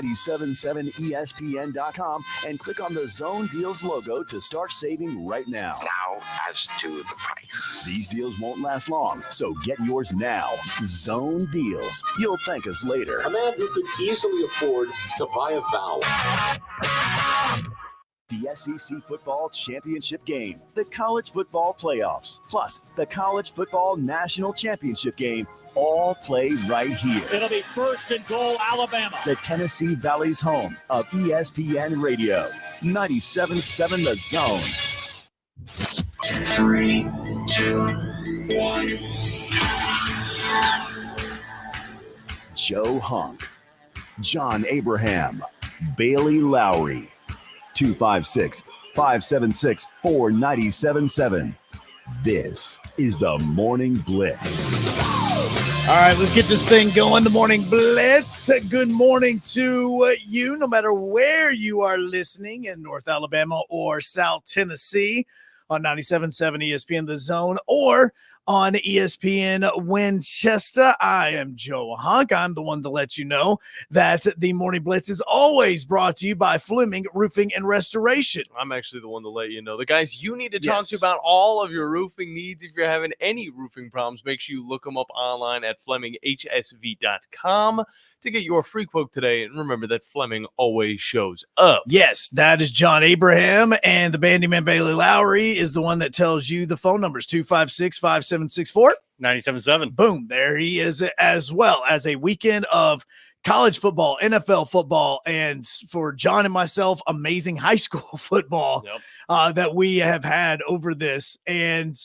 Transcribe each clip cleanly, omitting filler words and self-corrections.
977ESPN.com and click on the Zone Deals logo to start saving right now. Now, as to the price. These deals won't last long, so get yours now. Zone Deals. You'll thank us later. A man who could easily afford to buy a vowel. The SEC Football Championship Game, the College Football Playoffs, plus the College Football National Championship Game all play right here. It'll be 1st and goal, Alabama. The Tennessee Valley's home of ESPN Radio, 97.7 The Zone. 3, 2, 1. Joe Hunk, John Abraham, Bailey Lowery, 256-576-4977. This is the Morning Blitz. All right, let's get this thing going. The Morning Blitz. Good morning to you, no matter where you are listening in North Alabama or South Tennessee on 97.7 ESPN The Zone or on ESPN Winchester. I am Joe Hunk. I'm the one to let you know that the Morning Blitz is always brought to you by Fleming Roofing and Restoration. I'm actually the one to let you know. The guys you need to talk to about all of your roofing needs. If you're having any roofing problems, make sure you look them up online at FlemingHSV.com to get your free quote today. And remember that Fleming always shows up. Yes, that is John Abraham, and the bandyman Bailey Lowery is the one that tells you the phone numbers, 256-5764. 97.7. Boom, there he is, as well as a weekend of college football, NFL football, and for John and myself, amazing high school football that we have had over this. And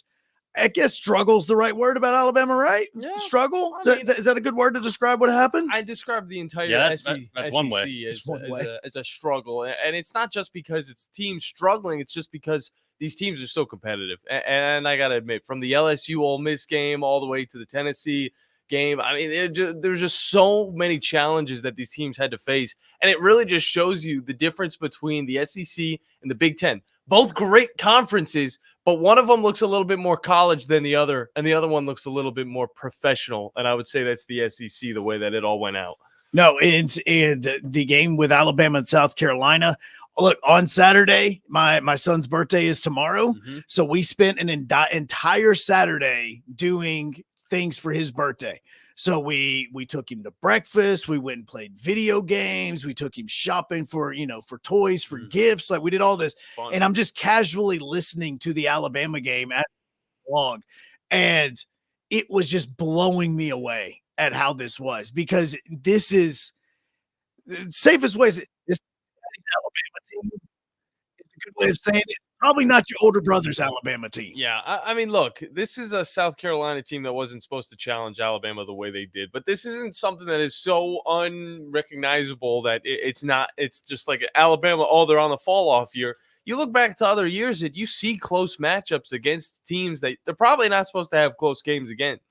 I guess struggle's the right word about Alabama, right? Yeah. Struggle? Is that a good word to describe what happened? I described the entire that's one way. As a struggle. And it's not just because it's teams struggling. It's just because these teams are so competitive. And I got to admit, from the LSU Ole Miss game all the way to the Tennessee game, I mean, there's just so many challenges that these teams had to face. And it really just shows you the difference between the SEC and the Big Ten. Both great conferences, but one of them looks a little bit more college than the other, and the other one looks a little bit more professional. And I would say that's the SEC, the way that it all went out. No, and the game with Alabama and South Carolina. Look, on Saturday, my son's birthday is tomorrow, so we spent an entire Saturday doing things for his birthday. So we took him to breakfast. We went and played video games. We took him shopping for toys, for gifts. Like, we did all this. Fun. And I'm just casually listening to the Alabama game at long. And it was just blowing me away at how this was, because this is safest way. This Alabama team. It's a good way of saying it. Probably not your older brother's Alabama team. Yeah, I mean, look, this is a South Carolina team that wasn't supposed to challenge Alabama the way they did, but this isn't something that is so unrecognizable that it's not. It's just like Alabama, they're on the fall off year. You look back to other years that you see close matchups against teams that they're probably not supposed to have close games against.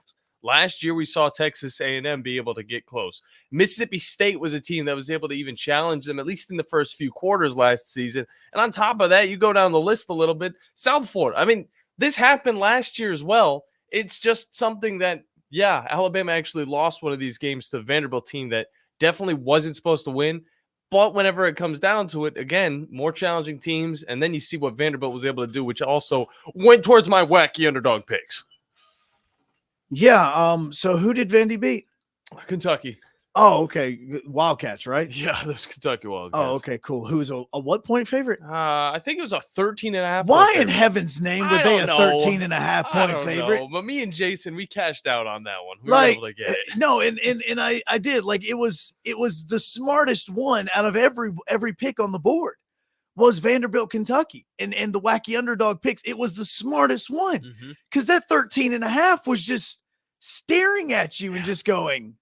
Last year, we saw Texas A&M be able to get close. Mississippi State was a team that was able to even challenge them, at least in the first few quarters last season. And on top of that, you go down the list a little bit. South Florida. I mean, this happened last year as well. It's just something that, Alabama actually lost one of these games to a Vanderbilt team that definitely wasn't supposed to win. But whenever it comes down to it, again, more challenging teams. And then you see what Vanderbilt was able to do, which also went towards my wacky underdog picks. Yeah. So who did Vandy beat? Kentucky. Oh, okay. Wildcats, right? Yeah, those Kentucky Wildcats. Oh, okay, cool. Who was a what point favorite? I think it was a 13.5. Why in heaven's name were they a 13.5 point favorite? Know, but me and Jason, we cashed out on that one. We were able to get it. No, and I did. Like, it was the smartest one out of every pick on the board was Vanderbilt, Kentucky, and the wacky underdog picks. It was the smartest one because that 13.5 was just staring at you and just going,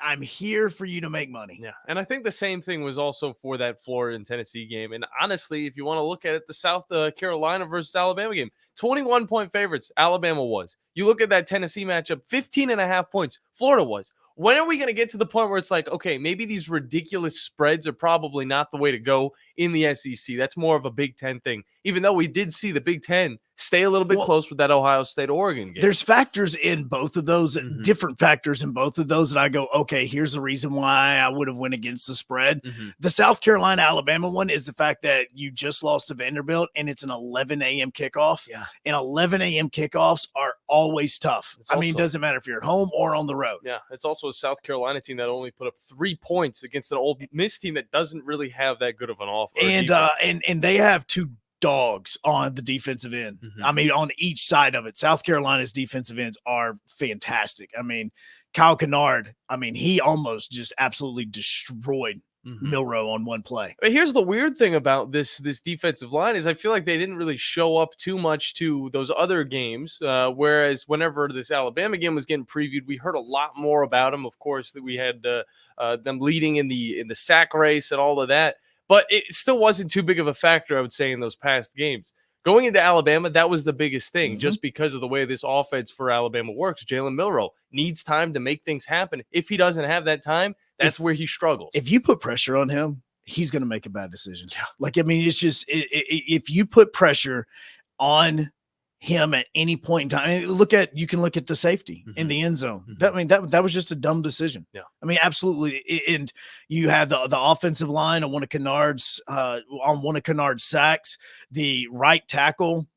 I'm here for you to make money. Yeah. And I think the same thing was also for that Florida and Tennessee game. And honestly, if you want to look at it, the South Carolina versus Alabama game, 21-point favorites, Alabama was. You look at that Tennessee matchup, 15.5 points, Florida was. When are we going to get to the point where it's like, okay, maybe these ridiculous spreads are probably not the way to go in the SEC? That's more of a Big Ten thing. Even though we did see the Big Ten stay a little bit close with that Ohio State-Oregon game. There's factors in both of those, Mm-hmm. different factors in both of those that I go, okay, here's the reason why I would have went against the spread. Mm-hmm. The South Carolina-Alabama one is the fact that you just lost to Vanderbilt, and it's an 11 a.m. kickoff. Yeah. And 11 a.m. kickoffs are always tough. It doesn't matter if you're at home or on the road. Yeah, it's also a South Carolina team that only put up 3 points against an Ole Miss team that doesn't really have that good of an offense. And they have two dogs on the defensive end. Mm-hmm. On each side of it. South Carolina's defensive ends are fantastic. Kyle Kennard, he almost just absolutely destroyed Milroe on one play. But here's the weird thing about this defensive line is I feel like they didn't really show up too much to those other games, whereas whenever this Alabama game was getting previewed, we heard a lot more about them. Of course, that we had them leading in the sack race and all of that. But it still wasn't too big of a factor, I would say, in those past games. Going into Alabama, that was the biggest thing, just because of the way this offense for Alabama works. Jalen Milroe needs time to make things happen. If he doesn't have that time, that's where he struggles. If you put pressure on him, he's going to make a bad decision. Yeah. It's just if you put pressure on him at any point in time, you can look at the safety in the end zone. That was just a dumb decision. Yeah. Absolutely. And you had the offensive line on one of Kennard's sacks. The right tackle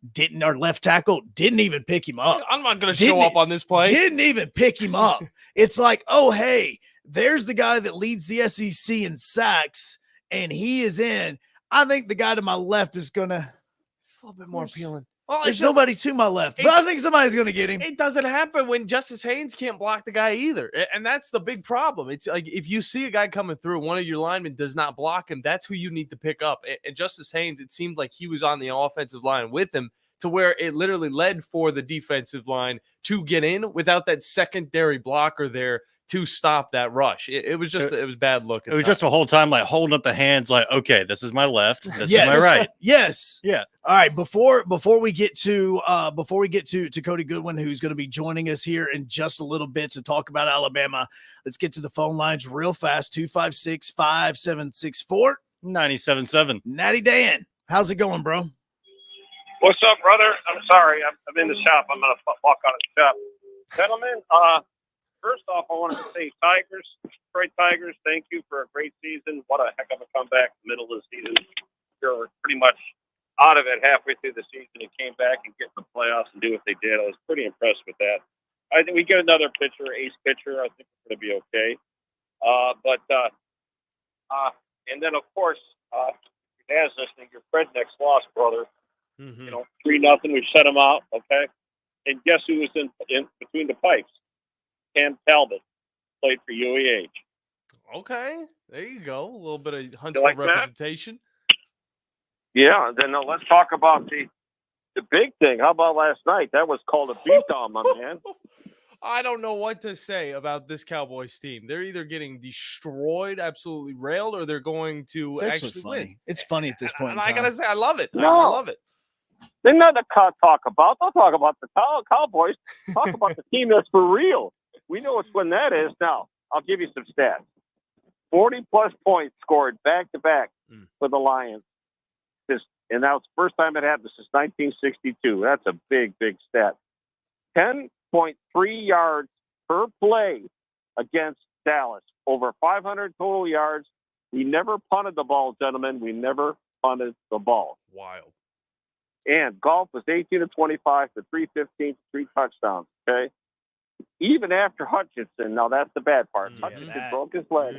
left tackle didn't even pick him up. I'm not going to show up on this play. Didn't even pick him up. It's like, oh, hey, there's the guy that leads the SEC in sacks, and he is in. I think the guy to my left is going to. It's a little bit more appealing. Well, there's nobody to my left, but I think somebody's going to get him. It doesn't happen when Justice Haynes can't block the guy either. And that's the big problem. It's like if you see a guy coming through, one of your linemen does not block him, that's who you need to pick up. And Justice Haynes, it seemed like he was on the offensive line with him to where it literally led for the defensive line to get in without that secondary blocker there to stop that rush. It was bad look. It was just the whole time like holding up the hands like, okay, this is my left, this is my right. Yes. Yeah. All right. Before we get to Cody Goodwin, who's going to be joining us here in just a little bit to talk about Alabama, let's get to the phone lines real fast. 256-5764 97.7. Natty Dan, how's it going, bro? What's up, brother? I'm sorry. I'm in the shop. I'm going to walk out of the shop. Gentlemen, first off, I wanted to say Detroit Tigers, thank you for a great season. What a heck of a comeback in the middle of the season. You're pretty much out of it halfway through the season and came back and get in the playoffs and do what they did. I was pretty impressed with that. I think we get another ace pitcher. I think it's going to be okay. And then, of course, your dad's listening. Your Fred next loss, brother. 3-0. We shut them out, okay? And guess who was in between the pipes? Cam Talbot played for UAH. Okay, there you go. A little bit of Huntsville like representation. Yeah, then let's talk about the big thing. How about last night? That was called a beatdown, my man. I don't know what to say about this Cowboys team. They're either getting destroyed, absolutely railed, or they're going to actually win. It's funny at this point. And I gotta say, I love it. No. I love it. They're not to talk about. Don't talk about the Cowboys. Talk about the team that's for real. We know which one that is. Now, I'll give you some stats. 40-plus points scored back-to-back for the Lions. And that was the first time it happened since 1962. That's a big, big stat. 10.3 yards per play against Dallas. Over 500 total yards. We never punted the ball, gentlemen. We never punted the ball. Wild. And Golf was 18 of 25 for 315, 3 touchdowns. Okay. Even after Hutchinson, now that's the bad part. Hutchinson broke his leg.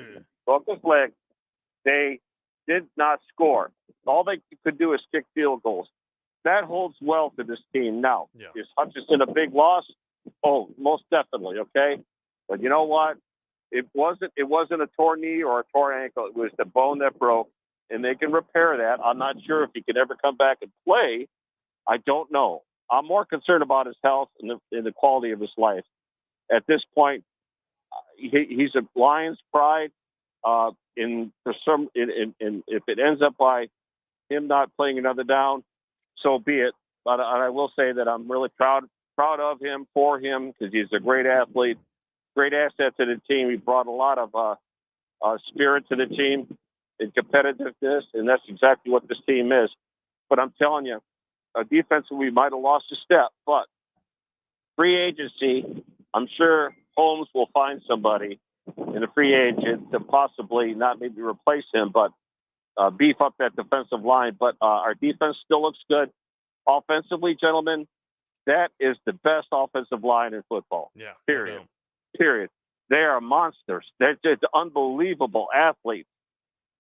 They did not score. All they could do is kick field goals. That holds well to this team. Now, is Hutchinson a big loss? Oh, most definitely. Okay. But you know what? It wasn't a torn knee or a torn ankle. It was the bone that broke, and they can repair that. I'm not sure if he can ever come back and play. I don't know. I'm more concerned about his health and the quality of his life. At this point, he's a Lions pride. If it ends up by him not playing another down, so be it. But I will say that I'm really proud of him, for him, because he's a great athlete, great asset to the team. He brought a lot of spirit to the team and competitiveness, and that's exactly what this team is. But I'm telling you, defensively we might have lost a step, but free agency, I'm sure Holmes will find somebody in a free agent to possibly not maybe replace him, but beef up that defensive line. But our defense still looks good. Offensively, gentlemen, that is the best offensive line in football. Yeah. Period. Period. They are monsters. They're just unbelievable athletes.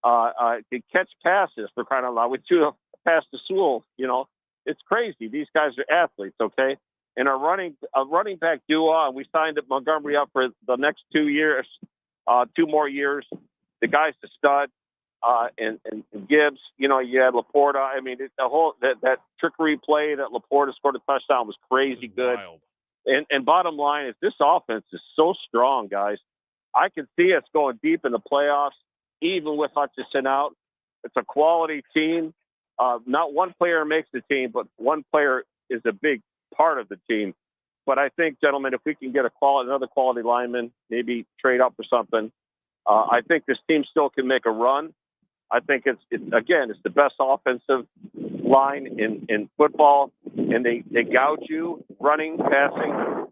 They catch passes for crying out loud. We threw a pass to Sewell. You know, it's crazy. These guys are athletes, okay? And our running back duo, and we signed Montgomery up for the next 2 years, 2 more years. The guy's a stud. And Gibbs, you know, you had Laporta. I mean, the whole that trickery play that Laporta scored a touchdown was crazy good. Wild. And bottom line is this offense is so strong, guys. I can see us going deep in the playoffs, even with Hutchinson out. It's a quality team. Not one player makes the team, but one player is a big part of the team. But I think, gentlemen, if we can get another quality lineman, maybe trade up for something, I think this team still can make a run. I think it's the best offensive line in football, and they gouge you running, passing.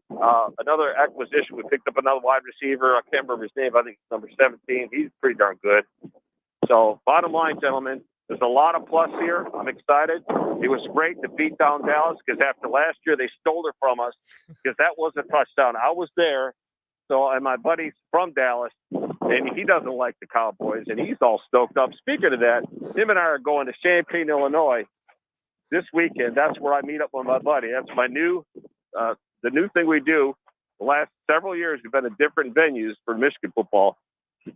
Another acquisition, we picked up another wide receiver. I can't remember his name. I think it's number 17. He's pretty darn good. So bottom line, gentlemen, there's a lot of plus here. I'm excited. It was great to beat down Dallas because after last year they stole it from us because that was a touchdown. I was there. So, and my buddy's from Dallas, and he doesn't like the Cowboys, and he's all stoked up. Speaking of that, him and I are going to Champaign, Illinois this weekend. That's where I meet up with my buddy. That's my the new thing we do. The last several years, we've been in different venues for Michigan football.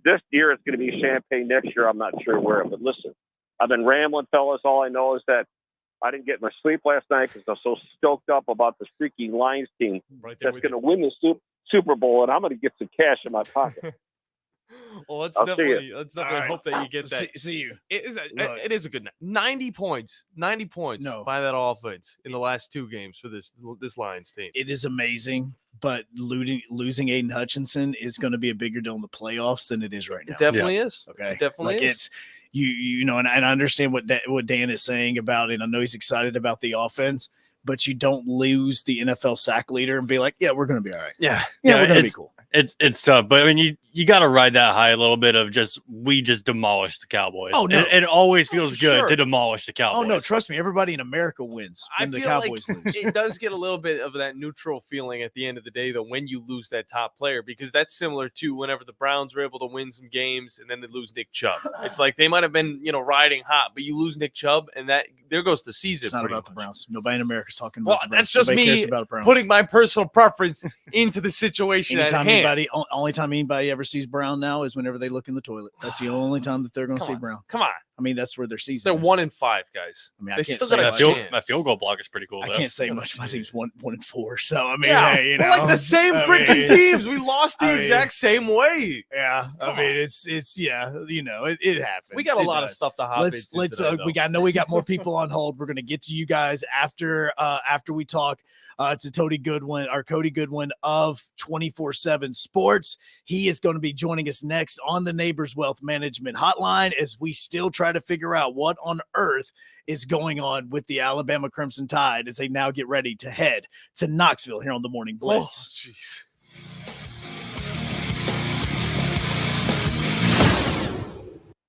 This year, it's going to be Champaign. Next year, I'm not sure where. But listen, I've been rambling, fellas. All I know is that I didn't get much sleep last night because I was so stoked up about this freaking Lions team that's going to win the Super Bowl, and I'm going to get some cash in my pocket. Well, let's definitely hope that you get that. See you. It is a good night. 90 points by that offense in the last 2 games for this Lions team. It is amazing, but losing Aiden Hutchinson is going to be a bigger deal in the playoffs than it is right now. It definitely is. Okay, it definitely is. It's you know, and I understand what Dan is saying about it. I know he's excited about the offense, but you don't lose the NFL sack leader and be like, yeah, we're going to be all right. Yeah, we're going to be cool. It's tough, but I mean, you got to ride that high a little bit of we just demolished the Cowboys. Oh, no. It always feels good to demolish the Cowboys. Oh, no, trust me. Everybody in America wins when the Cowboys lose. It does get a little bit of that neutral feeling at the end of the day, though, when you lose that top player, because that's similar to whenever the Browns were able to win some games and then they lose Nick Chubb. It's like they might have been, riding hot, but you lose Nick Chubb and there goes the season. It's not about the Browns. Nobody in America is talking about the Browns. That's just Nobody me putting my personal preference into the situation at hand. Only time anybody ever sees Brown now is whenever they look in the toilet. That's the only time that they're going to see Brown. Come on. I mean, that's where their season They're is. 1-5, guys. I mean, they can't still say got that field goal block is pretty cool. I though. can't say much. My team's 1-4. So I mean, yeah, hey, like the same freaking teams. We lost the exact same way. Yeah, I mean, it's it happens. We got a lot of stuff to hop into. Let's today, we got more people on hold. We're gonna get to you guys after we talk to Cody Goodwin of 24/7 Sports. He is going to be joining us next on the Neighbors Wealth Management Hotline as we still try to figure out what on earth is going on with the Alabama Crimson Tide as they now get ready to head to Knoxville here on the Morning Blitz. Oh, jeez.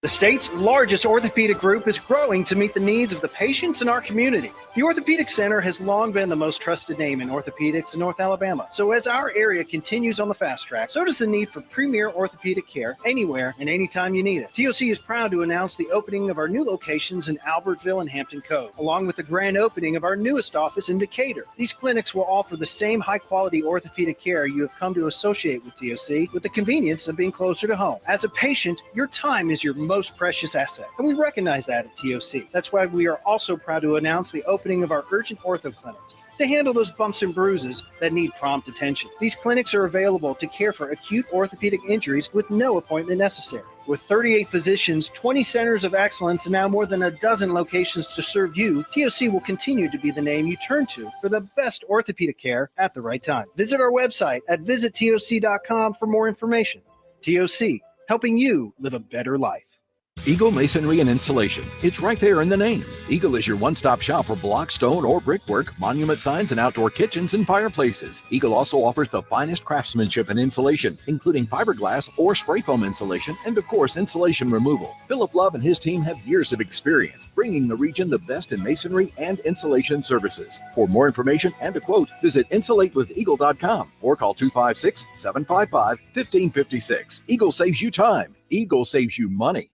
The state's largest orthopedic group is growing to meet the needs of the patients in our community. The Orthopedic Center has long been the most trusted name in orthopedics in North Alabama. So as our area continues on the fast track, so does the need for premier orthopedic care anywhere and anytime you need it. TOC is proud to announce the opening of our new locations in Albertville and Hampton Cove, along with the grand opening of our newest office in Decatur. These clinics will offer the same high-quality orthopedic care you have come to associate with TOC with the convenience of being closer to home. As a patient, your time is your most precious asset, and we recognize that at TOC. That's why we are also proud to announce the opening of our urgent ortho clinics to handle those bumps and bruises that need prompt attention. These clinics are available to care for acute orthopedic injuries with no appointment necessary. With 38 physicians, 20 centers of excellence, and now more than a dozen locations to serve you, TOC will continue to be the name you turn to for the best orthopedic care at the right time. Visit our website at visittoc.com for more information. TOC, helping you live a better life. Eagle Masonry and Installation. It's right there in the name. Eagle is your one-stop shop for block, stone, or brickwork, monument signs, and outdoor kitchens and fireplaces. Eagle also offers the finest craftsmanship and insulation, including fiberglass or spray foam insulation, and of course, insulation removal. Philip Love and his team have years of experience, bringing the region the best in masonry and insulation services. For more information and a quote, visit insulatewitheagle.com or call 256-755-1556. Eagle saves you time. Eagle saves you money.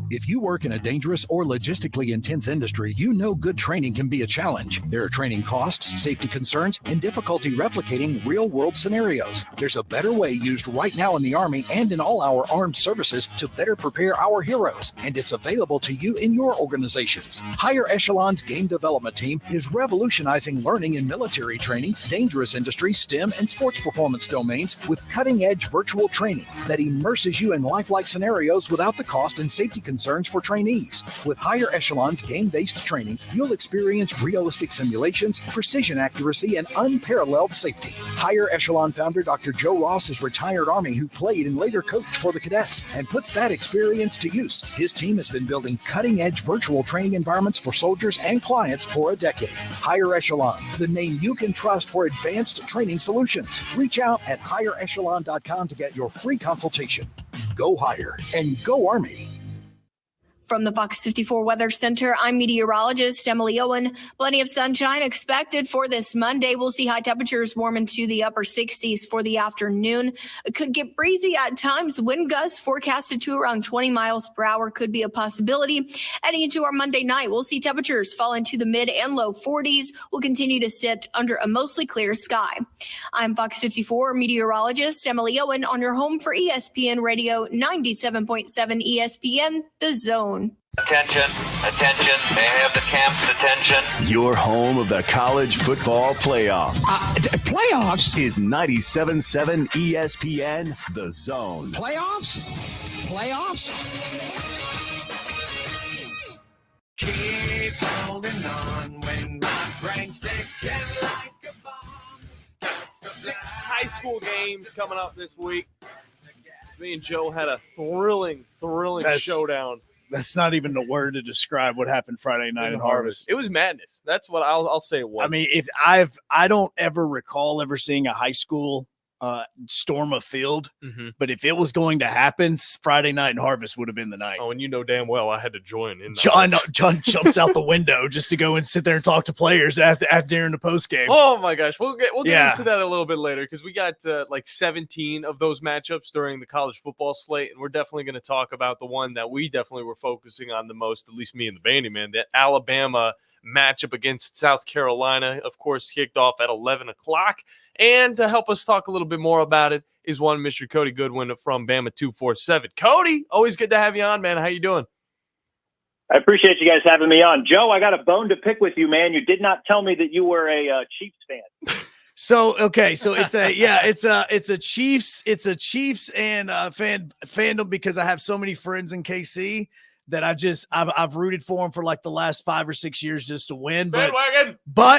If you work in a dangerous or logistically intense industry, you know good training can be a challenge. There are training costs, safety concerns, and difficulty replicating real-world scenarios. There's a better way used right now in the Army and in all our armed services to better prepare our heroes, and it's available to you in your organizations. Higher Echelon's Game Development Team is revolutionizing learning in military training, dangerous industry, STEM, and sports performance domains with cutting-edge virtual training that immerses you in lifelike scenarios without the cost and safety concerns for trainees. With Higher Echelon's game-based training, you'll experience realistic simulations, precision accuracy, and unparalleled safety. Higher Echelon founder Dr. Joe Ross is retired Army who played and later coached for the cadets and puts that experience to use. His team has been building cutting-edge virtual training environments for soldiers and clients for a decade. Higher Echelon, the name you can trust for advanced training solutions. Reach out at higherechelon.com to get your free consultation. Go Higher and go Army. From the Fox 54 Weather Center, I'm meteorologist Emily Owen. Plenty of sunshine expected for this Monday. We'll see high temperatures warm into the upper 60s for the afternoon. It could get breezy at times. Wind gusts forecasted to around 20 miles per hour could be a possibility. Heading into our Monday night, we'll see temperatures fall into the mid and low 40s. We'll continue to sit under a mostly clear sky. I'm Fox 54 meteorologist Emily Owen on your home for ESPN Radio 97.7 ESPN, The Zone. Attention, attention, may I have the camp's attention? Your home of the college football playoffs. Playoffs? Is 97.7 ESPN, The Zone. Playoffs? Playoffs? Keep holding on when my brain's ticking like a bomb. 6 high school games coming up this week. Me and Joe had a thrilling showdown. That's not even the word to describe what happened Friday night in Harvest. It was madness. That's what I'll say it was. I mean, I don't ever recall ever seeing a high school storm a field, but if it was going to happen, Friday night in Harvest would have been the night. Oh, and you know damn well I had to join in. John jumps out the window just to go and sit there and talk to players after during the post game. Oh my gosh, we'll get into that a little bit later because we got like 17 of those matchups during the college football slate, and we're definitely going to talk about the one that we definitely were focusing on the most, at least me and the Bandy Man, that Alabama matchup against South Carolina, of course, kicked off at 11 o'clock. And to help us talk a little bit more about it is one Mr. Cody Goodwin from Bama 247. Cody, always good to have you on, man. How you doing? I appreciate you guys having me on. Joe, I got a bone to pick with you, man. You did not tell me that you were a Chiefs fan. So it's a Chiefs and fandom because I have so many friends in KC that I've rooted for them for like the last 5 or 6 years just to win. But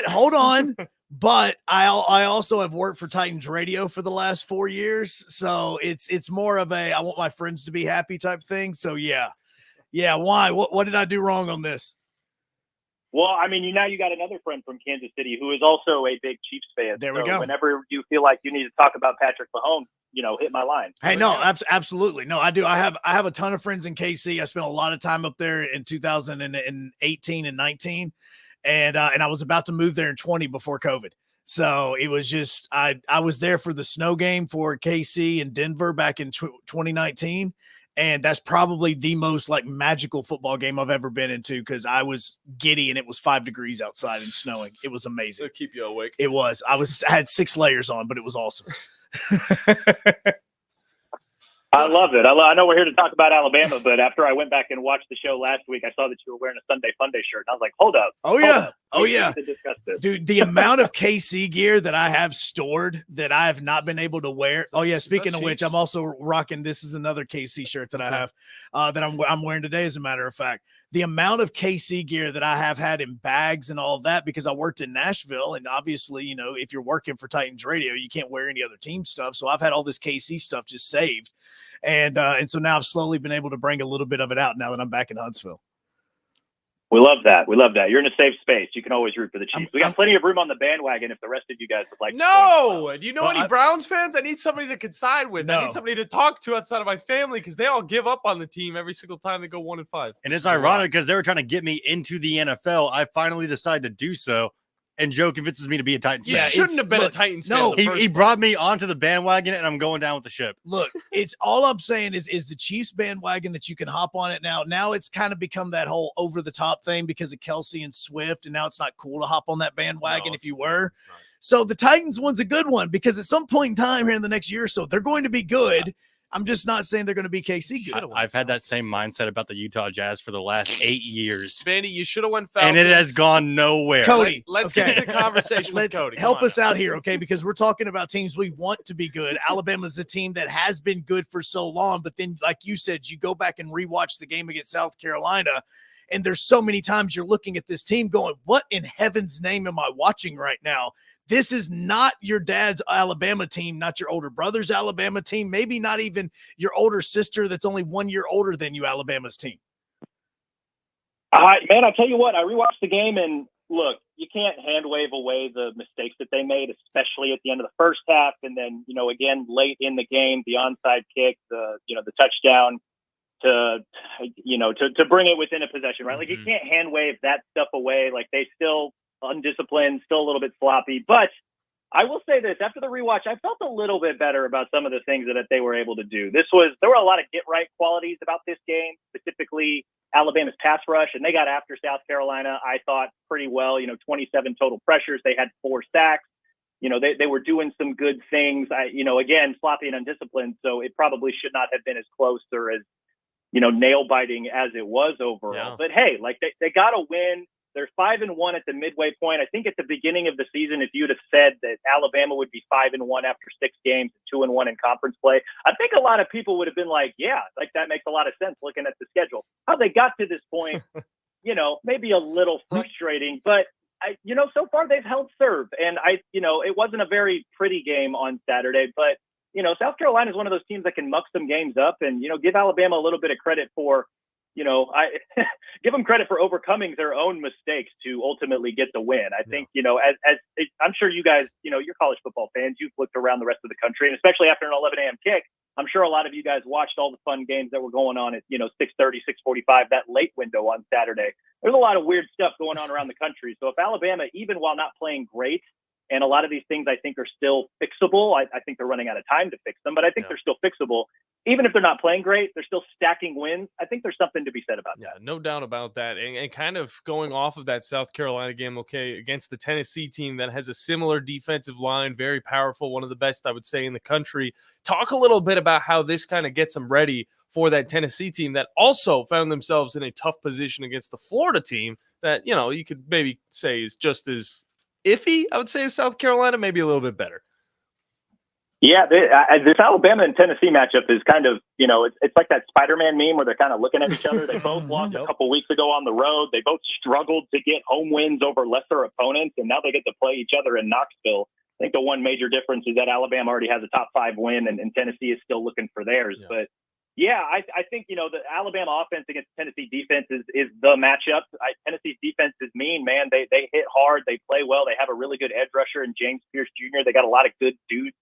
hold on. But I also have worked for Titans Radio for the last 4 years. So it's more of a, I want my friends to be happy type thing. So yeah. Why? What did I do wrong on this? Well, I mean, you got another friend from Kansas City who is also a big Chiefs fan. There we go. Whenever you feel like you need to talk about Patrick Mahomes, hit my line. Hey, no, absolutely. No, I do. I have a ton of friends in KC. I spent a lot of time up there in 2018 and 19. And I was about to move there in 20 before COVID. So it was just, I was there for the snow game for KC in Denver back in 2019. And that's probably the most like magical football game I've ever been into because I was giddy and it was 5 degrees outside and snowing. It was amazing. It'll keep you awake. It was. I had 6 layers on, but it was awesome. I love it. I know we're here to talk about Alabama, but after I went back and watched the show last week, I saw that you were wearing a Sunday Funday shirt. And I was like, hold up. Oh, yeah. To discuss this. Dude, the amount of KC gear that I have stored that I have not been able to wear. Oh, yeah. Speaking of which, I'm also rocking. This is another KC shirt that I have that I'm wearing today, as a matter of fact. The amount of KC gear that I have had in bags and all of that because I worked in Nashville. And obviously, if you're working for Titans Radio, you can't wear any other team stuff. So I've had all this KC stuff just saved. And so now I've slowly been able to bring a little bit of it out now that I'm back in Huntsville. We love that. We love that. You're in a safe space. You can always root for the Chiefs. We got plenty of room on the bandwagon if the rest of you guys would like to. No! Do you know any Browns fans? I need somebody to coincide with. No. I need somebody to talk to outside of my family because they all give up on the team every single time they go 1-5. And it's ironic because they were trying to get me into the NFL. I finally decided to do so. And Joe convinces me to be a Titans fan. You shouldn't have been a Titans fan. No, he brought me onto the bandwagon, and I'm going down with the ship. Look, it's all I'm saying is the Chiefs bandwagon that you can hop on it now. Now it's kind of become that whole over-the-top thing because of Kelsey and Swift, and now it's not cool to hop on that bandwagon if you were. So the Titans one's a good one because at some point in time here in the next year or so, they're going to be good. I'm just not saying they're going to be KC good. I've had that same mindset about the Utah Jazz for the last 8 years. Bandy, you should have went Falcons. And it has gone nowhere. Cody, let's get into conversation with Cody. Help us out here, okay? Because we're talking about teams we want to be good. Alabama's a team that has been good for so long, but then, like you said, you go back and rewatch the game against South Carolina, and there's so many times you're looking at this team going, what in heaven's name am I watching right now? This is not your dad's Alabama team, not your older brother's Alabama team, maybe not even your older sister that's only 1 year older than you, Alabama's team. Man, I tell you what, I rewatched the game, and look, you can't hand wave away the mistakes that they made, especially at the end of the first half, and then, again, late in the game, the onside kick, the touchdown to bring it within a possession, right? Like, you can't hand wave that stuff away. Like, they still undisciplined, still a little bit sloppy. But I will say this, after the rewatch, I felt a little bit better about some of the things that they were able to do. There were a lot of get-right qualities about this game, specifically Alabama's pass rush, and they got after South Carolina, I thought, pretty well. 27 total pressures. They had 4 sacks. They were doing some good things. Again, sloppy and undisciplined, so it probably should not have been as close or as, nail-biting as it was overall. Yeah. But, hey, like, they got to win. They're 5-1 at the midway point. I think at the beginning of the season, if you'd have said that Alabama would be 5-1 after 6 games, 2-1 in conference play, I think a lot of people would have been like, yeah, like that makes a lot of sense looking at the schedule. How they got to this point, maybe a little frustrating, but so far they've held serve. And it wasn't a very pretty game on Saturday, but South Carolina is one of those teams that can muck some games up and, give Alabama a little bit of credit for, I give them credit for overcoming their own mistakes to ultimately get the win. I think, as I'm sure you guys, you're college football fans, you've looked around the rest of the country, and especially after an 11 a.m. kick, I'm sure a lot of you guys watched all the fun games that were going on at, 6:30, 6:45, that late window on Saturday. There's a lot of weird stuff going on around the country. So if Alabama, even while not playing great, and a lot of these things I think are still fixable. I think they're running out of time to fix them, but I think they're still fixable. Even if they're not playing great, they're still stacking wins. I think there's something to be said about that. Yeah, no doubt about that. And kind of going off of that South Carolina game, against the Tennessee team that has a similar defensive line, very powerful, one of the best, I would say, in the country. Talk a little bit about how this kind of gets them ready for that Tennessee team that also found themselves in a tough position against the Florida team that, you could maybe say is just as iffy, I would say, as South Carolina, maybe a little bit better. Yeah, this Alabama and Tennessee matchup is kind of, it's like that Spider-Man meme where they're kind of looking at each other. They both lost a couple weeks ago on the road. They both struggled to get home wins over lesser opponents, and now they get to play each other in Knoxville. I think the one major difference is that Alabama already has a top 5 win, and Tennessee is still looking for theirs. Yeah. But yeah, I think, the Alabama offense against Tennessee defense is the matchup. Tennessee's defense is mean, man. They hit hard. They play well. They have a really good edge rusher in James Pierce Jr. They got a lot of good dudes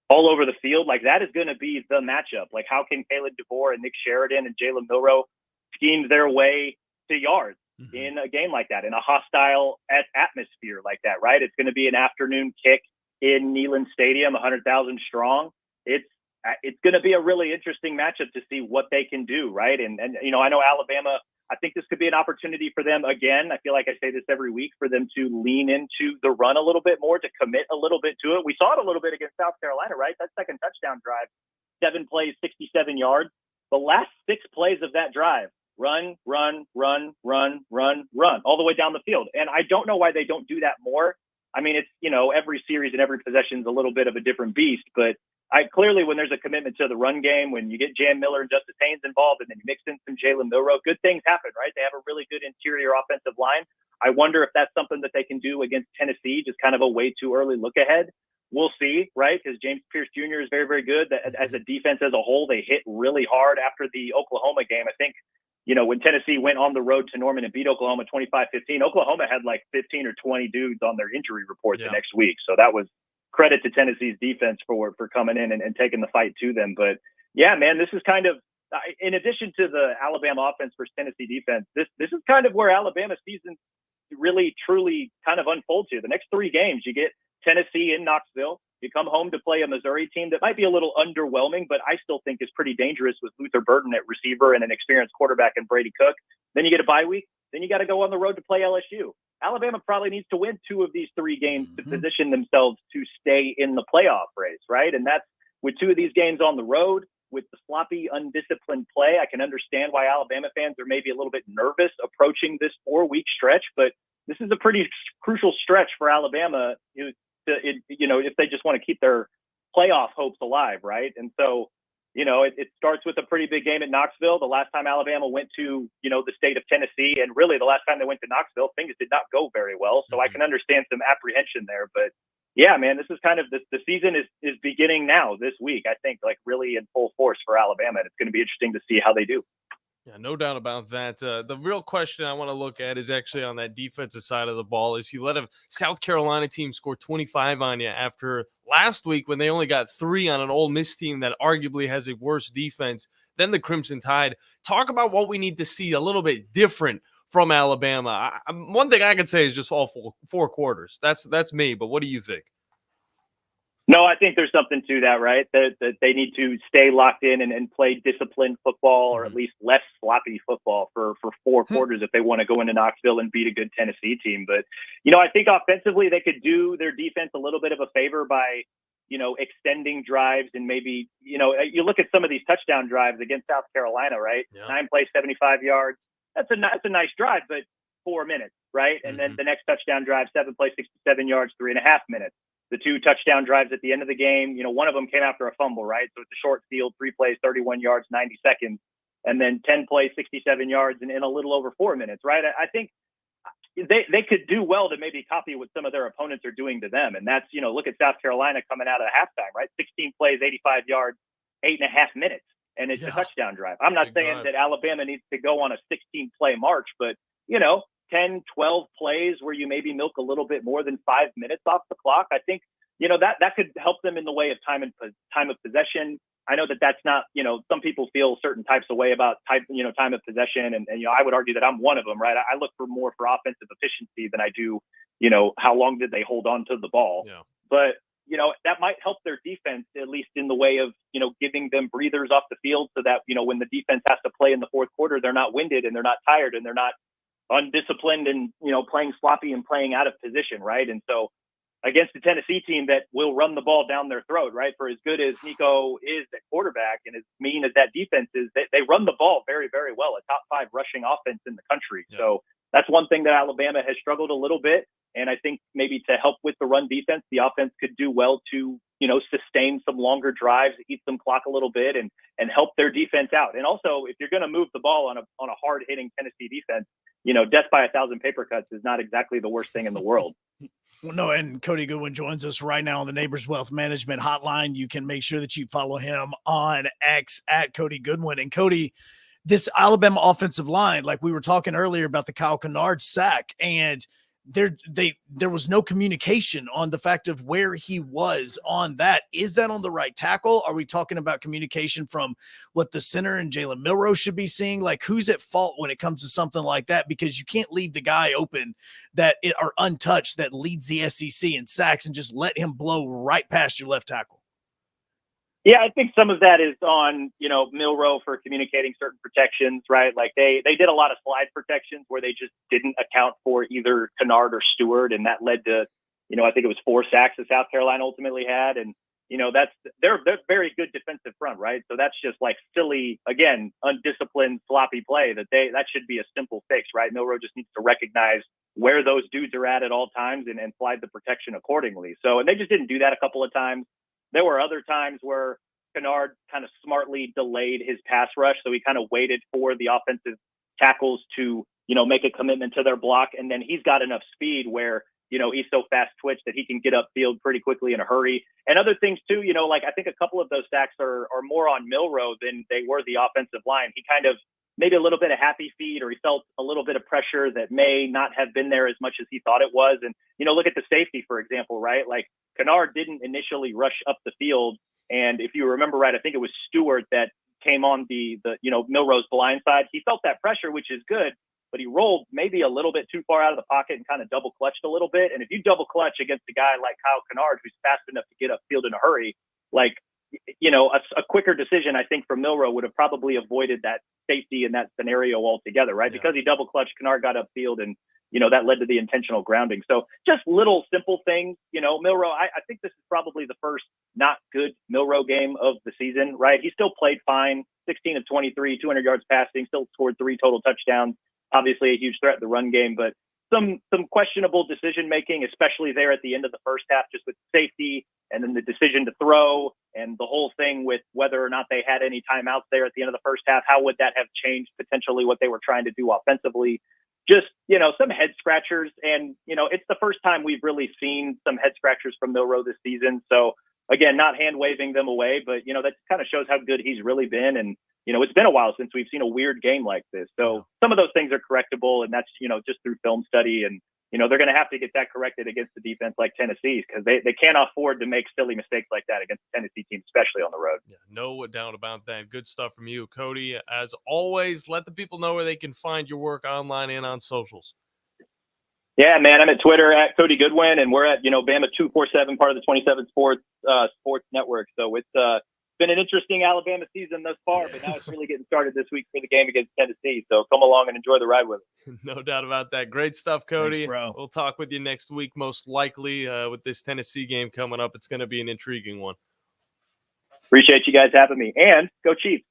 all over the field. Like, that is going to be the matchup. Like, how can Caleb DeVore and Nick Sheridan and Jalen Milroe scheme their way to yards in a game like that, in a hostile atmosphere like that, right? It's going to be an afternoon kick in Neyland Stadium, 100,000 strong. It's going to be a really interesting matchup to see what they can do, right? And I know Alabama, I think this could be an opportunity for them again. I feel like I say this every week, for them to lean into the run a little bit more, to commit a little bit to it. We saw it a little bit against South Carolina, right? That second touchdown drive, 7 plays, 67 yards. The last 6 plays of that drive, run, run, run, run, run, run, all the way down the field. And I don't know why they don't do that more. I mean, it's, every series and every possession is a little bit of a different beast, but clearly, when there's a commitment to the run game, when you get Jam Miller and Justice Haynes involved, and then you mix in some Jalen Milroe, good things happen, right? They have a really good interior offensive line. I wonder if that's something that they can do against Tennessee, just kind of a way too early look ahead. we'll see, right? Because James Pierce Jr. is very, very good. As a defense as a whole, they hit really hard after the Oklahoma game. I think, when Tennessee went on the road to Norman and beat Oklahoma 25-15, Oklahoma had like 15 or 20 dudes on their injury report the next week. So that was credit to Tennessee's defense for coming in and taking the fight to them. But yeah, man, this is kind of, in addition to the Alabama offense versus Tennessee defense, this is kind of where Alabama's season really, truly kind of unfolds here. The next 3 games, you get Tennessee in Knoxville. You come home to play a Missouri team that might be a little underwhelming, but I still think is pretty dangerous with Luther Burden at receiver and an experienced quarterback in Brady Cook. Then you get a bye week. Then you got to go on the road to play LSU. Alabama probably needs to win 2 of these 3 games to position themselves to stay in the playoff race, right? And that's with 2 of these games on the road, with the sloppy, undisciplined play. I can understand why Alabama fans are maybe a little bit nervous approaching this 4-week stretch, but this is a pretty crucial stretch for Alabama, if they just want to keep their playoff hopes alive, right? And so, it starts with a pretty big game at Knoxville. The last time Alabama went to, the state of Tennessee, and really the last time they went to Knoxville, things did not go very well. So I can understand some apprehension there. But yeah, man, this is kind of the season is beginning now this week, I think, like really in full force for Alabama. And it's going to be interesting to see how they do. Yeah, no doubt about that. The real question I want to look at is actually on that defensive side of the ball. Is you let a South Carolina team score 25 on you after last week when they only got 3 on an Ole Miss team that arguably has a worse defense than the Crimson Tide. Talk about what we need to see a little bit different from Alabama. One thing I can say is just all 4 quarters. That's me, but what do you think? No, I think there's something to that, right? That they need to stay locked in and play disciplined football, or at least less sloppy football for 4 quarters if they want to go into Knoxville and beat a good Tennessee team. But, I think offensively they could do their defense a little bit of a favor by, extending drives and maybe, you look at some of these touchdown drives against South Carolina, right? Yeah. 9 plays, 75 yards. That's a nice drive, but 4 minutes, right? And then the next touchdown drive, 7 plays, 67 yards, 3.5 minutes. The 2 touchdown drives at the end of the game, one of them came after a fumble, right? So it's a short field, 3 plays, 31 yards, 90 seconds, and then 10 plays, 67 yards in a little over 4 minutes, right? I think they could do well to maybe copy what some of their opponents are doing to them. And that's, look at South Carolina coming out of halftime, right? 16 plays, 85 yards, 8.5 minutes, and it's a touchdown drive. I'm not saying that Alabama needs to go on a 16-play march, but, 10, 12 plays where you maybe milk a little bit more than 5 minutes off the clock. I think, that could help them in the way of time of possession. I know that that's not, some people feel certain types of way about time of possession. And I would argue that I'm one of them, right? I look for offensive efficiency than I do, how long did they hold on to the ball? Yeah. But, that might help their defense, at least in the way of, giving them breathers off the field so that, when the defense has to play in the fourth quarter, they're not winded and they're not tired and they're not undisciplined and, playing sloppy and playing out of position, right? And so against the Tennessee team that will run the ball down their throat, right? For as good as Nico is at quarterback and as mean as that defense is, they run the ball very, very well, a top 5 rushing offense in the country. Yeah. So that's one thing that Alabama has struggled a little bit. And I think maybe to help with the run defense, the offense could do well to, sustain some longer drives, eat some clock a little bit and help their defense out. And also, if you're going to move the ball on a hard hitting Tennessee defense, death by 1,000 paper cuts is not exactly the worst thing in the world. Well, no, and Cody Goodwin joins us right now on the Neighbors Wealth Management Hotline. You can make sure that you follow him on X at Cody Goodwin. And Cody, this Alabama offensive line, like we were talking earlier about the Kyle Kennard sack, and there was no communication on the fact of where he was on that. Is that on the right tackle? Are we talking about communication from what the center and Jalen Milroe should be seeing? Like, who's at fault when it comes to something like that? Because you can't leave the guy open that are untouched that leads the SEC in sacks and just let him blow right past your left tackle. Yeah, I think some of that is on, Milroe for communicating certain protections, right? Like they did a lot of slide protections where they just didn't account for either Kennard or Stewart. And that led to, I think it was 4 sacks that South Carolina ultimately had. And, they're very good defensive front, right? So that's just like silly, again, undisciplined, sloppy play that should be a simple fix, right? Milroe just needs to recognize where those dudes are at all times and slide the protection accordingly. So, and they just didn't do that a couple of times. There were other times where Kennard kind of smartly delayed his pass rush. So he kind of waited for the offensive tackles to, make a commitment to their block. And then he's got enough speed where he's so fast twitch that he can get upfield pretty quickly in a hurry. And other things too, like I think a couple of those sacks are more on Milroe than they were the offensive line. He kind of maybe a little bit of happy feet, or he felt a little bit of pressure that may not have been there as much as he thought it was. And, look at the safety, for example, right? Like Kennard didn't initially rush up the field. And if you remember right, I think it was Stewart that came on the Milroe's blind side. He felt that pressure, which is good, but he rolled maybe a little bit too far out of the pocket and kind of double clutched a little bit. And if you double clutch against a guy like Kyle Kennard, who's fast enough to get upfield in a hurry, like, a quicker decision, I think, from Milroe would have probably avoided that safety in that scenario altogether, right? Yeah. Because he double clutched, Kennard got upfield, and, that led to the intentional grounding. So just little simple things, Milroe, I think this is probably the first not good Milroe game of the season, right? He still played fine, 16 of 23, 200 yards passing, still scored 3 total touchdowns, obviously a huge threat in the run game, but some questionable decision making, especially there at the end of the first half, just with safety and then the decision to throw and the whole thing with whether or not they had any timeouts there at the end of the first half. How would that have changed potentially what they were trying to do offensively? Just, some head scratchers. And, it's the first time we've really seen some head scratchers from Milroe this season. So again, not hand waving them away, but, that kind of shows how good he's really been. And, it's been a while since we've seen a weird game like this. So some of those things are correctable, and that's, just through film study. And, they're going to have to get that corrected against the defense like Tennessee's, because they can't afford to make silly mistakes like that against the Tennessee team, especially on the road. Yeah, no doubt about that. Good stuff from you, Cody. As always, let the people know where they can find your work online and on socials. Yeah, man, I'm at Twitter at Cody Goodwin, and we're at, Bama 247, part of the 27 Sports Network. So it's been an interesting Alabama season thus far, but now it's really getting started this week for the game against Tennessee. So come along and enjoy the ride with us. No doubt about that. Great stuff, Cody. Thanks, bro. We'll talk with you next week, most likely, with this Tennessee game coming up. It's going to be an intriguing one. Appreciate you guys having me, and go Chiefs.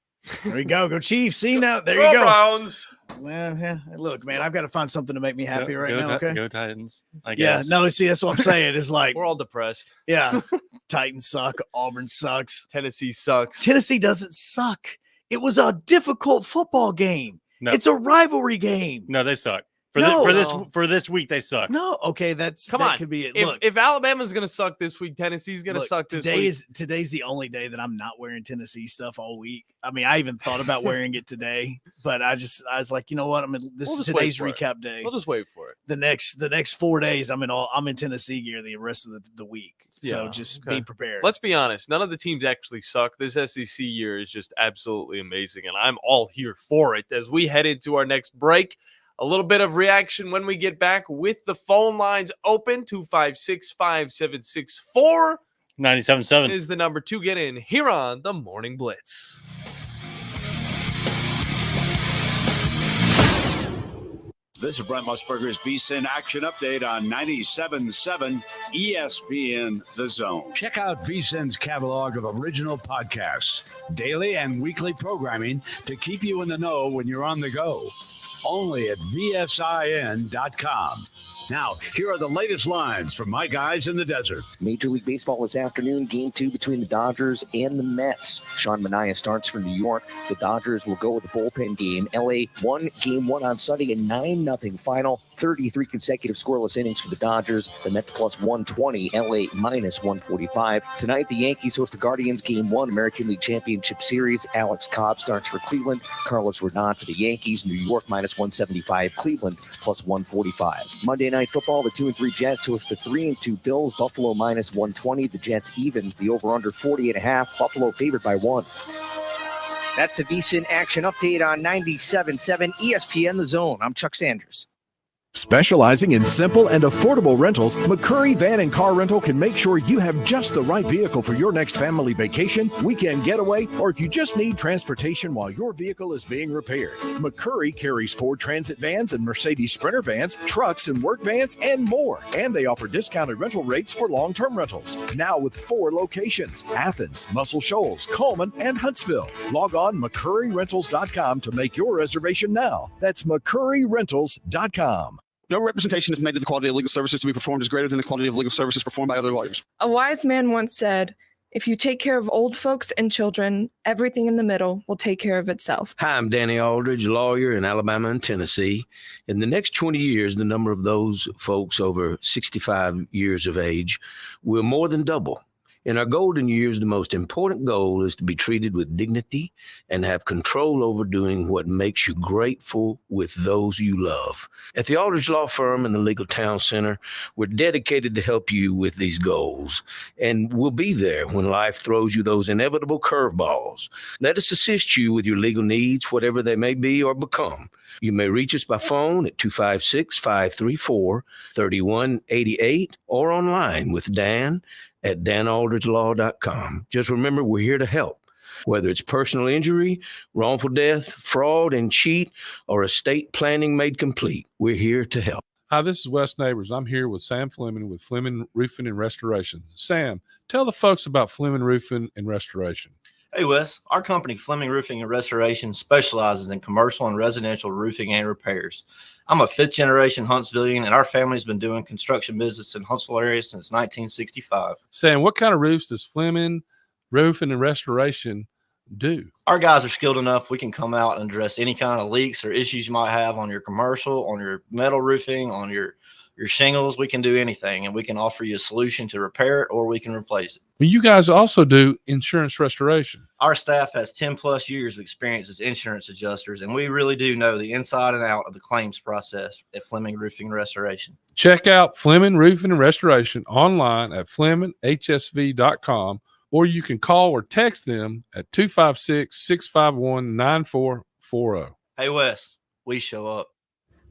There we go. Go Chiefs. See now, there you go. Browns. Well, yeah. Look, man, I've got to find something to make me happy now. Okay. Go Titans. I guess. Yeah. No, see, that's what I'm saying. It's like we're all depressed. Yeah. Titans suck. Auburn sucks. Tennessee sucks. Tennessee doesn't suck. It was a difficult football game. No. It's a rivalry game. No, they suck. For this week, they suck. No, okay, that could be it. If Alabama's going to suck this week, Tennessee's going to suck this week. Today's the only day that I'm not wearing Tennessee stuff all week. I mean, I even thought about wearing it today, but I was like, you know what? This is today's recap day. We'll just wait for it. The next 4 days, I'm in Tennessee gear the rest of the week. Yeah, so just be prepared. Let's be honest. None of the teams actually suck. This SEC year is just absolutely amazing, and I'm all here for it. As we head into our next break, a little bit of reaction when we get back with the phone lines open. 256-5764. 97.7 is the number to get in here on the Morning Blitz. This is Brent Musburger's VSiN Action Update on 97.7 ESPN The Zone. Check out VSiN's catalog of original podcasts, daily and weekly programming to keep you in the know when you're on the go. Only at VSIN.com. Now, here are the latest lines from my guys in the desert. Major League Baseball this afternoon, Game 2 between the Dodgers and the Mets. Sean Manaea starts for New York. The Dodgers will go with the bullpen game. LA won Game 1 on Sunday, a 9-0 final. 33 consecutive scoreless innings for the Dodgers. The Mets plus 120, LA minus 145. Tonight, the Yankees host the Guardians Game 1 American League Championship Series. Alex Cobb starts for Cleveland. Carlos Rodon for the Yankees. New York minus 175. Cleveland plus 145. Monday Night Football, the 2-3 Jets host the 3-2 Bills. Buffalo minus 120. The Jets even. The over-under 40.5. Buffalo favored by 1. That's the VSiN Action Update on 97.7 ESPN The Zone. I'm Chuck Sanders. Specializing in simple and affordable rentals, McCurry Van and Car Rental can make sure you have just the right vehicle for your next family vacation, weekend getaway, or if you just need transportation while your vehicle is being repaired. McCurry carries Ford Transit vans and Mercedes Sprinter vans, trucks and work vans, and more. And they offer discounted rental rates for long-term rentals. Now with 4 locations: Athens, Muscle Shoals, Coleman, and Huntsville. Log on McCurryRentals.com to make your reservation now. That's McCurryRentals.com. No representation is made that the quality of legal services to be performed is greater than the quality of legal services performed by other lawyers. A wise man once said, If you take care of old folks and children, everything in the middle will take care of itself. Hi, I'm Danny Aldridge, lawyer in Alabama and Tennessee. In the next 20 years, the number of those folks over 65 years of age will more than double. In our golden years, the most important goal is to be treated with dignity and have control over doing what makes you grateful with those you love. At the Aldridge Law Firm and the Legal Town Center, we're dedicated to help you with these goals, and we'll be there when life throws you those inevitable curveballs. Let us assist you with your legal needs, whatever they may be or become. You may reach us by phone at 256-534-3188 or online with Dan at danaldridgelaw.com. Just remember, we're here to help. Whether it's personal injury, wrongful death, fraud and cheat, or estate planning made complete, we're here to help. Hi, this is Wes Neighbors. I'm here with Sam Fleming with Fleming Roofing and Restoration. Sam, tell the folks about Fleming Roofing and Restoration. Hey, Wes. Our company, Fleming Roofing and Restoration, specializes in commercial and residential roofing and repairs. I'm a fifth-generation Huntsvillian, and our family's been doing construction business in Huntsville area since 1965. Sam, what kind of roofs does Fleming Roofing and Restoration do? Our guys are skilled enough. We can come out and address any kind of leaks or issues you might have on your commercial, on your metal roofing, on your shingles. We can do anything, and we can offer you a solution to repair it, or we can replace it. Well, you guys also do insurance restoration. Our staff has 10 plus years of experience as insurance adjusters, and we really do know the inside and out of the claims process at Fleming Roofing and Restoration. Check out Fleming Roofing and Restoration online at FlemingHSV.com, or you can call or text them at 256-651-9440. Hey, Wes, we show up.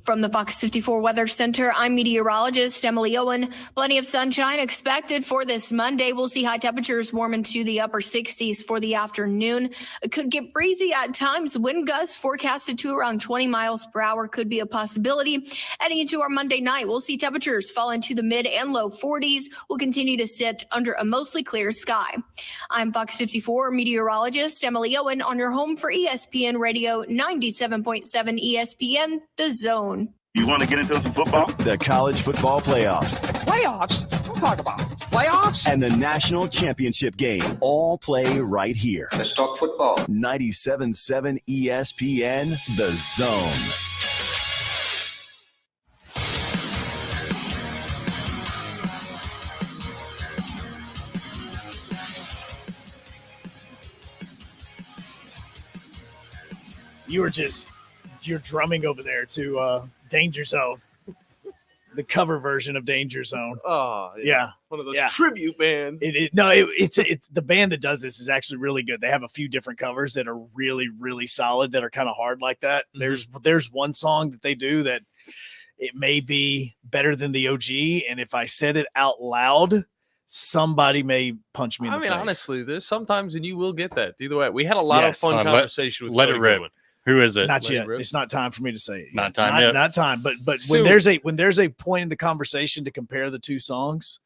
From the Fox 54 Weather Center, I'm meteorologist Emily Owen. Plenty of sunshine expected for this Monday. We'll see high temperatures warm into the upper 60s for the afternoon. It could get breezy at times. Wind gusts forecasted to around 20 miles per hour could be a possibility. Heading into our Monday night, we'll see temperatures fall into the mid and low 40s. We'll continue to sit under a mostly clear sky. I'm Fox 54 meteorologist Emily Owen on your home for ESPN Radio 97.7 ESPN, The Zone. You want to get into some football? The college football playoffs. Playoffs? Don't talk about it. Playoffs? And the national championship game all play right here. Let's talk football. 97.7 ESPN, The Zone. You're drumming over there to Danger Zone, the cover version of Danger Zone. Oh, yeah. One of those tribute bands. It's the band that does this is actually really good. They have a few different covers that are really, really solid that are kind of hard like that. Mm-hmm. There's one song that they do that it may be better than the OG, and if I said it out loud, somebody may punch me in the face. Honestly, there's sometimes, and you will get that. Either way, we had a lot of fun conversation with Let it rip. Who is it? Not yet. It's not time for me to say it. Not time yet. Not time. But Soon. when there's a point in the conversation to compare the two songs,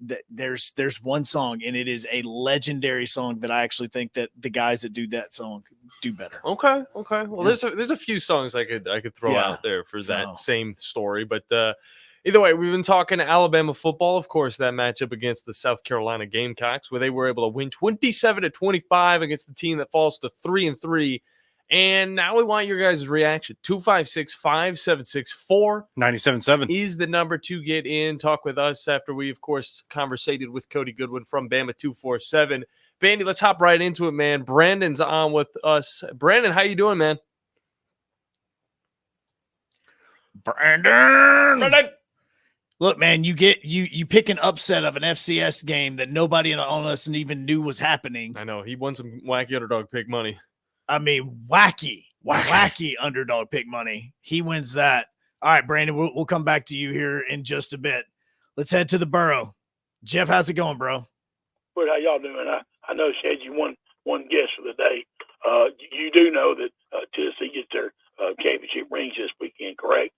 that there's one song, and it is a legendary song that I actually think that the guys that do that song do better. Okay. Well, there's a few songs I could throw out there for that same story, but either way, we've been talking Alabama football, of course, that matchup against the South Carolina Gamecocks, where they were able to win 27-25 against the team that falls to 3-3. And now we want your guys' reaction. 256-576-4977 is the number to get in. Talk with us after we, of course, conversated with Cody Goodwin from Bama 247. Bandy, let's hop right into it, man. Brandon's on with us. Brandon, how you doing, man? Brandon! Look, man, you pick an upset of an FCS game that nobody on us even knew was happening. I know. He won some wacky underdog pick money. I mean, wacky underdog pick money. He wins that. All right, Brandon, we'll come back to you here in just a bit. Let's head to the Borough. Jeff, how's it going, bro? Good. How y'all doing? I know, Shad, you won one guess for the day. You do know that Tennessee gets their championship rings this weekend, correct?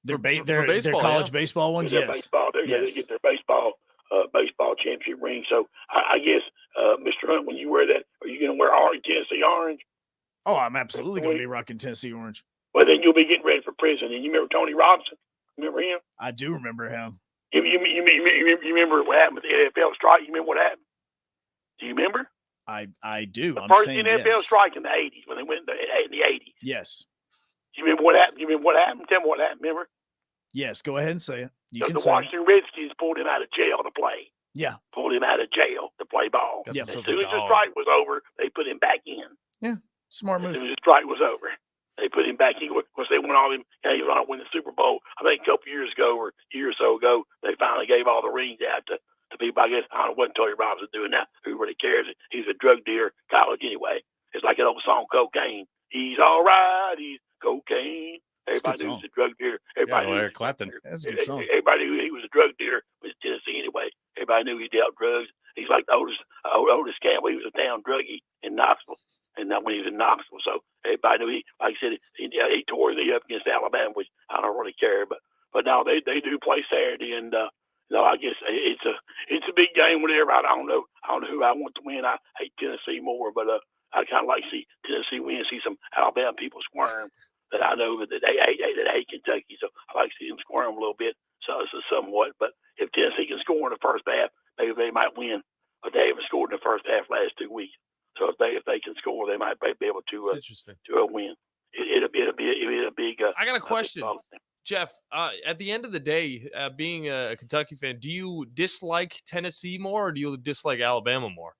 Their college baseball ones, yes. Baseball. They get their baseball championship ring. So I guess, Mr. Hunt, when you wear that, are you going to wear Tennessee orange? Oh, I'm absolutely going to be rocking Tennessee orange. Well, then you'll be getting ready for prison. And you remember Tony Robinson? Remember him? I do remember him. You remember what happened with the NFL strike? You remember what happened? Do you remember? I do. The I'm first saying NFL yes. strike in the 80s when they went in the 80s. Yes. Do you remember what happened? Tell me what happened. Remember? Yes. Go ahead and say it. You can The say it. Washington Redskins pulled him out of jail to play. Yeah. Pulled him out of jail to play ball. Yeah. As soon as the strike was over, they put him back in. Yeah. Smart As move. soon as the strike was over, they put him back in. Of course, they won all them games on to win the Super Bowl. I think a couple years ago or a year or so ago, they finally gave all the rings out to people. I guess I don't know what Tony Robbins is doing now. Who really cares? He's a drug dealer, college anyway. It's like an old song, Cocaine. He's all right. He's cocaine. Everybody knew he was a drug dealer. Everybody knew Eric Clapton. That's a good song. Everybody knew he was a drug dealer with Tennessee anyway. Everybody knew he dealt drugs. He's like the oldest Campbell. He was a town druggie in Knoxville. And that when he was in Knoxville, so everybody knew he, like I said, he tore the up against Alabama, which I don't really care. But now they do play Saturday, and I guess it's a big game. Whatever. I don't know who I want to win. I hate Tennessee more, but I kind of like to see Tennessee win, see some Alabama people squirm. That I know that they hate Kentucky, so I like to see them squirm a little bit, so somewhat. But if Tennessee can score in the first half, maybe they might win. But they haven't scored in the first half last 2 weeks. So if they can score, they might be able to win. It'll be a big. I got a question, Jeff. At the end of the day, being a Kentucky fan, do you dislike Tennessee more, or do you dislike Alabama more?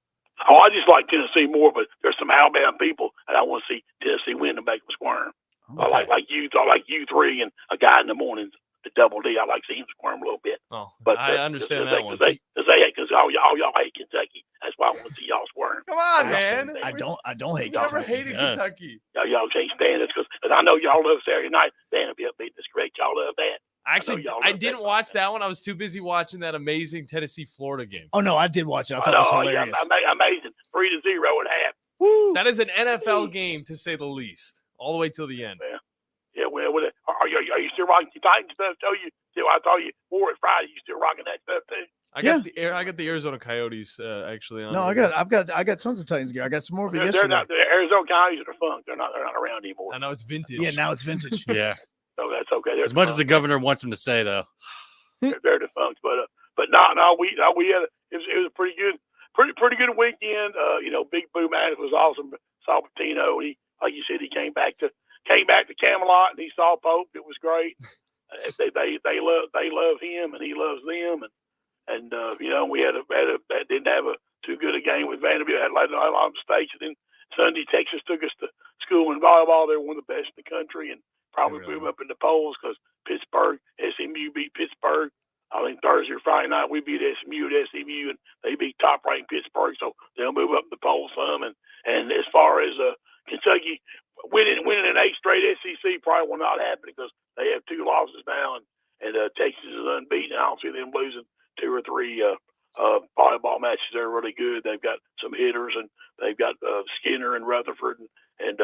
Oh, I just like Tennessee more, but there's some Alabama people that I want to see Tennessee win and make them squirm. Okay. I like you three and a guy in the mornings. The Double D, I like seeing him squirm a little bit. Oh, but I understand that one. Because all y'all hate Kentucky. That's why I want to see y'all squirm. Come on, man. I don't hate Kentucky. Never Kentucky. hated Kentucky. Y'all can't stand it because I know y'all love Saturday night. Vanderbilt beating us great. Y'all love that. Actually, I didn't watch that one. I was too busy watching that amazing Tennessee-Florida game. Oh, no, I did watch it. I thought it was hilarious. Yeah, amazing. 3-0 at half. Woo. That is an NFL game, to say the least, all the way till the end. Yeah, well, are you still rocking the Titans stuff? I told you more at Friday. You still rocking that stuff too? I got the Arizona Coyotes actually. No, I got tons of Titans gear. I got some more of it yesterday. The Arizona Coyotes are defunct. They're not around anymore. I know it's vintage. Yeah, now it's vintage. Yeah. So that's okay. As much as the governor wants them to stay, though. They're defunct, but no, we had it was a pretty good weekend. Big Boo Man was awesome. Saw Patino. He, like you said, he came back to Camelot and he saw Pope. It was great. They love him and he loves them and we didn't have too good a game with Vanderbilt. Had a lot of mistakes. And then Sunday Texas took us to school in volleyball. They're one of the best in the country and probably move up in the polls because Pittsburgh, SMU beat Pittsburgh. I think Thursday or Friday night we beat SMU at SMU and they beat top ranked Pittsburgh, so they'll move up the polls some. And as far as Kentucky winning an 8 straight SEC probably will not happen because they have 2 losses now, and Texas is unbeaten. I don't see them losing 2 or 3 volleyball matches. They're really good. They've got some hitters, and they've got Skinner and Rutherford and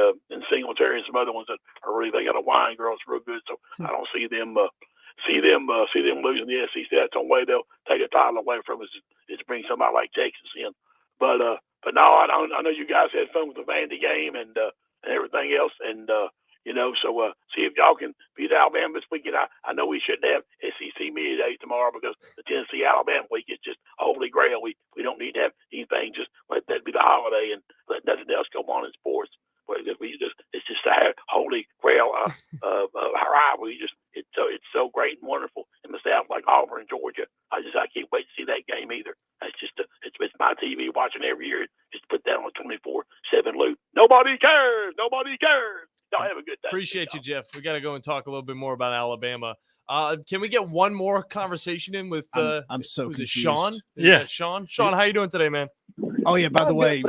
Singletary and some other ones that are really. They got a wine girl that's real good. So I don't see them losing the SEC. That's the way they'll take a title away from us is bring somebody like Texas in. But no, I know you guys had fun with the Vandy game and everything else, and so see if y'all can beat Alabama this weekend. I know we shouldn't have SEC Media Day tomorrow because the Tennessee Alabama week is just holy grail. We don't need to have anything. Just let that be the holiday and let nothing else go on in sports. It's just a holy grail rivalry. It's so great and wonderful in the South, like Auburn, Georgia. I can't wait to see that game either. It's my TV watching every year. Just put that on 24/7 loop. Nobody cares. Y'all have a good day. Appreciate you, Jeff. We got to go and talk a little bit more about Alabama. Can we get one more conversation with I'm so who's confused. it, Sean? Yeah. Sean, how you doing today, man? Oh yeah, by the way,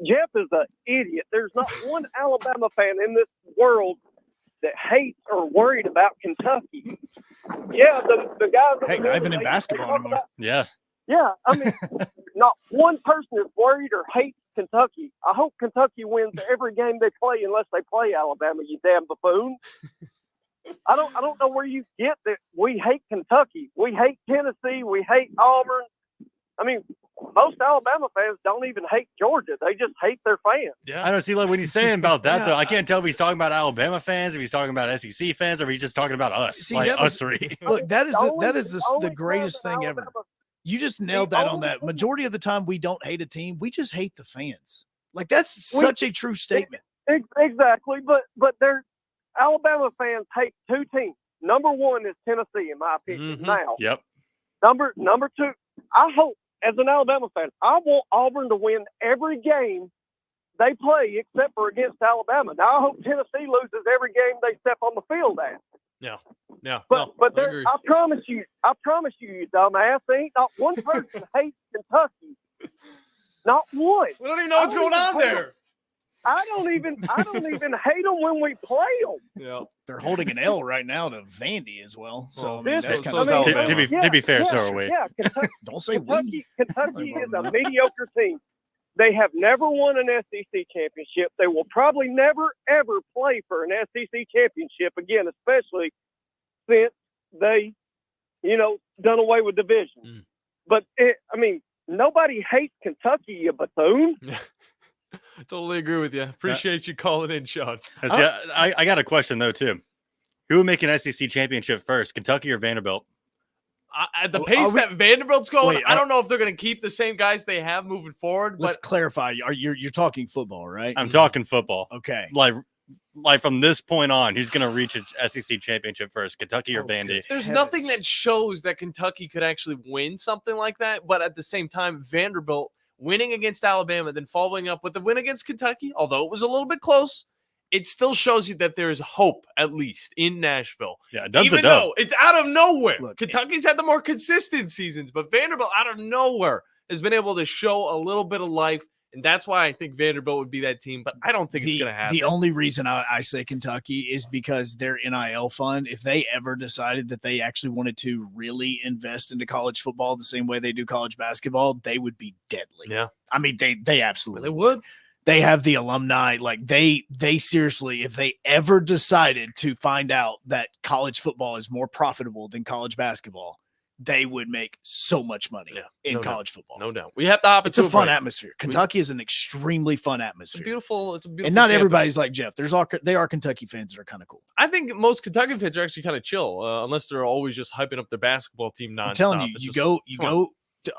Jeff is an idiot. There's not one Alabama fan in this world that hates or worried about Kentucky. Yeah, the guys. Hey, not even in basketball anymore. Yeah. Yeah, I mean, not one person is worried or hates Kentucky. I hope Kentucky wins every game they play unless they play Alabama, you damn buffoon. I don't know where you get that we hate Kentucky. We hate Tennessee. We hate Auburn. I mean, most Alabama fans don't even hate Georgia. They just hate their fans. Yeah. I don't see, like, when he's saying about that, though, I can't tell if he's talking about Alabama fans, if he's talking about SEC fans, or if he's just talking about us, us three. Look, that is the greatest thing ever. You just nailed that on that. Majority of the time, we don't hate a team. We just hate the fans. Like, that's such a true statement. Exactly. But there's Alabama fans hate two teams. Number one is Tennessee, in my opinion. Now, Yep. Number two, I hope, as an Alabama fan, I want Auburn to win every game they play except for against Alabama. Now, I hope Tennessee loses every game they step on the field at. Yeah. But there, I promise you, you dumbass, ain't not one person hates Kentucky. Not one. We don't even know what's going on there. I don't even hate them when we play them. Yeah, they're holding an L right now to Vandy as well. So that's kind of to be fair, so are we. Yeah, Kentucky, don't say Kentucky is a mediocre team. They have never won an SEC championship. They will probably never ever play for an SEC championship again, especially since they, done away with division. But nobody hates Kentucky, you buffoon. I totally agree with you. Appreciate you calling in, Sean. I got a question, though, too. Who would make an SEC championship first, Kentucky or Vanderbilt? At the pace that Vanderbilt's going, I don't know if they're going to keep the same guys they have moving forward. Let's clarify. You're talking football, right? I'm talking football. Okay. Like from this point on, who's going to reach a SEC championship first, Kentucky or Vandy? There's nothing that shows that Kentucky could actually win something like that. But at the same time, Vanderbilt winning against Alabama, then following up with the win against Kentucky, although it was a little bit close, it still shows you that there is hope, at least in Nashville. Yeah, even though it's out of nowhere. Kentucky's had the more consistent seasons, but Vanderbilt out of nowhere has been able to show a little bit of life, and that's why I think Vanderbilt would be that team, but I don't think it's going to happen. The only reason I say Kentucky is because their NIL fund, if they ever decided that they actually wanted to really invest into college football the same way they do college basketball, they would be deadly. Yeah. I mean, they absolutely would. They have the alumni. Like they seriously, if they ever decided to find out that college football is more profitable than college basketball, they would make so much money in college football. No doubt. We have to hop It's a fun atmosphere. Kentucky is an extremely fun atmosphere. It's beautiful. And not everybody's like Jeff. They are Kentucky fans that are kind of cool. I think most Kentucky fans are actually kind of chill, unless they're always just hyping up their basketball team nonstop. I'm telling you, you go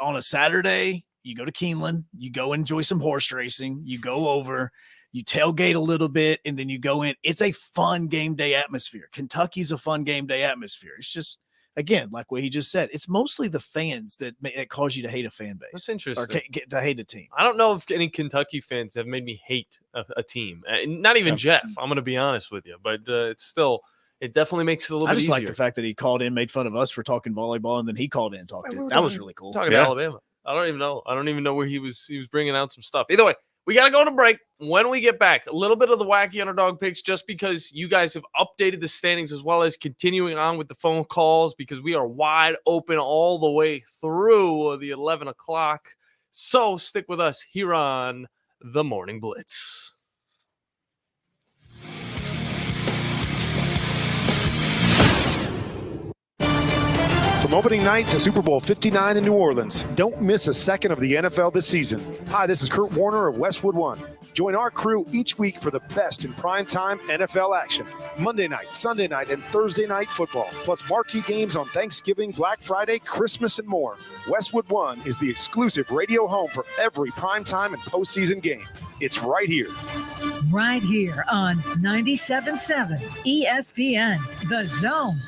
on a Saturday. You go to Keeneland, you go enjoy some horse racing, you go over, you tailgate a little bit, and then you go in. It's a fun game day atmosphere. Kentucky's a fun game day atmosphere. It's just, again, like what he just said, it's mostly the fans that cause you to hate a fan base. That's interesting. Or to hate a team. I don't know if any Kentucky fans have made me hate a team. Not even Jeff, I'm going to be honest with you. But it's still, it definitely makes it a little bit easier. I just like the fact that he called in, made fun of us for talking volleyball, and then he called in and talked to. That was really cool. Talking to Alabama. I don't even know where he was bringing out some stuff. Either way, we got to go to break. When we get back, a little bit of the wacky underdog picks, just because you guys have updated the standings, as well as continuing on with the phone calls, because we are wide open all the way through the 11 o'clock. So stick with us here on the Morning Blitz. From opening night to Super Bowl 59 in New Orleans, don't miss a second of the NFL this season. Hi, this is Kurt Warner of Westwood One. Join our crew each week for the best in primetime NFL action. Monday night, Sunday night, and Thursday night football, plus marquee games on Thanksgiving, Black Friday, Christmas, and more. Westwood One is the exclusive radio home for every primetime and postseason game. It's right here. Right here on 97.7 ESPN, The Zone.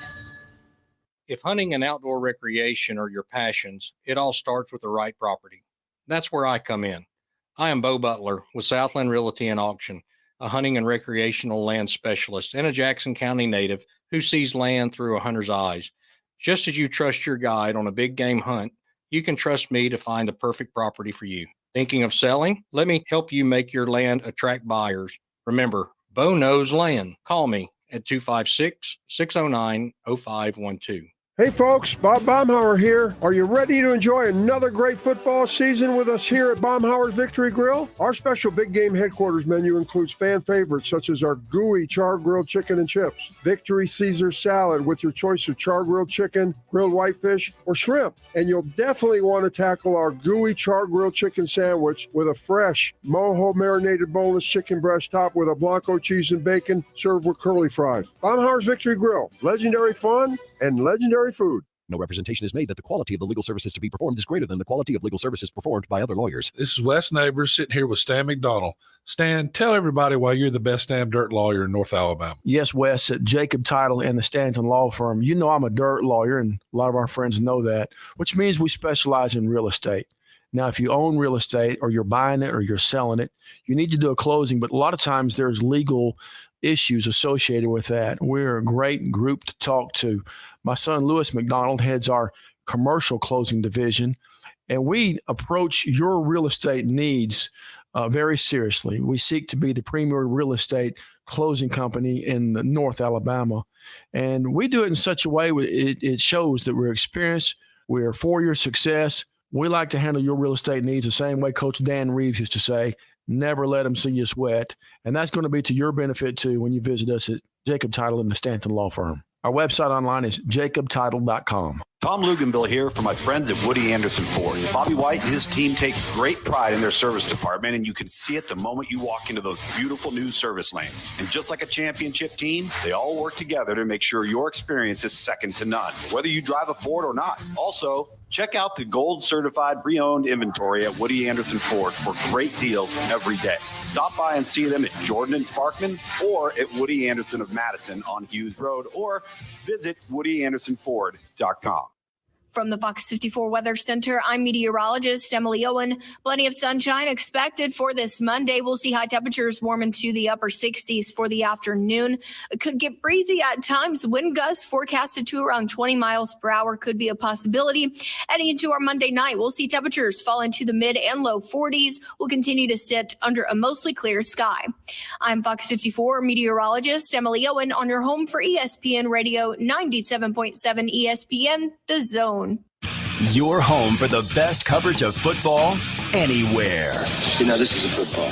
If hunting and outdoor recreation are your passions, it all starts with the right property. That's where I come in. I am Bo Butler with Southland Realty and Auction, a hunting and recreational land specialist and a Jackson County native who sees land through a hunter's eyes. Just as you trust your guide on a big game hunt, you can trust me to find the perfect property for you. Thinking of selling? Let me help you make your land attract buyers. Remember, Bo knows land. Call me at 256-609-0512. Hey folks, Bob Baumhauer here. Are you ready to enjoy another great football season with us here at Baumhauer's Victory Grill? Our special big game headquarters menu includes fan favorites such as our gooey char-grilled chicken and chips, Victory Caesar salad with your choice of char-grilled chicken, grilled whitefish, or shrimp. And you'll definitely want to tackle our gooey char-grilled chicken sandwich with a fresh mojo marinated boneless chicken breast topped with a Blanco cheese and bacon served with curly fries. Baumhauer's Victory Grill, legendary fun and legendary food. No representation is made that the quality of the legal services to be performed is greater than the quality of legal services performed by other lawyers. This is Wes Neighbors sitting here with Stan McDonald. Stan, tell everybody why you're the best damn dirt lawyer in North Alabama. Yes, Wes, at Jacob Title and the Stanton Law Firm. You know I'm a dirt lawyer, and a lot of our friends know that, which means we specialize in real estate. Now, if you own real estate or you're buying it or you're selling it, you need to do a closing, but a lot of times there's legal issues associated with that. We're a great group to talk to. My son, Lewis McDonald, heads our commercial closing division, and we approach your real estate needs very seriously. We seek to be the premier real estate closing company in North Alabama, and we do it in such a way it shows that we're experienced, we're for your success. We like to handle your real estate needs the same way Coach Dan Reeves used to say, never let them see you sweat. And that's going to be to your benefit, too, when you visit us at Jacob Title and the Stanton Law Firm. Our website online is jacobtitle.com. Tom Luganville here for my friends at Woody Anderson Ford. Bobby White and his team take great pride in their service department, and you can see it the moment you walk into those beautiful new service lanes. And just like a championship team, they all work together to make sure your experience is second to none, whether you drive a Ford or not. Also, check out the gold certified pre-owned inventory at Woody Anderson Ford for great deals every day. Stop by and see them at Jordan and Sparkman or at Woody Anderson of Madison on Hughes Road, or visit WoodyAndersonFord.com. From the Fox 54 Weather Center, I'm meteorologist Emily Owen. Plenty of sunshine expected for this Monday. We'll see high temperatures warm into the upper 60s for the afternoon. It could get breezy at times. Wind gusts forecasted to around 20 miles per hour could be a possibility. Heading into our Monday night, we'll see temperatures fall into the mid and low 40s. We'll continue to sit under a mostly clear sky. I'm Fox 54 meteorologist Emily Owen on your home for ESPN Radio 97.7 ESPN, The Zone. Your home for the best coverage of football anywhere. See, now this is a football.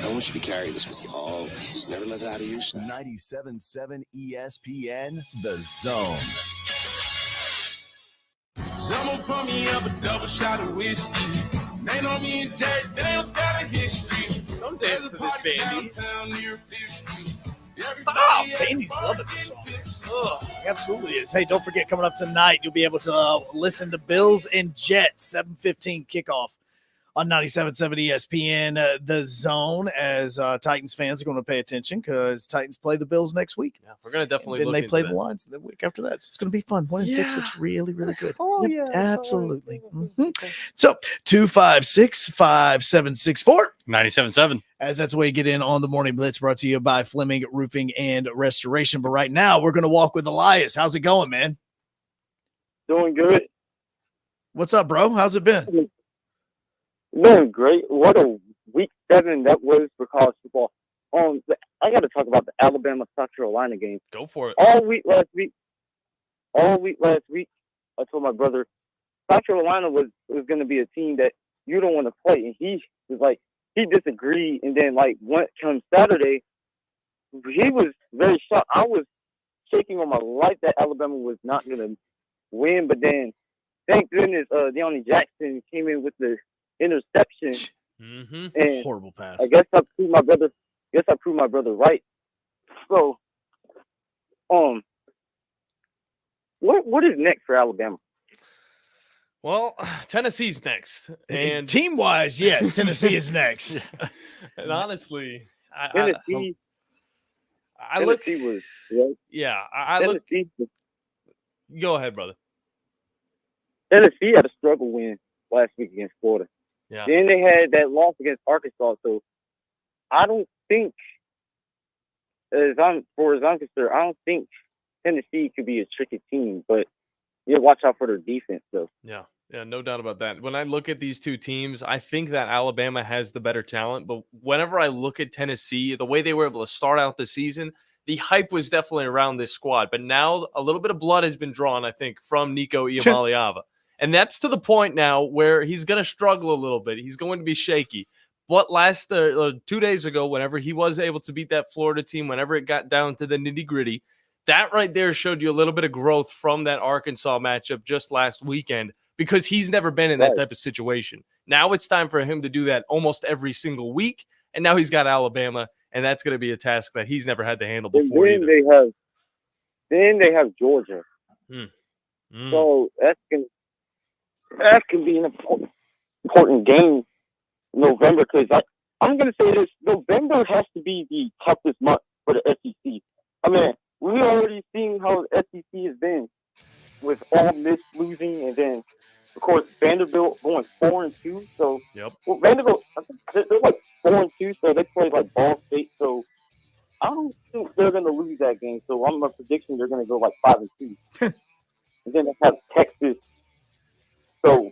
I want you to carry this with you always. Never let it out of your sight. 97.7 ESPN, The Zone. Someone pour me up a double shot of whiskey. They know me and Jay Dale's got a history. Don't dance for this, Bandy. Oh, Bandy's loving this song. Oh, absolutely is. Hey, don't forget, coming up tonight, you'll be able to listen to Bills and Jets, 7:15 kickoff on 97.7 ESPN, The Zone, as Titans fans are going to pay attention because Titans play the Bills next week. Yeah, we're going to definitely then look they into play that. the Lions the week after that. So it's going to be fun. 1-6 looks really, really good. Oh, Yep, yeah. absolutely. So 256-5764. 97.7. As that's the way you get in on the Morning Blitz, brought to you by Fleming Roofing and Restoration. But right now, we're going to walk with Elias. How's it going, man? Doing good. What's up, bro? How's it been? Doing great. What a week 7 that was for college football. I got to talk about the Alabama South Carolina game. Go for it. All week last week, I told my brother South Carolina was going to be a team that you don't want to play, and he was like, he disagreed. And then when come Saturday, he was very shocked. I was shaking on my life that Alabama was not going to win, but then thank goodness Deonte Jackson came in with the interception. Mm-hmm. And horrible pass. I guess I proved my brother right. So, what is next for Alabama? Well, Tennessee's next. And team-wise, yes, Tennessee is next. And honestly, I look. Tennessee was, yeah, I look. Go ahead, brother. Tennessee had a struggle win last week against Florida. Yeah. Then they had that loss against Arkansas. So I don't think, as I'm concerned, I don't think Tennessee could be a tricky team. But you watch out for their defense, though. Yeah, no doubt about that. When I look at these two teams, I think that Alabama has the better talent. But whenever I look at Tennessee, the way they were able to start out the season, the hype was definitely around this squad. But now a little bit of blood has been drawn, I think, from Nico Iamaleava. And that's to the point now where he's going to struggle a little bit. He's going to be shaky. But 2 days ago, whenever he was able to beat that Florida team, whenever it got down to the nitty-gritty, that right there showed you a little bit of growth from that Arkansas matchup just last weekend, because he's never been in that type of situation. Now it's time for him to do that almost every single week, and now he's got Alabama, and that's going to be a task that he's never had to handle before either. Then they have Georgia. So that can be an important game in November, because I'm going to say this: November has to be the toughest month for the SEC. I mean, we've already seen how the SEC has been with Ole Miss losing, and then of course Vanderbilt going 4-2. So well, Vanderbilt, they're like 4-2, so they play like Ball State. So I don't think they're going to lose that game. So I'm a prediction they're going to go like 5-2, and then they have Texas. So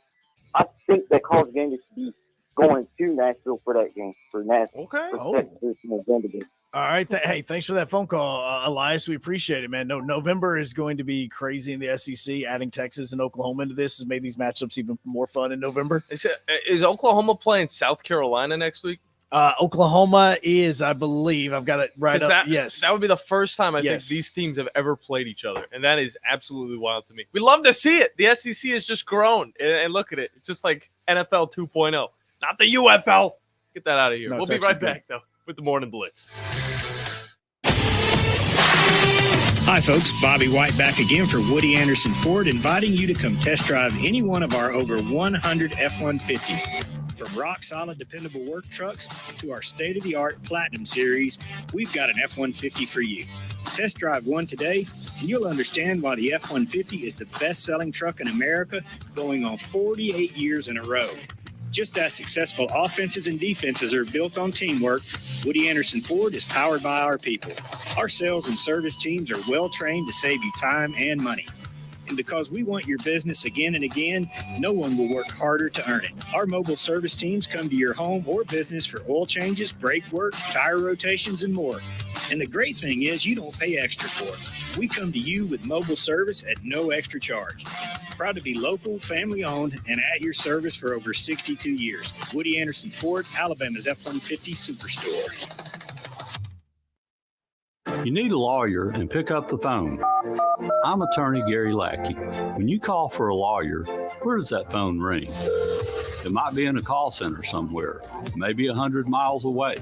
I think that college game should be going to Nashville for that game for Nashville. Okay. For Texas and Vanderbilt. All right. Hey, thanks for that phone call, Elias. We appreciate it, man. No, November is going to be crazy in the SEC. Adding Texas and Oklahoma into this has made these matchups even more fun in November. Is Oklahoma playing South Carolina next week? Oklahoma is, I believe, I've got it right up. Yes. That would be the first time I think these teams have ever played each other. And that is absolutely wild to me. We love to see it. The SEC has just grown. And look at it. It's just like NFL 2.0, not the UFL. Get that out of here. No, we'll be right back, though, with the Morning Blitz. Hi, folks. Bobby White back again for Woody Anderson Ford, inviting you to come test drive any one of our over 100 F-150s. From rock-solid, dependable work trucks to our state-of-the-art Platinum Series, we've got an F-150 for you. Test drive one today, and you'll understand why the F-150 is the best-selling truck in America, going on 48 years in a row. Just as successful offenses and defenses are built on teamwork, Woody Anderson Ford is powered by our people. Our sales and service teams are well-trained to save you time and money. And because we want your business again and again, no one will work harder to earn it. Our mobile service teams come to your home or business for oil changes, brake work, tire rotations, and more. And the great thing is you don't pay extra for it. We come to you with mobile service at no extra charge. Proud to be local, family-owned, and at your service for over 62 years. Woody Anderson Ford, Alabama's F-150 Superstore. You need a lawyer and pick up the phone. I'm attorney Gary Lackey. When you call for a lawyer, where does that phone ring? It might be in a call center somewhere, maybe 100 miles away,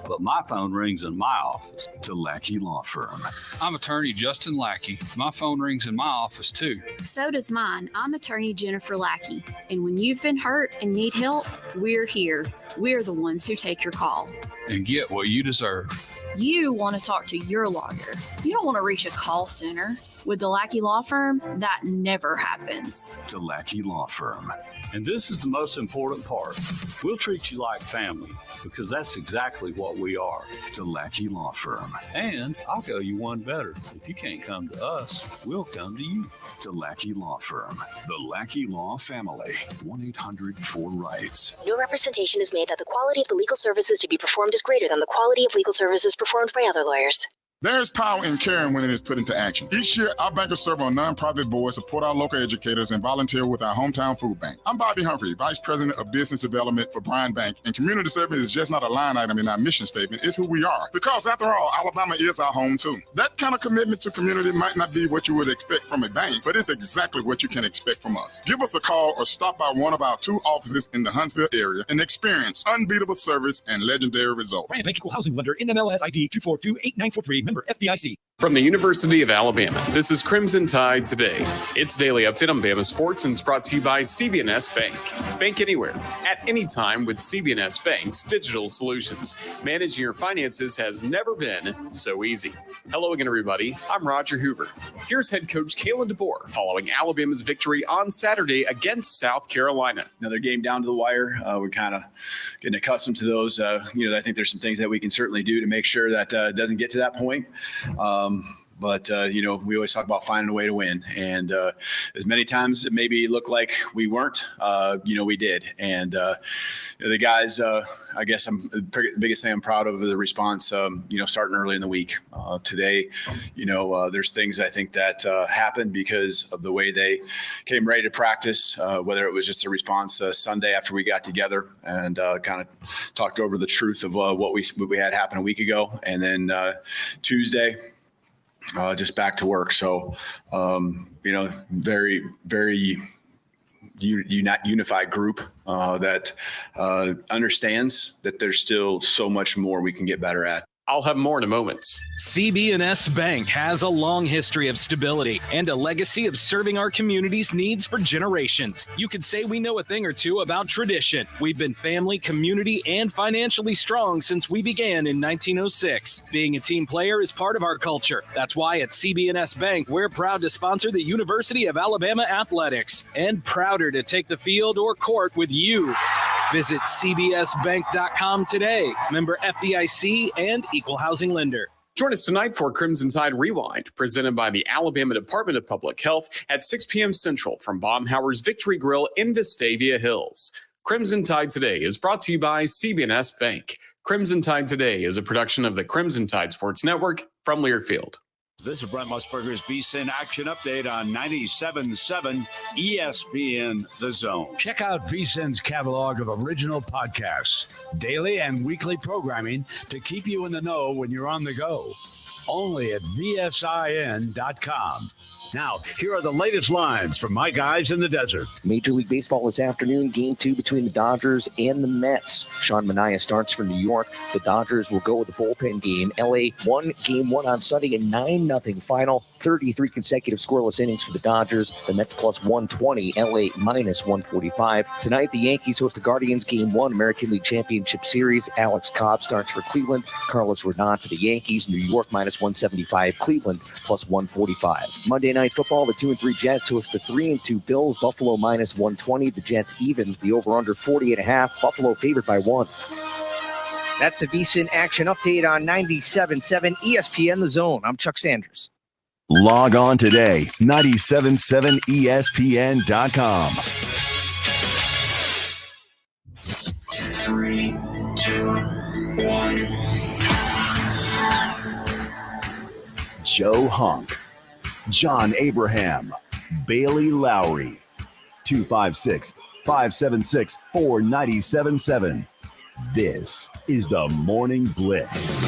but my phone rings in my office. The Lackey Law Firm. I'm attorney Justin Lackey. My phone rings in my office too. So does mine. I'm attorney Jennifer Lackey. And when you've been hurt and need help, we're here. We're the ones who take your call. And get what you deserve. You want to talk to your lawyer. You don't want to reach a call center. With the Lackey Law Firm, that never happens. The Lackey Law Firm. And this is the most important part. We'll treat you like family because that's exactly what we are. The Lackey Law Firm. And I'll go you one better. If you can't come to us, we'll come to you. The Lackey Law Firm. The Lackey Law Family. 1-800-4-RIGHTS. No representation is made that the quality of the legal services to be performed is greater than the quality of legal services performed by other lawyers. There's power in caring when it is put into action. Each year, our bankers serve on nonprofit boards, support our local educators, and volunteer with our hometown food bank. I'm Bobby Humphrey, Vice President of Business Development for Bryan Bank, and community service is just not a line item in our mission statement. It's who we are. Because after all, Alabama is our home too. That kind of commitment to community might not be what you would expect from a bank, but it's exactly what you can expect from us. Give us a call or stop by one of our 2 offices in the Huntsville area and experience unbeatable service and legendary results. Bryan Bank Equal Housing Lender, NMLS ID 2428943, member FDIC. From the University of Alabama, this is Crimson Tide Today. It's daily update on Bama sports and it's brought to you by CB&S Bank. Bank anywhere, at any time with CB&S Bank's digital solutions. Managing your finances has never been so easy. Hello again, everybody. I'm Roger Hoover. Here's head coach Kalen DeBoer following Alabama's victory on Saturday against South Carolina. Another game down to the wire. We're kind of getting accustomed to those. I think there's some things that we can certainly do to make sure that it doesn't get to that point. But we always talk about finding a way to win. And as many times it maybe looked like we weren't, we did. And the guys, I guess the biggest thing I'm proud of the response, starting early in the week. Today, there's things I think that happened because of the way they came ready to practice, whether it was just a response Sunday after we got together and kind of talked over the truth of what we had happen a week ago. And then Tuesday, just back to work. So, very, very unified group that understands that there's still so much more we can get better at. I'll have more in a moment. CB&S Bank has a long history of stability and a legacy of serving our community's needs for generations. You could say we know a thing or two about tradition. We've been family, community, and financially strong since we began in 1906. Being a team player is part of our culture. That's why at CB&S Bank, we're proud to sponsor the University of Alabama Athletics and prouder to take the field or court with you. Visit cbsbank.com today. Member FDIC and equal housing lender. Join us tonight for Crimson Tide Rewind, presented by the Alabama Department of Public Health at 6 p.m. Central from Baumhauer's Victory Grill in Vestavia Hills. Crimson Tide Today is brought to you by CB&S Bank. Crimson Tide Today is a production of the Crimson Tide Sports Network from Learfield. This is Brent Musburger's VSiN Action Update on 97.7 ESPN The Zone. Check out VSiN's catalog of original podcasts, daily and weekly programming to keep you in the know when you're on the go. Only at VSIN.com. Now, here are the latest lines from my guys in the desert. Major League Baseball this afternoon, Game 2 between the Dodgers and the Mets. Sean Manaea starts for New York. The Dodgers will go with the bullpen game. LA won Game 1 on Sunday, a 9-0 final. 33 consecutive scoreless innings for the Dodgers. The Mets plus 120, LA minus 145. Tonight, the Yankees host the Guardians Game 1 American League Championship Series. Alex Cobb starts for Cleveland. Carlos Rodon for the Yankees. New York minus 175, Cleveland plus 145. Monday Night Football, the 2-3 Jets host the 3-2 Bills. Buffalo minus 120. The Jets even. The over-under 40.5. Buffalo favored by 1. That's the VSiN Action Update on 97.7 ESPN The Zone. I'm Chuck Sanders. Log on today, 977ESPN.com. 3, 2, 1. Joe Hunk, John Abraham, Bailey Lowery, 256-576-4977. This is the Morning Blitz.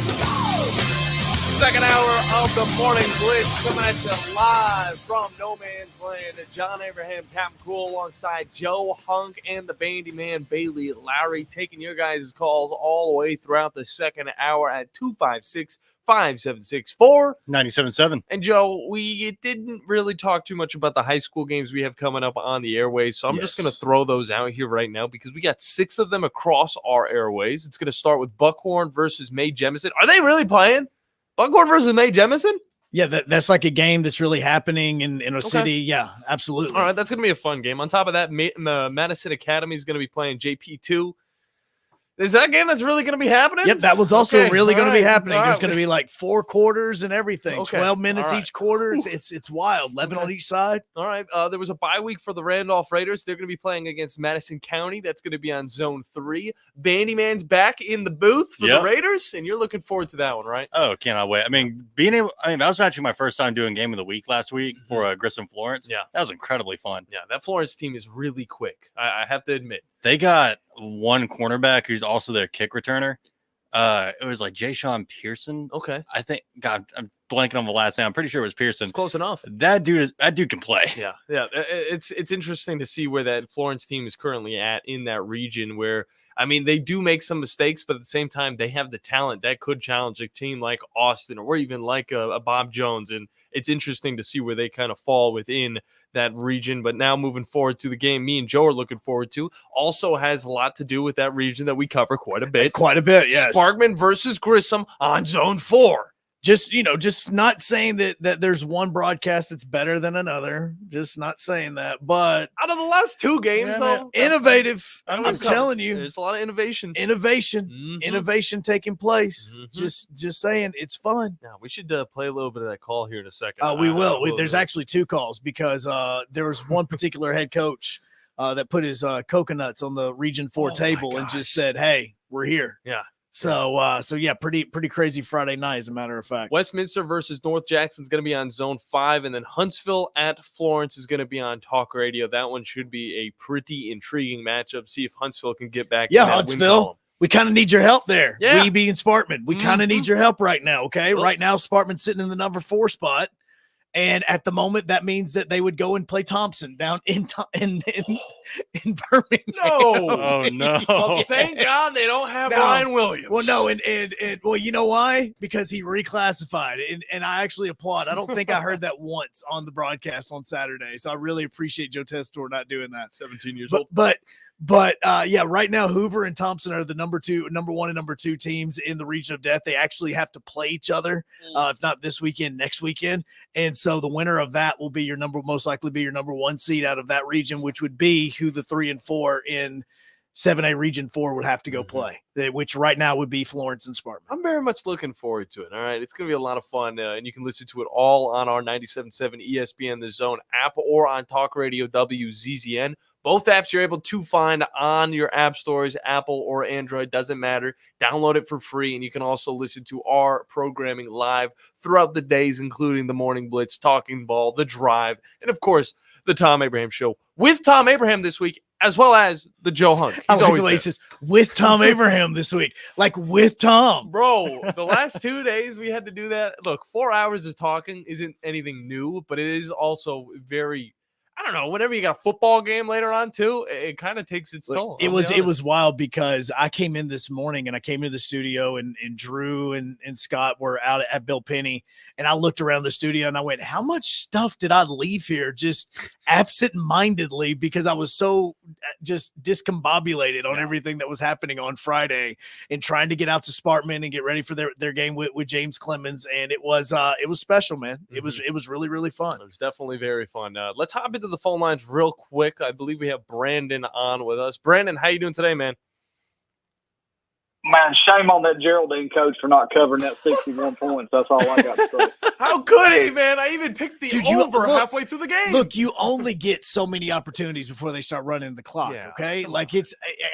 Second hour of the Morning Blitz coming at you live from No Man's Land. John Abraham, Captain Cool, alongside Joe Hunk and the Bandy Man Bailey Lowery, taking your guys' calls all the way throughout the second hour at 256-576-4977. And Joe, we didn't really talk too much about the high school games we have coming up on the airways, so I'm just going to throw those out here right now because we got 6 of them across our airways. It's going to start with Buckhorn versus May Jemison. Are they really playing? Buckhorn versus May Jemison? Yeah, that's like a game that's really happening in a city. Yeah, absolutely. All right, that's going to be a fun game. On top of that, Madison Academy is going to be playing JP2. Is that a game that's really going to be happening? Yep, that one's also really going to be happening. There's going to be like 4 quarters and everything. 12 minutes each quarter. It's wild. 11 on each side. All right. There was a bye week for the Randolph Raiders. They're going to be playing against Madison County. That's going to be on Zone 3. Bandyman's back in the booth for the Raiders, and you're looking forward to that one, right? Oh, cannot wait. I mean, that was actually my first time doing Game of the Week last week for Grissom Florence. Yeah. That was incredibly fun. Yeah, that Florence team is really quick. I have to admit. They got one cornerback who's also their kick returner. It was like Jay-Sean Pearson. Okay. I think, God, I'm blanking on the last name. I'm pretty sure it was Pearson. It's close enough. That dude can play. Yeah. It's interesting to see where that Florence team is currently at in that region where, I mean, they do make some mistakes, but at the same time, they have the talent that could challenge a team like Austin or even like a Bob Jones. And it's interesting to see where they kind of fall within that region. But now moving forward to the game me and Joe are looking forward to also has a lot to do with that region that we cover quite a bit. Yes. Sparkman versus Grissom on Zone 4. Just not saying that there's one broadcast that's better than another. Just not saying that. But out of the last 2 games, though, innovative. I'm telling you, there's a lot of innovation. Innovation taking place. Just saying, it's fun. Now we should play a little bit of that call here in a second. We will. There's actually 2 calls because there was one particular head coach that put his coconuts on the Region 4 table and just said, "Hey, we're here." Yeah. So yeah, pretty crazy Friday night, as a matter of fact. Westminster versus North Jackson is going to be on Zone 5, and then Huntsville at Florence is going to be on Talk Radio. That one should be a pretty intriguing matchup. See if Huntsville can get back. Yeah, Huntsville. We kind of need your help there. Yeah. We being Sparkman. We kind of need your help right now, okay? Right now, Sparkman's sitting in the number 4 spot, And at the moment, that means that they would go and play Thompson down in Birmingham. No. Oh, no. Well, thank God they don't have No. Ryan Williams. Well, no, and well, you know why? Because he reclassified, and I actually applaud. I don't think I heard that once on the broadcast on Saturday, so I really appreciate Joe Testor not doing that. 17 years But old. yeah, right now Hoover and Thompson are the number 1 and number 2 teams in the region of death. They actually have to play each other, if not this weekend, next weekend. And so the winner of that will be most likely be your number 1 seed out of that region, which would be who the 3 and 4 in 7A Region 4 would have to go play, which right now would be Florence and Spartan. I'm very much looking forward to it. All right. It's going to be a lot of fun. And you can listen to it all on our 97.7 ESPN The Zone app or on Talk Radio WZZN. Both apps you're able to find on your app stores, Apple or Android, doesn't matter. Download it for free, and you can also listen to our programming live throughout the days, including the Morning Blitz, Talking Ball, The Drive, and, of course, the Tom Abraham Show with Tom Abraham this week, as well as the Joe Hunk. I like the way he says, with Tom Abraham this week, like with Tom. Bro, the last 2 days we had to do that. Look, 4 hours of talking isn't anything new, but it is also very – I don't know. Whenever you got a football game later on too, it kind of takes its toll. It was wild because I came in this morning and I came to the studio and Drew and Scott were out at Bill Penny, and I looked around the studio and I went, how much stuff did I leave here just absent-mindedly because I was so just discombobulated on everything that was happening on Friday and trying to get out to Sparkman and get ready for their game with James Clemens, and it was special, man. It was really, really fun. It was definitely very fun. Let's hop into the phone lines real quick. I believe we have Brandon on with us. Brandon, how you doing today, man? Man, shame on that Geraldine coach for not covering that 61 points. That's all I got to say. How could he, man? I even picked the over halfway through the game. Look, you only get so many opportunities before they start running the clock, okay? Like,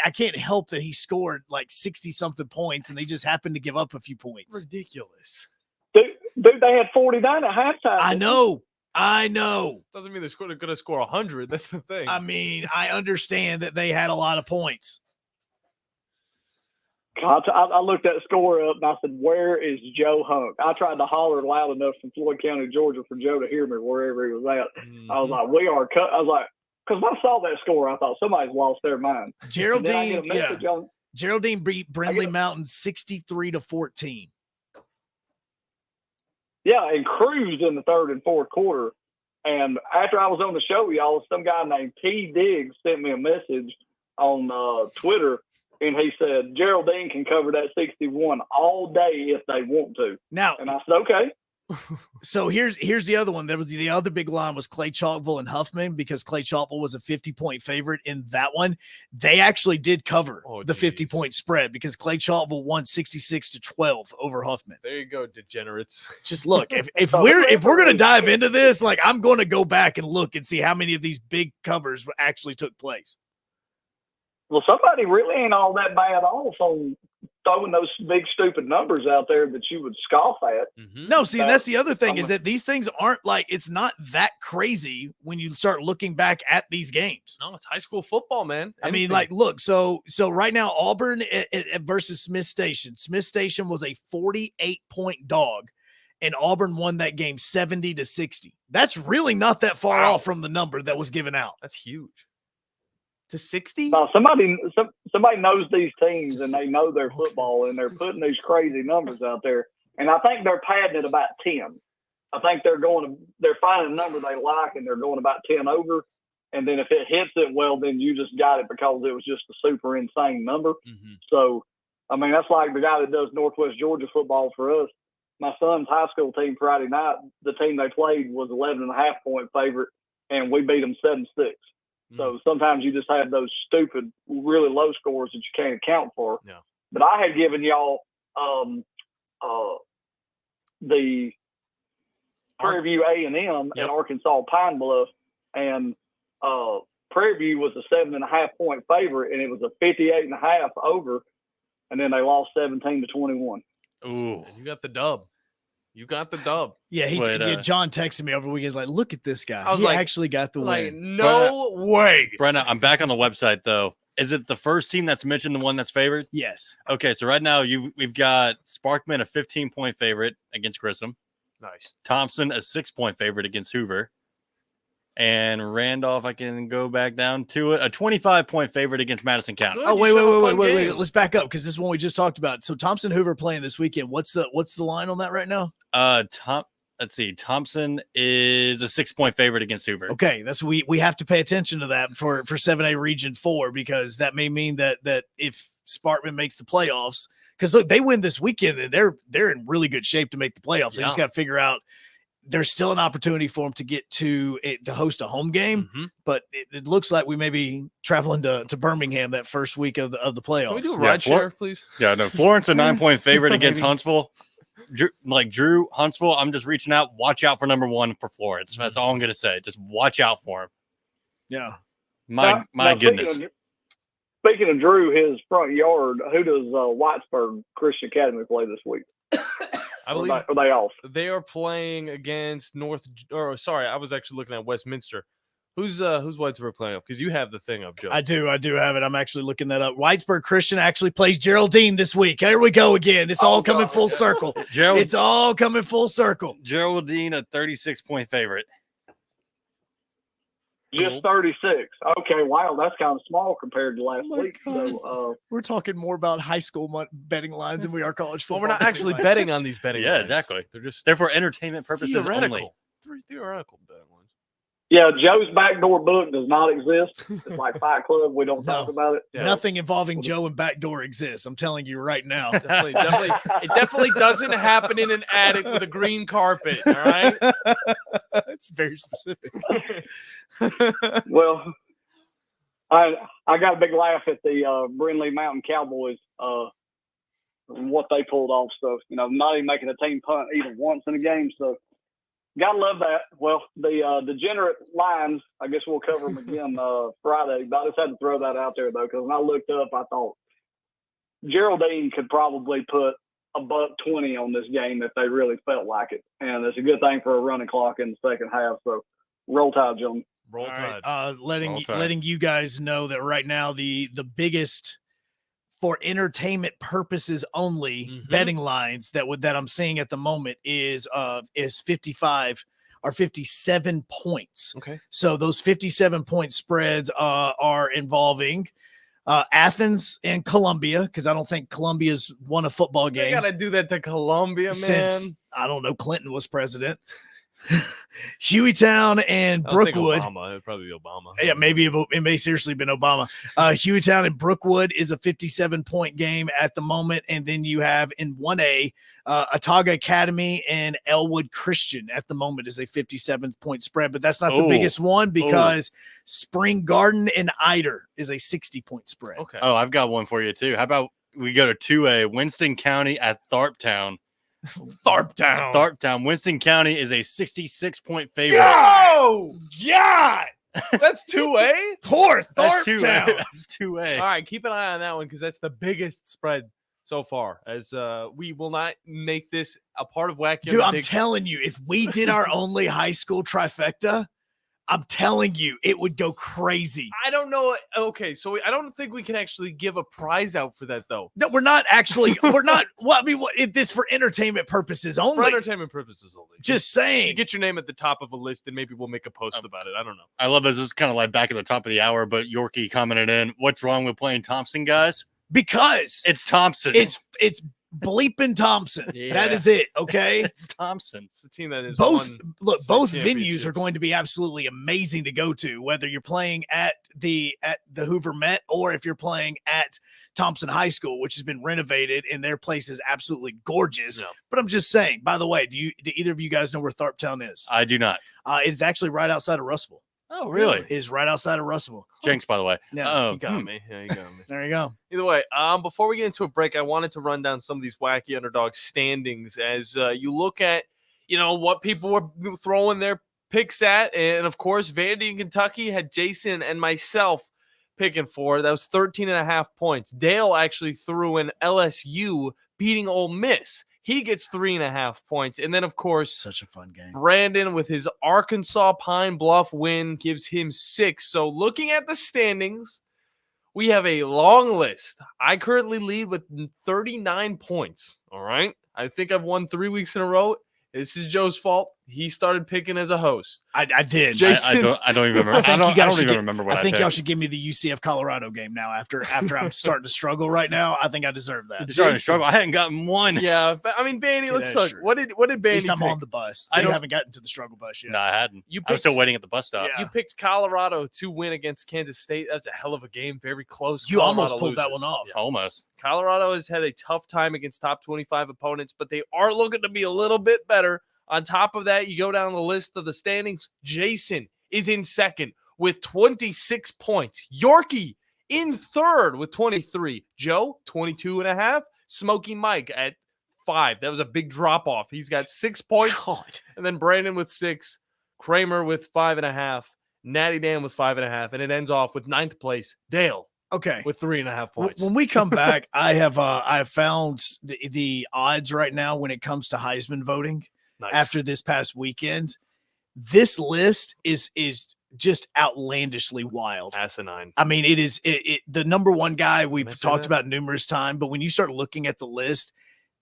I can't help that he scored like 60-something points, and they just happened to give up a few points. Ridiculous. Dude, they had 49 at halftime. I know. Doesn't mean they're going to score 100. That's the thing. I mean, I understand that they had a lot of points. I looked that score up and I said, where is Joe Hunk? I tried to holler loud enough from Floyd County, Georgia for Joe to hear me wherever he was at. I was like, because I saw that score, I thought somebody's lost their mind. Geraldine beat Brindley Mountain 63-14. Yeah, and cruised in the third and fourth quarter. And after I was on the show, y'all, some guy named P. Diggs sent me a message on Twitter, and he said, Geraldine can cover that 61 all day if they want to. Now, and I said, okay. So here's the other one. There was the other big line was Clay Chalkville and Huffman, because Clay Chalkville was a 50-point favorite in that one. They actually did cover the 50-point spread because Clay Chalkville won 66-12 over Huffman. There you go, degenerates. Just look, if we're gonna dive into this, like, I'm going to go back and look and see how many of these big covers actually took place. Well, somebody really ain't all that bad off on throwing those big stupid numbers out there that you would scoff at. No, see, and that's the other thing is that these things aren't like, it's not that crazy when you start looking back at these games. No, it's high school football, man. I mean, like, look, so right now Auburn versus Smith Station. Smith Station was a 48-point dog, and Auburn won that game 70-60. That's really not that far off from the number that was given out. That's huge. To 60? No, somebody knows these teams and they know their football, and they're putting these crazy numbers out there. And I think they're padding at about 10. I think they're finding a number they like, and they're going about 10 over. And then if it hits it, well, then you just got it because it was just a super insane number. So, I mean, that's like the guy that does Northwest Georgia football for us. My son's high school team Friday night, the team they played was 11.5-point favorite, and we beat them 7-6. So sometimes you just have those stupid, really low scores that you can't account for. Yeah. But I had given y'all the Prairie View A&M and Arkansas Pine Bluff, and Prairie View was a 7.5-point favorite, and it was a 58.5 over, and then they lost 17-21. Ooh, you got the dub. Yeah, John texted me over the weekend. He's like, look at this guy. He actually got the win. No way. Brenna, I'm back on the website, though. Is it the first team that's mentioned the one that's favored? Yes. Okay, so right now we've got Sparkman, a 15-point favorite against Grissom. Nice. Thompson, a 6-point favorite against Hoover. And Randolph, I can go back down to it, a 25-point favorite against Madison County. Oh, wait. Let's back up because this is one we just talked about. So Thompson Hoover playing this weekend. What's the line on that right now? Let's see. Thompson is a 6-point favorite against Hoover. Okay, that's we have to pay attention to that for 7A Region 4 because that may mean that if Sparkman makes the playoffs, because look, they win this weekend and they're in really good shape to make the playoffs. They just got to figure out. There's still an opportunity for them to get to host a home game, but it looks like we may be traveling to Birmingham that first week of the playoffs. Can we do a ride share, please? Yeah, no. Florence, a 9-point favorite against Huntsville. Drew Huntsville, I'm just reaching out. Watch out for number 1 for Florence. That's all I'm going to say. Just watch out for him. Yeah. My goodness. Speaking of Drew, his front yard, who does Whitesburg Christian Academy play this week? I believe are they off? They are playing against I was actually looking at Westminster. Who's Whitesburg playing up? Because you have the thing up, Joe. I do have it. I'm actually looking that up. Whitesburg Christian actually plays Geraldine this week. Here we go again. It's all coming full circle. It's all coming full circle. Geraldine, a 36-point favorite. Just 36. Okay, wow, that's kind of small compared to last week. So, we're talking more about high school betting lines than we are college football. Well, we're not actually betting on these betting lines. Yeah, exactly. They're for entertainment purposes only. Theoretical betting lines. Yeah, Joe's backdoor book does not exist. It's like Fight Club. We don't talk about it. Yeah. Nothing involving Joe and backdoor exists. I'm telling you right now. Definitely. It definitely doesn't happen in an attic with a green carpet. All right. It's very specific. Well, I got a big laugh at the Brindley Mountain Cowboys. What they pulled off. So not even making a team punt even once in a game. So. Gotta love that. Well, the degenerate lines, I guess we'll cover them again Friday. But I just had to throw that out there, though, because when I looked up, I thought Geraldine could probably put $120 on this game if they really felt like it. And it's a good thing for a running clock in the second half. So roll tide, John. Roll tide. Letting you guys know that right now the biggest – for entertainment purposes only, betting lines that I'm seeing at the moment is 55 or 57 points. Okay. So those 57 point spreads are involving Athens and Columbia, because I don't think Columbia's won a football game. They gotta do that to Columbia, man. Since I don't know, Clinton was president. Hueytown and Brookwood. Obama. It'd probably be Obama. Yeah, maybe it may seriously been Obama. Hueytown and Brookwood is a 57-point game at the moment, and then you have in 1A Otaga Academy and Elwood Christian at the moment is a 57-point spread, but that's not the biggest one because Spring Garden and Eider is a 60-point spread. Okay. Oh, I've got one for you too. How about we go to 2A, Winston County at Tharptown. Tharptown. Winston County is a 66-point favorite. Oh, God. That's 2A? Poor Tharptown. That's 2A. All right, keep an eye on that one because that's the biggest spread so far. As we will not make this a part of Wacky. Dude, I'm telling you, if we did our only high school trifecta, I'm telling you, it would go crazy. I don't know. Okay, so I don't think we can actually give a prize out for that, though. No, we're not actually. We're not. Well, I mean, this for entertainment purposes only. For entertainment purposes only. Just saying. You get your name at the top of a list, and maybe we'll make a post about it. I don't know. I love this. It's kind of like back at the top of the hour, but Yorkie commented in, "What's wrong with playing Thompson, guys?" Because it's Thompson. It's bleeping Thompson. Yeah. That is it. Okay. It's Thompson. It's a team that is both venues are going to be absolutely amazing to go to, whether you're playing at the Hoover Met or if you're playing at Thompson High School, which has been renovated and their place is absolutely gorgeous. No. But I'm just saying, by the way, do either of you guys know where Tharptown is? I do not. It's actually right outside of Russellville. Oh, really? It is right outside of Russellville. Jinx, by the way. Yeah. You got me. Yeah, you got me. There you go. Either way, before we get into a break, I wanted to run down some of these wacky underdog standings as you look at, what people were throwing their picks at. And, of course, Vandy and Kentucky had Jason and myself picking for. That was 13.5 points. Dale actually threw in LSU beating Ole Miss. He gets 3.5 points. And then, of course, such a fun game. Brandon with his Arkansas Pine Bluff win gives him 6. So looking at the standings, we have a long list. I currently lead with 39 points. All right. I think I've won 3 weeks in a row. This is Joe's fault. He started picking as a host. I did. Jason, I don't even remember. I don't even remember what I think picked. y'all should give me the UCF Colorado game now. After I'm starting to struggle right now, I think I deserve that. You're starting to struggle. I hadn't gotten one. Yeah, but I mean, Bandy, let's look. True. What did At Bandy least I'm pick? on the bus. I I don't- haven't gotten to the struggle bus yet. No, I hadn't. You I'm picked- still waiting at the bus stop. Yeah. You picked Colorado to win against Kansas State. That's a hell of a game. Very close. You almost Colorado pulled that loses. one off. Almost. Colorado has had a tough time against top 25 opponents, but they are looking to be a little bit better. On top of that, you go down the list of the standings. Jason is in second with 26 points. Yorkie in third with 23. Joe, 22.5. Smokey Mike at 5. That was a big drop off. He's got 6 points. God. And then Brandon with 6. Kramer with 5.5. Natty Dan with 5.5. And it ends off with 9th place. Dale. Okay. With 3.5 points. When we come back, I have found the odds right now when it comes to Heisman voting. Nice. After this past weekend, this list is just outlandishly wild. Asinine. I mean, it is the number one guy we've Can I say talked that? about numerous times, but when you start looking at the list,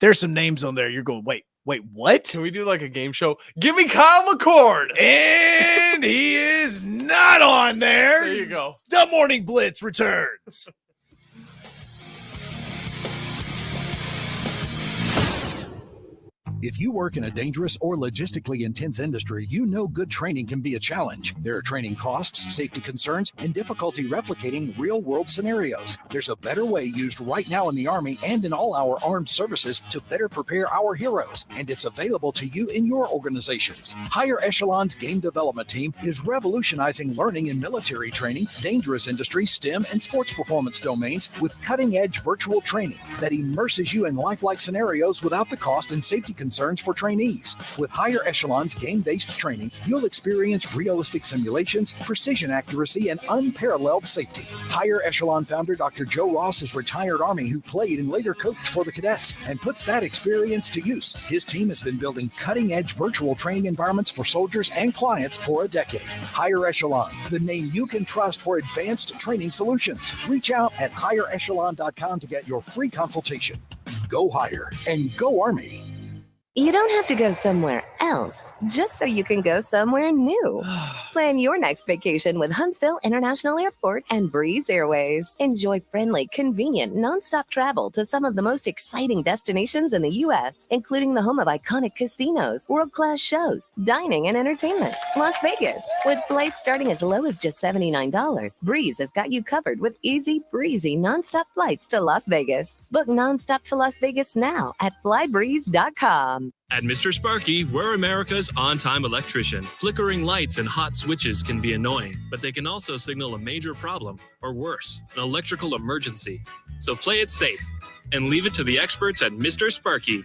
there's some names on there. You're going, wait, what? Can we do like a game show? Give me Kyle McCord. And he is not on there. There you go. The Morning Blitz returns. If you work in a dangerous or logistically intense industry, you know good training can be a challenge. There are training costs, safety concerns, and difficulty replicating real-world scenarios. There's a better way used right now in the Army and in all our armed services to better prepare our heroes, and it's available to you in your organizations. Higher Echelon's game development team is revolutionizing learning in military training, dangerous industry, STEM, and sports performance domains with cutting-edge virtual training that immerses you in lifelike scenarios without the cost and safety concerns for trainees. With Higher Echelon's game-based training, you'll experience realistic simulations, precision accuracy, and unparalleled safety. Higher Echelon founder Dr. Joe Ross is retired Army who played and later coached for the cadets and puts that experience to use. His team has been building cutting-edge virtual training environments for soldiers and clients for a decade. Higher Echelon, the name you can trust for advanced training solutions. Reach out at higherechelon.com to get your free consultation. Go higher and go Army. You don't have to go somewhere else just so you can go somewhere new. Plan your next vacation with Huntsville International Airport and Breeze Airways. Enjoy friendly, convenient, nonstop travel to some of the most exciting destinations in the U.S., including the home of iconic casinos, world-class shows, dining, and entertainment. Las Vegas. With flights starting as low as just $79, Breeze has got you covered with easy, breezy, nonstop flights to Las Vegas. Book nonstop to Las Vegas now at flybreeze.com. At Mr. Sparky, we're America's on-time electrician. Flickering lights and hot switches can be annoying, but they can also signal a major problem, or worse, an electrical emergency. So play it safe and leave it to the experts at Mr. Sparky.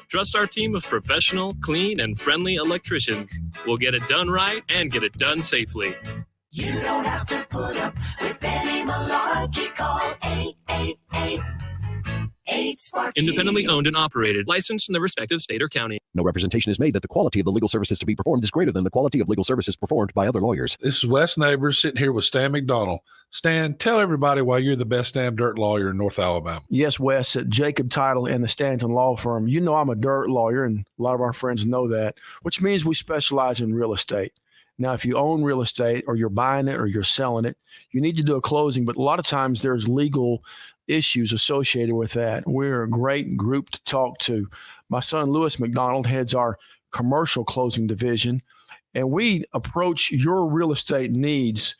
Trust our team of professional, clean, and friendly electricians. We'll get it done right and get it done safely. You don't have to put up with any malarkey. Call 888-8-Sparky. Independently owned and operated, licensed in the respective state or county. No representation is made that the quality of the legal services to be performed is greater than the quality of legal services performed by other lawyers. This is Wes Neighbors sitting here with Stan McDonald. Stan, tell everybody why you're the best damn dirt lawyer in North Alabama. Yes, Wes, at Jacob Title and the Stanton Law Firm. You know I'm a dirt lawyer, and a lot of our friends know that, which means we specialize in real estate. Now, if you own real estate or you're buying it or you're selling it, you need to do a closing, but a lot of times there's legal issues associated with that. We're a great group to talk to. My son, Lewis McDonald, heads our commercial closing division, and we approach your real estate needs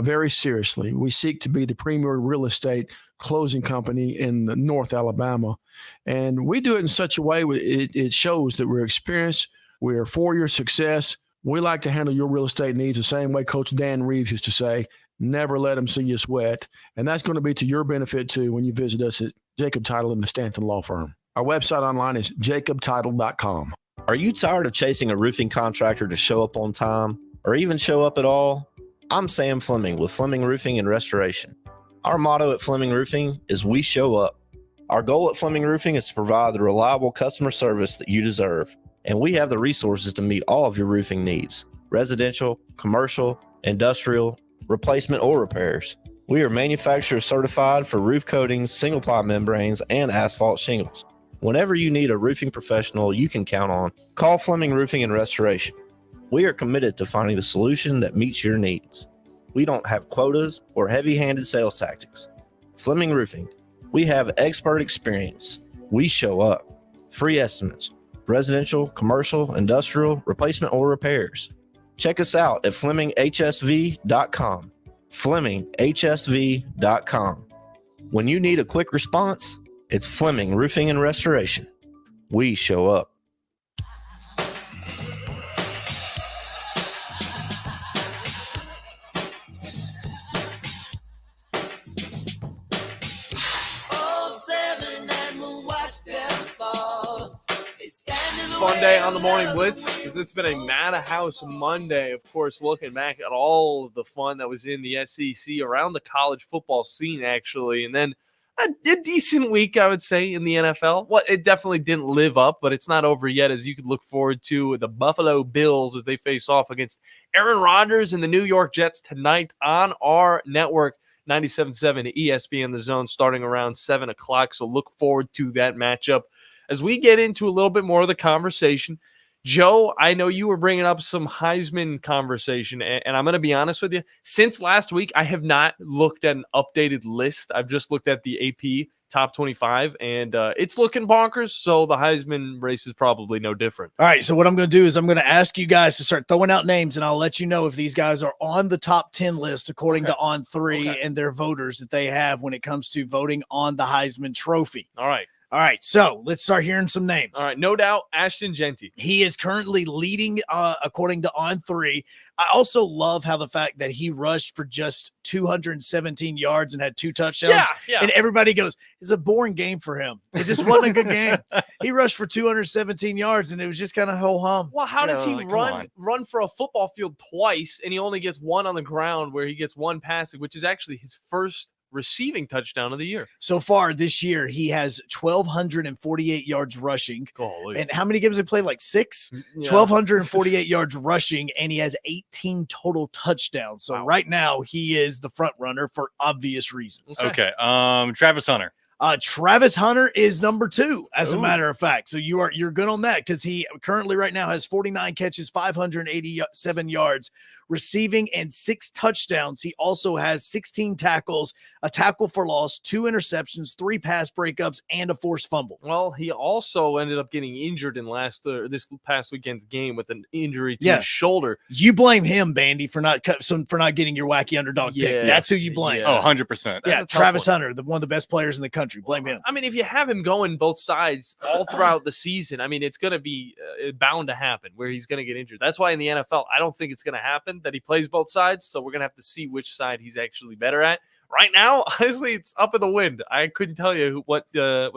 very seriously. We seek to be the premier real estate closing company in North Alabama, and we do it in such a way it shows that we're experienced, we're for your success. We like to handle your real estate needs the same way Coach Dan Reeves used to say, never let them see you sweat. And that's going to be to your benefit, too, when you visit us at Jacob Title and the Stanton Law Firm. Our website online is jacobtitle.com. Are you tired of chasing a roofing contractor to show up on time or even show up at all? I'm Sam Fleming with Fleming Roofing and Restoration. Our motto at Fleming Roofing is we show up. Our goal at Fleming Roofing is to provide the reliable customer service that you deserve. And we have the resources to meet all of your roofing needs, residential, commercial, industrial, replacement, or repairs. We are manufacturer certified for roof coatings, single ply membranes, and asphalt shingles. Whenever you need a roofing professional you can count on, call Fleming Roofing and Restoration. We are committed to finding the solution that meets your needs. We don't have quotas or heavy-handed sales tactics. Fleming Roofing, we have expert experience. We show up. Free estimates, residential, commercial, industrial, replacement, or repairs. Check us out at FlemingHSV.com. FlemingHSV.com. When you need a quick response, it's Fleming Roofing and Restoration. We show up. Fun day on the Morning Blitz, because it's been a Madhouse Monday. Of course, looking back at all of the fun that was in the SEC around the college football scene, actually, and then a decent week, I would say, in the NFL. Well, it definitely didn't live up, but it's not over yet, as you could look forward to the Buffalo Bills as they face off against Aaron Rodgers and the New York Jets tonight on our network, 97.7 ESPN The Zone, starting around 7 o'clock. So look forward to that matchup. As we get into a little bit more of the conversation, Joe, I know you were bringing up some Heisman conversation, and I'm going to be honest with you. Since last week, I have not looked at an updated list. I've just looked at the AP top 25, and it's looking bonkers, so the Heisman race is probably no different. All right, so what I'm going to do is I'm going to ask you guys to start throwing out names, and I'll let you know if these guys are on the top 10 list according to On3 and their voters that they have when it comes to voting on the Heisman Trophy. All right. All right, so let's start hearing some names. All right, no doubt, Ashton Genty. He is currently leading according to On3. I also love how the fact that he rushed for just 217 yards and had 2 touchdowns. Yeah. And everybody goes, it's a boring game for him. It just wasn't a good game. He rushed for 217 yards, and it was just kind of ho-hum. Well, how does he run for a football field twice, and he only gets one on the ground where he gets one passing, which is actually his first receiving touchdown of the year. So far this year, he has 1,248 yards rushing. Golly. And how many games did he play? Like 6? Yeah. 1,248 yards rushing, and he has 18 total touchdowns. So right now, he is the front runner for obvious reasons. Okay. Travis Hunter. Travis Hunter is number 2, as a matter of fact. So you're good on that, because he currently right now has 49 catches, 587 yards receiving, and 6 touchdowns. He also has 16 tackles, a tackle for loss, 2 interceptions, 3 pass breakups, and a forced fumble. Well, he also ended up getting injured in this past weekend's game with an injury to his shoulder. You blame him, Bandy, for not getting your wacky underdog pick. That's who you blame. Oh, 100%. Yeah, Travis Hunter, one of the best players in the country. Blame him. I mean, if you have him going both sides all throughout the season, I mean, it's going to be bound to happen where he's going to get injured. That's why in the NFL, I don't think it's going to happen that he plays both sides. So we're going to have to see which side he's actually better at. Right now, honestly, it's up in the wind. I couldn't tell you what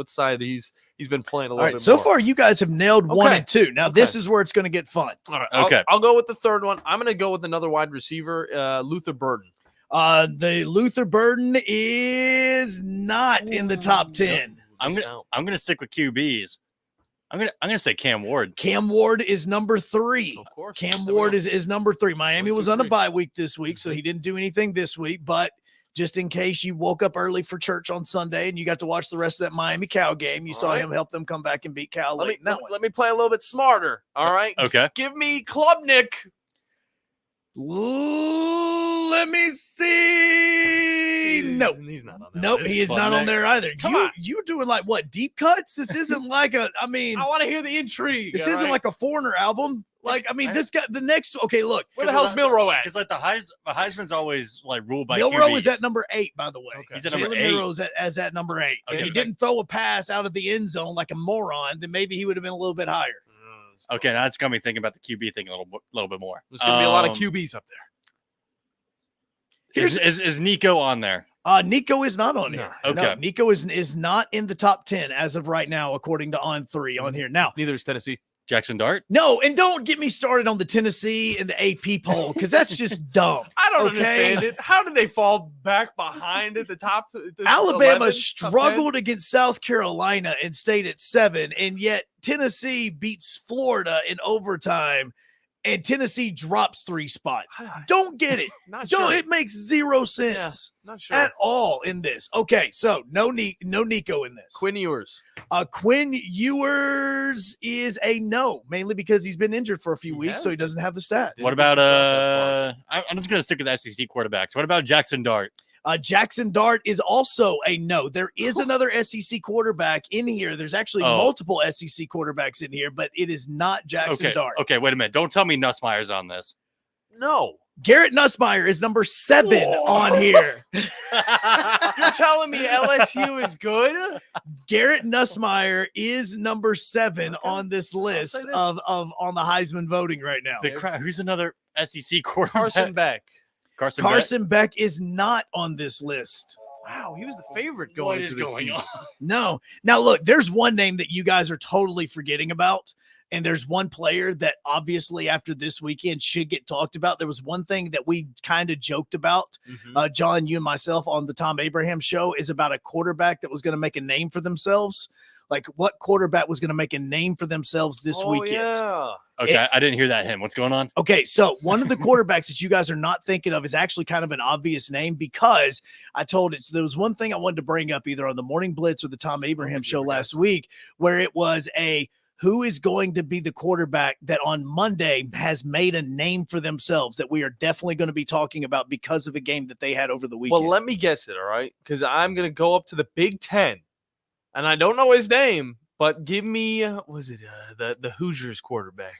side he's been playing a little bit more. So far, you guys have nailed 1 and 2. Now, this is where it's going to get fun. All right. Okay. I'll go with the third one. I'm going to go with another wide receiver, Luther Burden. The Luther Burden is not in the top 10. I'm gonna stick with QBs. I'm gonna say Cam Ward. Cam Ward is number 3. Of course. Cam Ward is number 3. Miami was on a bye week this week, so he didn't do anything this week. But just in case you woke up early for church on Sunday and you got to watch the rest of that Miami Cal game, you saw him help them come back and beat Cal. Let me play a little bit smarter. All right. Okay. Give me Klubnik. Let me see. No, he's not on there. Nope, he is not on there either. Come on. You doing like what? Deep cuts? This isn't like I want to hear the intrigue. This isn't like a Foreigner album. Like, I mean, this guy, the next, okay, look. Where the hell's Milroe at? Because like the Heisman's always like ruled by Milroe QBs. is at number 8, by the way. Okay. He's at number 8. Milroe's at number 8. Okay, If he didn't throw a pass out of the end zone like a moron, then maybe he would have been a little bit higher. Okay, now it's got me thinking about the QB thing a little bit more. There's going to be a lot of QBs up there. Is Nico on there? Nico is not on here. Okay. No, Nico is not in the top 10 as of right now, according to On3 on here. Now, neither is Tennessee. Jackson Dart? No, and don't get me started on the Tennessee and the AP poll, because that's just dumb. I don't understand it. How did they fall back behind at the top? Alabama 11, struggled against South Carolina and stayed at 7, and yet Tennessee beats Florida in overtime and Tennessee drops 3 spots. Don't get it. Not Don't. sure. It makes 0 sense Not sure. at all in this. Okay, so no Nico in this. Quinn Ewers. Quinn Ewers is a no, mainly because he's been injured for a few weeks, so he doesn't have the stats. What about I'm just gonna stick with SEC quarterbacks. What about Jackson Dart? Jackson Dart is also a no. There is another SEC quarterback in here. There's actually multiple SEC quarterbacks in here, but it is not Jackson Dart. Okay, wait a minute. Don't tell me Nussmeier's on this. No. Garrett Nussmeier is number 7 on here. You're telling me LSU is good? Garrett Nussmeier is number 7 on this list of on the Heisman voting right now. Who's another SEC quarterback? Carson Beck is not on this list. Wow, he was the favorite going into the season. No. Now, look, there's one name that you guys are totally forgetting about, and there's one player that obviously after this weekend should get talked about. There was one thing that we kind of joked about, John, you and myself on the Tom Abraham show, is about a quarterback that was going to make a name for themselves. Like, what quarterback was going to make a name for themselves this weekend? Yeah. Okay, I didn't hear that hint. What's going on? Okay, so one of the quarterbacks that you guys are not thinking of is actually kind of an obvious name, because I told it. So there was one thing I wanted to bring up either on the Morning Blitz or the Tom Abraham show last week, where it was who is going to be the quarterback that on Monday has made a name for themselves that we are definitely going to be talking about because of a game that they had over the weekend. Well, let me guess it, all right? Because I'm going to go up to the Big Ten, and I don't know his name, but give me, the Hoosiers quarterback?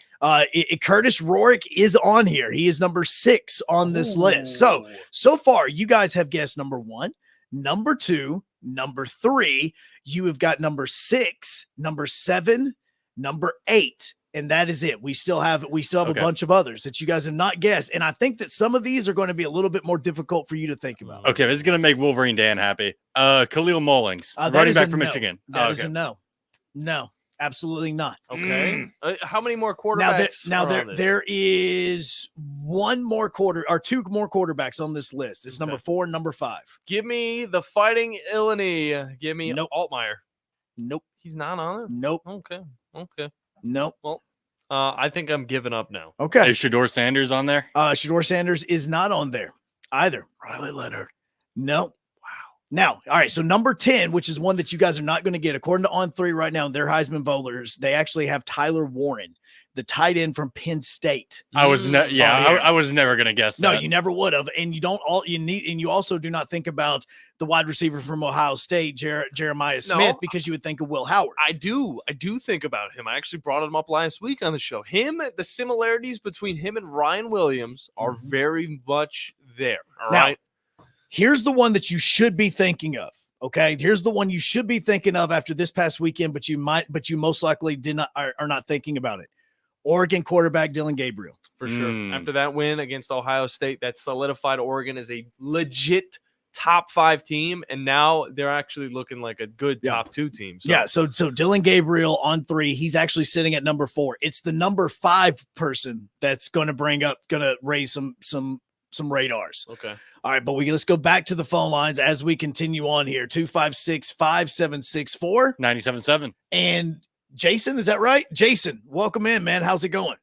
Curtis Rorick is on here. He is number 6 on this list. So far, you guys have guessed number 1, number 2, number 3. You have got number 6, number 7, number 8, and that is it. We still have a bunch of others that you guys have not guessed, and I think that some of these are going to be a little bit more difficult for you to think about. Okay, this is going to make Wolverine Dan happy. Khalil Mullings, running back from Michigan. That is a no. No, absolutely not. Okay. How many more quarterbacks? There is one more or 2 more quarterbacks on this list. It's number 4 and number 5. Give me the Fighting Illini. Give me Altmaier. Nope. He's not on it? Nope. Okay. Nope. Well, I think I'm giving up now. Okay. Is Shedeur Sanders on there? Shedeur Sanders is not on there either. Riley Leonard. No. Now, all right, so number 10, which is one that you guys are not going to get, according to On3 right now, their Heisman voters, they actually have Tyler Warren, the tight end from Penn State. I was never going to guess that. No, you never would have, and you also do not think about the wide receiver from Ohio State, Jeremiah Smith, because you would think of Will Howard. I do think about him. I actually brought him up last week on the show. The similarities between him and Ryan Williams are very much there. All right. Here's the one that you should be thinking of. Okay. Here's the one you should be thinking of after this past weekend, but you most likely are not thinking about it. Oregon quarterback Dylan Gabriel. For sure. After that win against Ohio State, that solidified Oregon as a legit top 5 team, and now they're actually looking like a good top 2 team. So Dylan Gabriel on 3, he's actually sitting at number 4. It's the number 5 person that's going to raise some radars. Okay. All right, but let's go back to the phone lines as we continue on here. 256-5764 97.7. And Jason, is that right? Jason, welcome in, man. How's it going?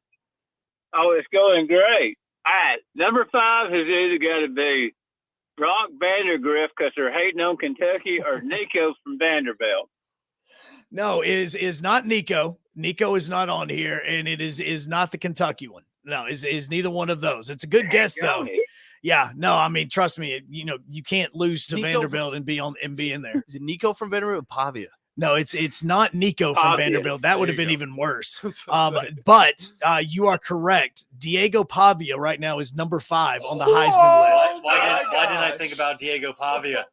Oh, it's going great. All right, number 5 has either got to be Brock Vandergriff because they're hating on Kentucky, or Nico from Vanderbilt. No, is not Nico. Nico is not on here, and it is not the Kentucky one. No, is neither one of those. It's a good guess though. Yeah, no, I mean, trust me, you can't lose to Vanderbilt and be in there. Is it Nico from Vanderbilt or Pavia? No, it's not Nico from Vanderbilt. That would have been even worse. But you are correct. Diego Pavia right now is number 5 on the Heisman list. Why didn't I think about Diego Pavia?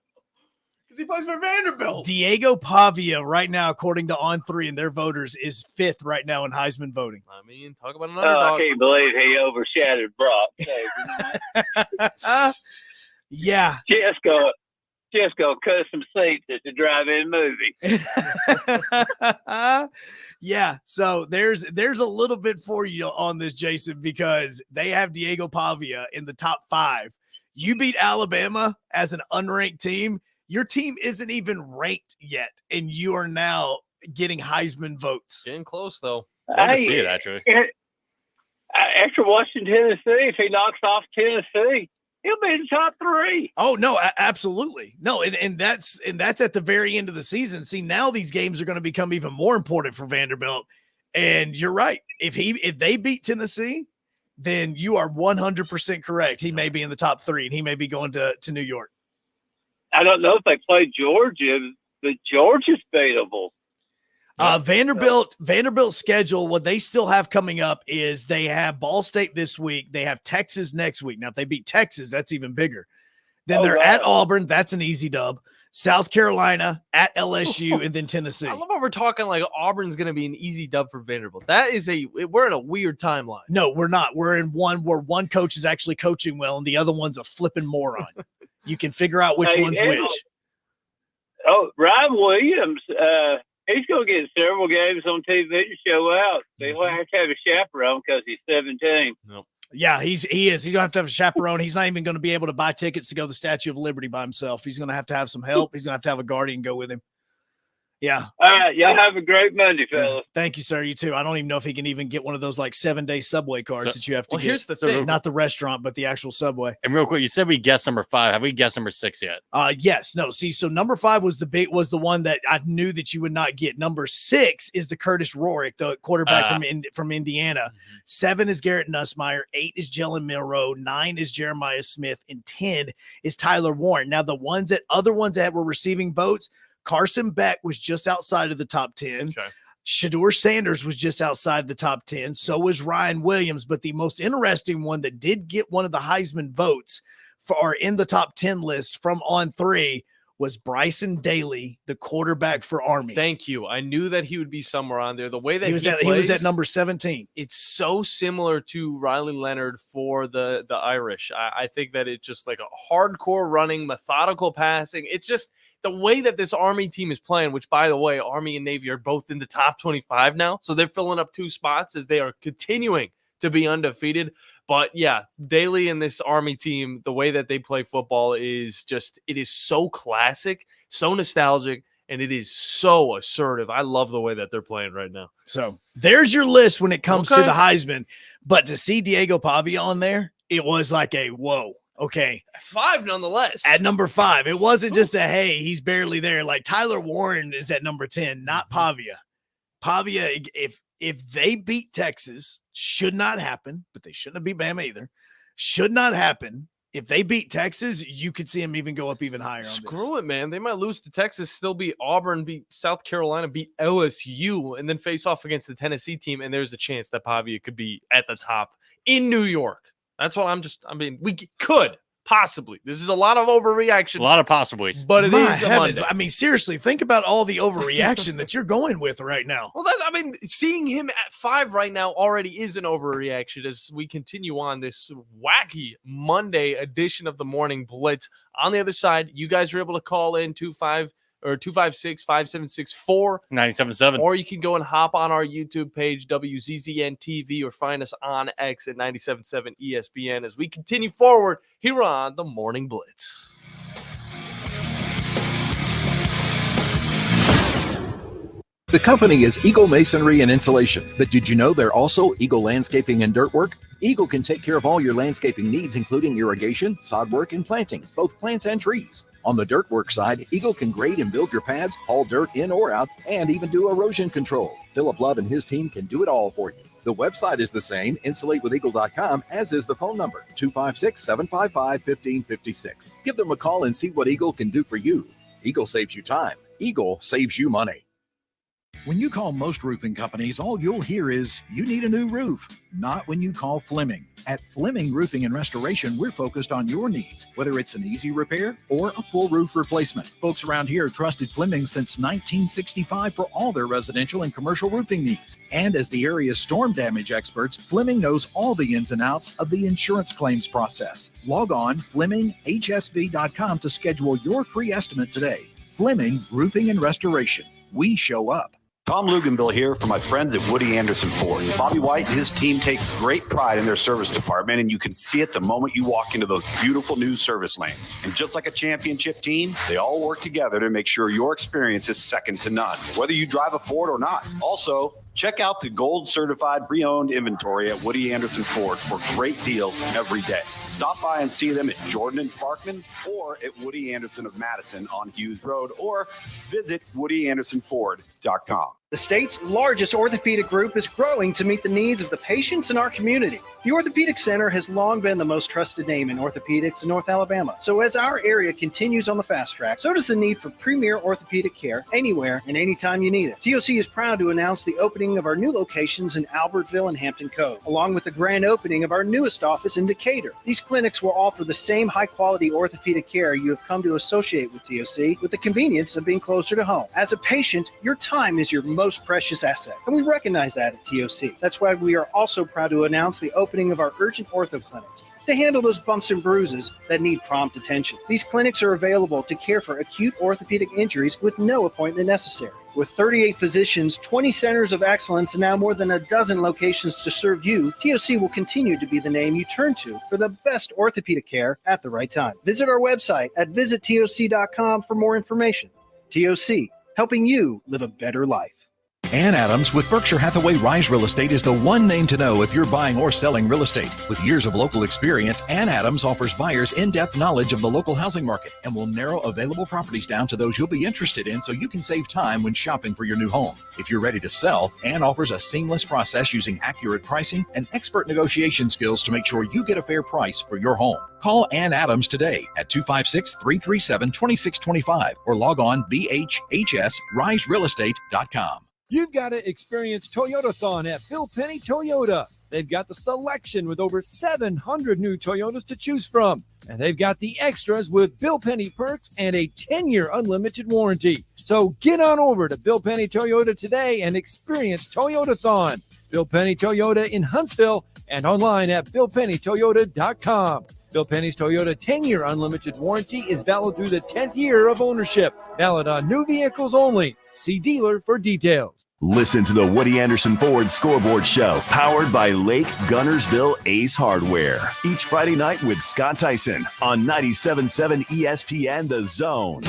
Because he plays for Vanderbilt. Diego Pavia right now, according to On3 and their voters, is 5th right now in Heisman voting. I mean, talk about an underdog. I can't believe he overshadowed Brock. Yeah. Just go cut some seats at the drive-in movie. Yeah, so there's a little bit for you on this, Jason, because they have Diego Pavia in the top 5. You beat Alabama as an unranked team. Your team isn't even ranked yet, and you are now getting Heisman votes. Getting close, though. Love to see it, actually. After watching Tennessee, if he knocks off Tennessee, he'll be in the top 3. Oh no, absolutely. No, and that's at the very end of the season. See, now these games are going to become even more important for Vanderbilt. And you're right. If they beat Tennessee, then you are 100% correct. He may be in the top 3 and he may be going to New York. I don't know if they play Georgia, but Georgia's beatable. Vanderbilt's schedule, what they still have coming up is they have Ball State this week. They have Texas next week. Now, if they beat Texas, that's even bigger. Then they're at Auburn. That's an easy dub. South Carolina, at LSU, and then Tennessee. I love how we're talking like Auburn's going to be an easy dub for Vanderbilt. We're in a weird timeline. No, we're not. We're in one where one coach is actually coaching well, and the other one's a flipping moron. You can figure out which one's which. Oh, Ryan Williams, he's going to get several games on TV to show out. He'll have to have a chaperone because he's 17. Nope. Yeah, he is. He's going to have a chaperone. He's not even going to be able to buy tickets to go to the Statue of Liberty by himself. He's going to have some help. He's going to have a guardian go with him. Yeah. All right. Y'all have a great Monday, fellas. Thank you, sir. You too. I don't even know if he can even get one of those like 7-day Subway cards that you have to get. Here's the thing. Not the restaurant, but the actual Subway. And real quick, you said we guessed number 5. Have we guessed number 6 yet? Yes. No. See, so number 5 was the one that I knew that you would not get. Number 6 is the Curtis Rorick, the quarterback from Indiana. 7 is Garrett Nussmeier. 8 is Jalen Milroe. 9 is Jeremiah Smith. And 10 is Tyler Warren. Now, other ones that were receiving votes, Carson Beck was just outside of the top 10. Okay. Shedeur Sanders was just outside the top 10. So was Ryan Williams. But the most interesting one that did get one of the Heisman votes or in the top 10 list from On 3 was Bryson Daly, the quarterback for Army. Thank you. I knew that he would be somewhere on there. The way that he was at number 17. It's so similar to Riley Leonard for the Irish. I think that it's just like a hardcore running, methodical passing. It's just the way that this Army team is playing, which, by the way, Army and Navy are both in the top 25 now. So they're filling up 2 spots as they are continuing to be undefeated. But yeah, Daly and this Army team, the way that they play football is just, it is so classic, so nostalgic, and it is so assertive. I love the way that they're playing right now. So there's your list when it comes to the Heisman. But to see Diego Pavia on there, it was like a whoa. Okay. 5 nonetheless. At number 5. It wasn't just a, hey, he's barely there. Like Tyler Warren is at number 10, not Pavia. Pavia, if they beat Texas, should not happen, but they shouldn't have beat Bama either. Should not happen. If they beat Texas, you could see them even go up even higher. Screw it, man. They might lose to Texas, still beat Auburn, beat South Carolina, beat LSU, and then face off against the Tennessee team. And there's a chance that Pavia could be at the top in New York. That's what we could possibly. This is a lot of overreaction. A lot of possibilities. But it is a Monday. I mean, seriously, think about all the overreaction that you're going with right now. Well, seeing him at 5 right now already is an overreaction as we continue on this wacky Monday edition of the Morning Blitz. On the other side, you guys are able to call in 256-576-4977, or you can go and hop on our YouTube page, WZZN TV, or find us on X at 97.7 ESPN as we continue forward here on the Morning Blitz. The company is Eagle Masonry and Insulation, but did you know they're also Eagle Landscaping and Dirt Work? Eagle can take care of all your landscaping needs, including irrigation, sod work, and planting, both plants and trees. On the dirt work side, Eagle can grade and build your pads, haul dirt in or out, and even do erosion control. Philip Love and his team can do it all for you. The website is the same, insulatewitheagle.com, as is the phone number, 256-755-1556. Give them a call and see what Eagle can do for you. Eagle saves you time. Eagle saves you money. When you call most roofing companies, all you'll hear is, you need a new roof. Not when you call Fleming. At Fleming Roofing and Restoration, we're focused on your needs, whether it's an easy repair or a full roof replacement. Folks around here trusted Fleming since 1965 for all their residential and commercial roofing needs. And as the area's storm damage experts, Fleming knows all the ins and outs of the insurance claims process. Log on FlemingHSV.com to schedule your free estimate today. Fleming Roofing and Restoration. We show up. Tom Luganbill here for my friends at Woody Anderson Ford. Bobby White and his team take great pride in their service department, and you can see it the moment you walk into those beautiful new service lanes. And just like a championship team, they all work together to make sure your experience is second to none, whether you drive a Ford or not. Also, Check out the gold certified pre-owned inventory at Woody Anderson Ford for great deals every day. Stop by and see them at Jordan and Sparkman or at Woody Anderson of Madison on Hughes Road, or visit WoodyAndersonFord.com. The state's largest orthopedic group is growing to meet the needs of the patients in our community. The Orthopedic Center has long been the most trusted name in orthopedics in North Alabama. So as our area continues on the fast track, so does the need for premier orthopedic care anywhere and anytime you need it. TOC is proud to announce the opening of our new locations in Albertville and Hampton Cove, along with the grand opening of our newest office in Decatur. These clinics will offer the same high-quality orthopedic care you have come to associate with TOC, with the convenience of being closer to home. As a patient, your time is your most precious asset, and we recognize that at TOC. That's why we are also proud to announce the opening of our urgent ortho clinics to handle those bumps and bruises that need prompt attention. These clinics are available to care for acute orthopedic injuries with no appointment necessary. With 38 physicians, 20 centers of excellence, and now more than a dozen locations to serve you, TOC will continue to be the name you turn to for the best orthopedic care at the right time. Visit our website at visittoc.com for more information. TOC, helping you live a better life. Ann Adams with Berkshire Hathaway Rise Real Estate is the one name to know if you're buying or selling real estate. With years of local experience, Ann Adams offers buyers in-depth knowledge of the local housing market and will narrow available properties down to those you'll be interested in so you can save time when shopping for your new home. If you're ready to sell, Ann offers a seamless process using accurate pricing and expert negotiation skills to make sure you get a fair price for your home. Call Ann Adams today at 256-337-2625 or log on bhhsriserealestate.com. You've got to experience Toyotathon at Bill Penny Toyota. They've got the selection with over 700 new Toyotas to choose from. And they've got the extras with Bill Penny perks and a 10-year unlimited warranty. So get on over to Bill Penny Toyota today and experience Toyotathon. Bill Penny Toyota in Huntsville and online at BillPennyToyota.com. Bill Penny's Toyota 10-year unlimited warranty is valid through the 10th year of ownership. Valid on new vehicles only. See dealer for details. Listen to the Woody Anderson Ford Scoreboard Show, powered by Lake Gunnersville Ace Hardware. Each Friday night with Scott Tyson on 97.7 ESPN The Zone.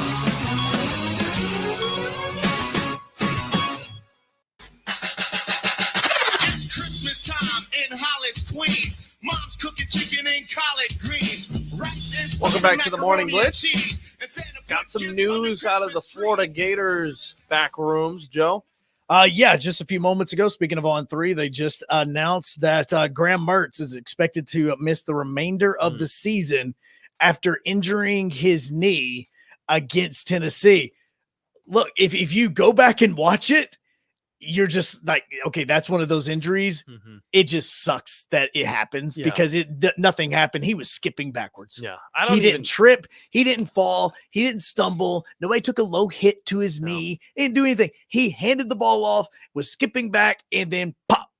It's Christmas time in Hollis, Queens. Mom's cooking chicken and collard greens. Rice and Welcome back to the Morning Blitz. Got some news out of the Florida Gators back rooms, Joe. Yeah, just a few moments ago, speaking of On 3, they just announced that Graham Mertz is expected to miss the remainder of the season after injuring his knee against Tennessee. Look, if you go back and watch it, you're just like, okay, that's one of those injuries. It just sucks that it happens because nothing happened. He was skipping backwards. Yeah, He didn't trip. He didn't fall. He didn't stumble. Nobody took a low hit to his knee. He didn't do anything. He handed the ball off, was skipping back, and then pop.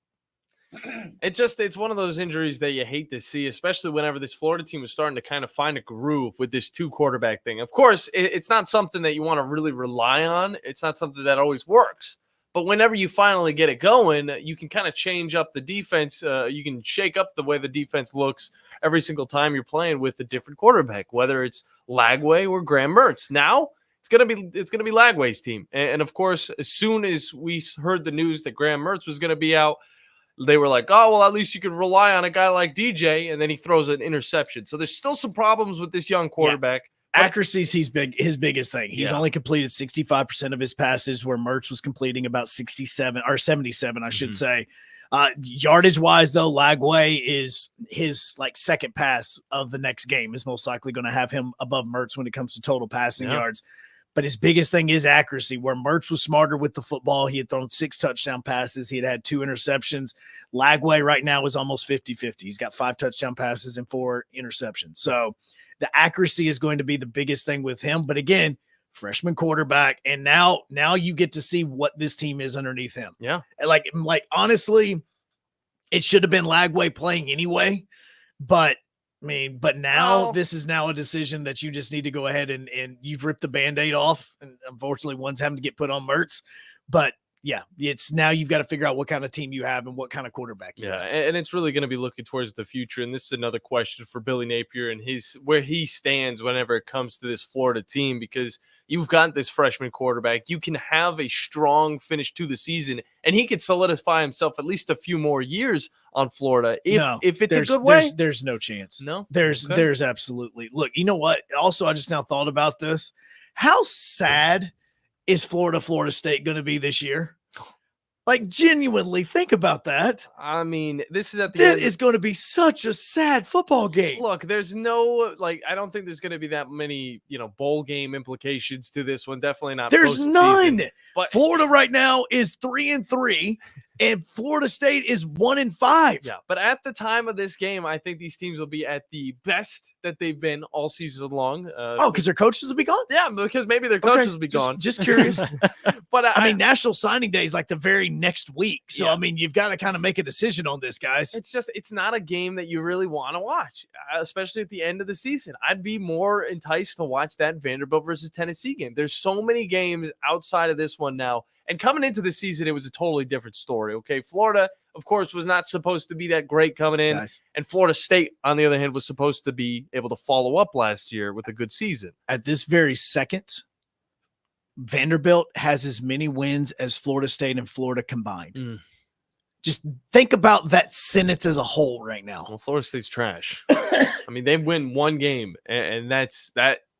It's one of those injuries that you hate to see, especially whenever this Florida team was starting to kind of find a groove with this 2 quarterback thing. Of course, it's not something that you want to really rely on. It's not something that always works. But whenever you finally get it going, you can kind of change up the defense. You can shake up the way the defense looks every single time you're playing with a different quarterback, whether it's Lagway or Graham Mertz. Now it's gonna be Lagway's team. And of course, as soon as we heard the news that Graham Mertz was going to be out, they were like, oh, well, at least you can rely on a guy like DJ. And then he throws an interception. So there's still some problems with this young quarterback. Yeah. Accuracy is his biggest thing. He's only completed 65% of his passes, where Mertz was completing about 67 or 77, I should say. Yardage wise, though, Lagway is his second pass of the next game is most likely going to have him above Mertz when it comes to total passing yards. But his biggest thing is accuracy, where Mertz was smarter with the football. He had thrown 6 touchdown passes. He had 2 interceptions. Lagway right now is almost 50-50. He's got 5 touchdown passes and 4 interceptions. So the accuracy is going to be the biggest thing with him. But again, freshman quarterback. And now you get to see what this team is underneath him. Yeah. Like honestly, it should have been Lagway playing anyway. But now this is now a decision that you just need to go ahead and you've ripped the Band-Aid off. And unfortunately, one's having to get put on Mertz. But Yeah, it's now you've got to figure out what kind of team you have and what kind of quarterback you have. And it's really going to be looking towards the future. And this is another question for Billy Napier and where he stands whenever it comes to this Florida team, because you've got this freshman quarterback. You can have a strong finish to the season, and he could solidify himself at least a few more years on Florida if it's a good way. There's no chance. No, there's absolutely. Look, you know what? Also, I just now thought about this. How sad is Florida State going to be this year? Like, genuinely think about that. I mean, this is That is going to be such a sad football game. Look, there's no, I don't think there's going to be that many, bowl game implications to this one. Definitely not. There's none. But Florida right now is 3-3, and Florida State is 1-5. Yeah, but at the time of this game, I think these teams will be at the best that they've been all season long. Because their coaches will be gone? Yeah, because maybe their coaches will be gone. Just curious. But I mean, National Signing Day is like the very next week. So, Yeah. I mean, you've got to kind of make a decision on this, guys. It's not a game that you really want to watch, especially at the end of the season. I'd be more enticed to watch that Vanderbilt versus Tennessee game. There's so many games outside of this one now. And coming into the season, it was a totally different story. Okay, Florida, of course, was not supposed to be that great coming in. And Florida State, on the other hand, was supposed to be able to follow up last year with a good season. At this very second, Vanderbilt has as many wins as Florida State and Florida combined. Just think about that sentence as a whole right now. Well, Florida State's trash. I mean, they win one game, and that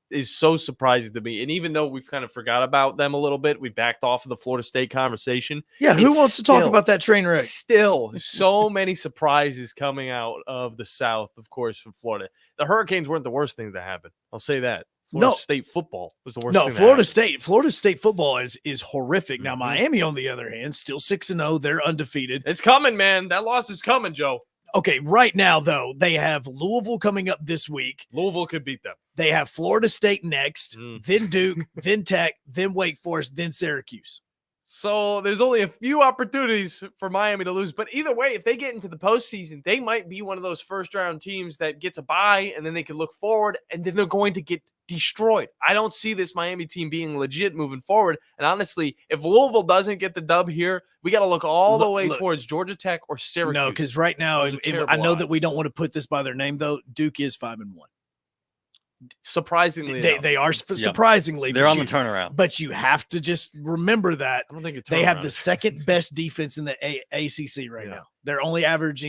is so surprising to me. And even though we've kind of forgot about them a little bit, we backed off of the Florida State conversation. Yeah, who wants to talk about that train wreck? Still, so many surprises coming out of the South, of course, from Florida. The Hurricanes weren't the worst thing that happened. I'll say that. Florida State football was the worst thing that happened. Florida State football is horrific. Now, Miami, on the other hand, still 6-0. They're undefeated. It's coming, man. That loss is coming, Joe. Okay, right now, though, they have Louisville coming up this week. Louisville could beat them. They have Florida State next, then Duke, then Tech, then Wake Forest, then Syracuse. So there's only a few opportunities for Miami to lose. But either way, if they get into the postseason, they might be one of those first-round teams that gets a bye, and then they can look forward, and then they're going to get destroyed. I don't see this Miami team being legit moving forward. And honestly, if Louisville doesn't get the dub here, we got to look all the way towards Georgia Tech or Syracuse. No, because right now, I know that we don't want to put this by their name, though. Duke is 5-1. Surprisingly, they are surprisingly. They're on the turnaround. But you have to just remember that I don't think they have the second best defense in the ACC right now. They're only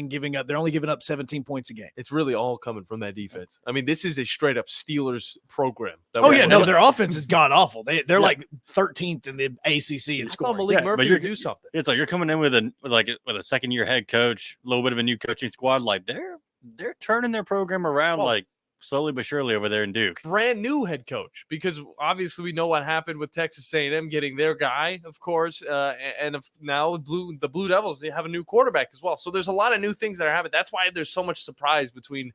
giving up 17 points a game. It's really all coming from that defense. I mean, this is a straight up Steelers program. Their offense is god awful. They're like 13th in the ACC in scoring. Malik Murphy to do something. It's like you're coming in with a second year head coach, a little bit of a new coaching squad. Like they're turning their program around slowly but surely over there in Duke. Brand new head coach, because obviously we know what happened with Texas A&M getting their guy, of course, and now the Blue Devils, they have a new quarterback as well. So there's a lot of new things that are happening. That's why there's so much surprise between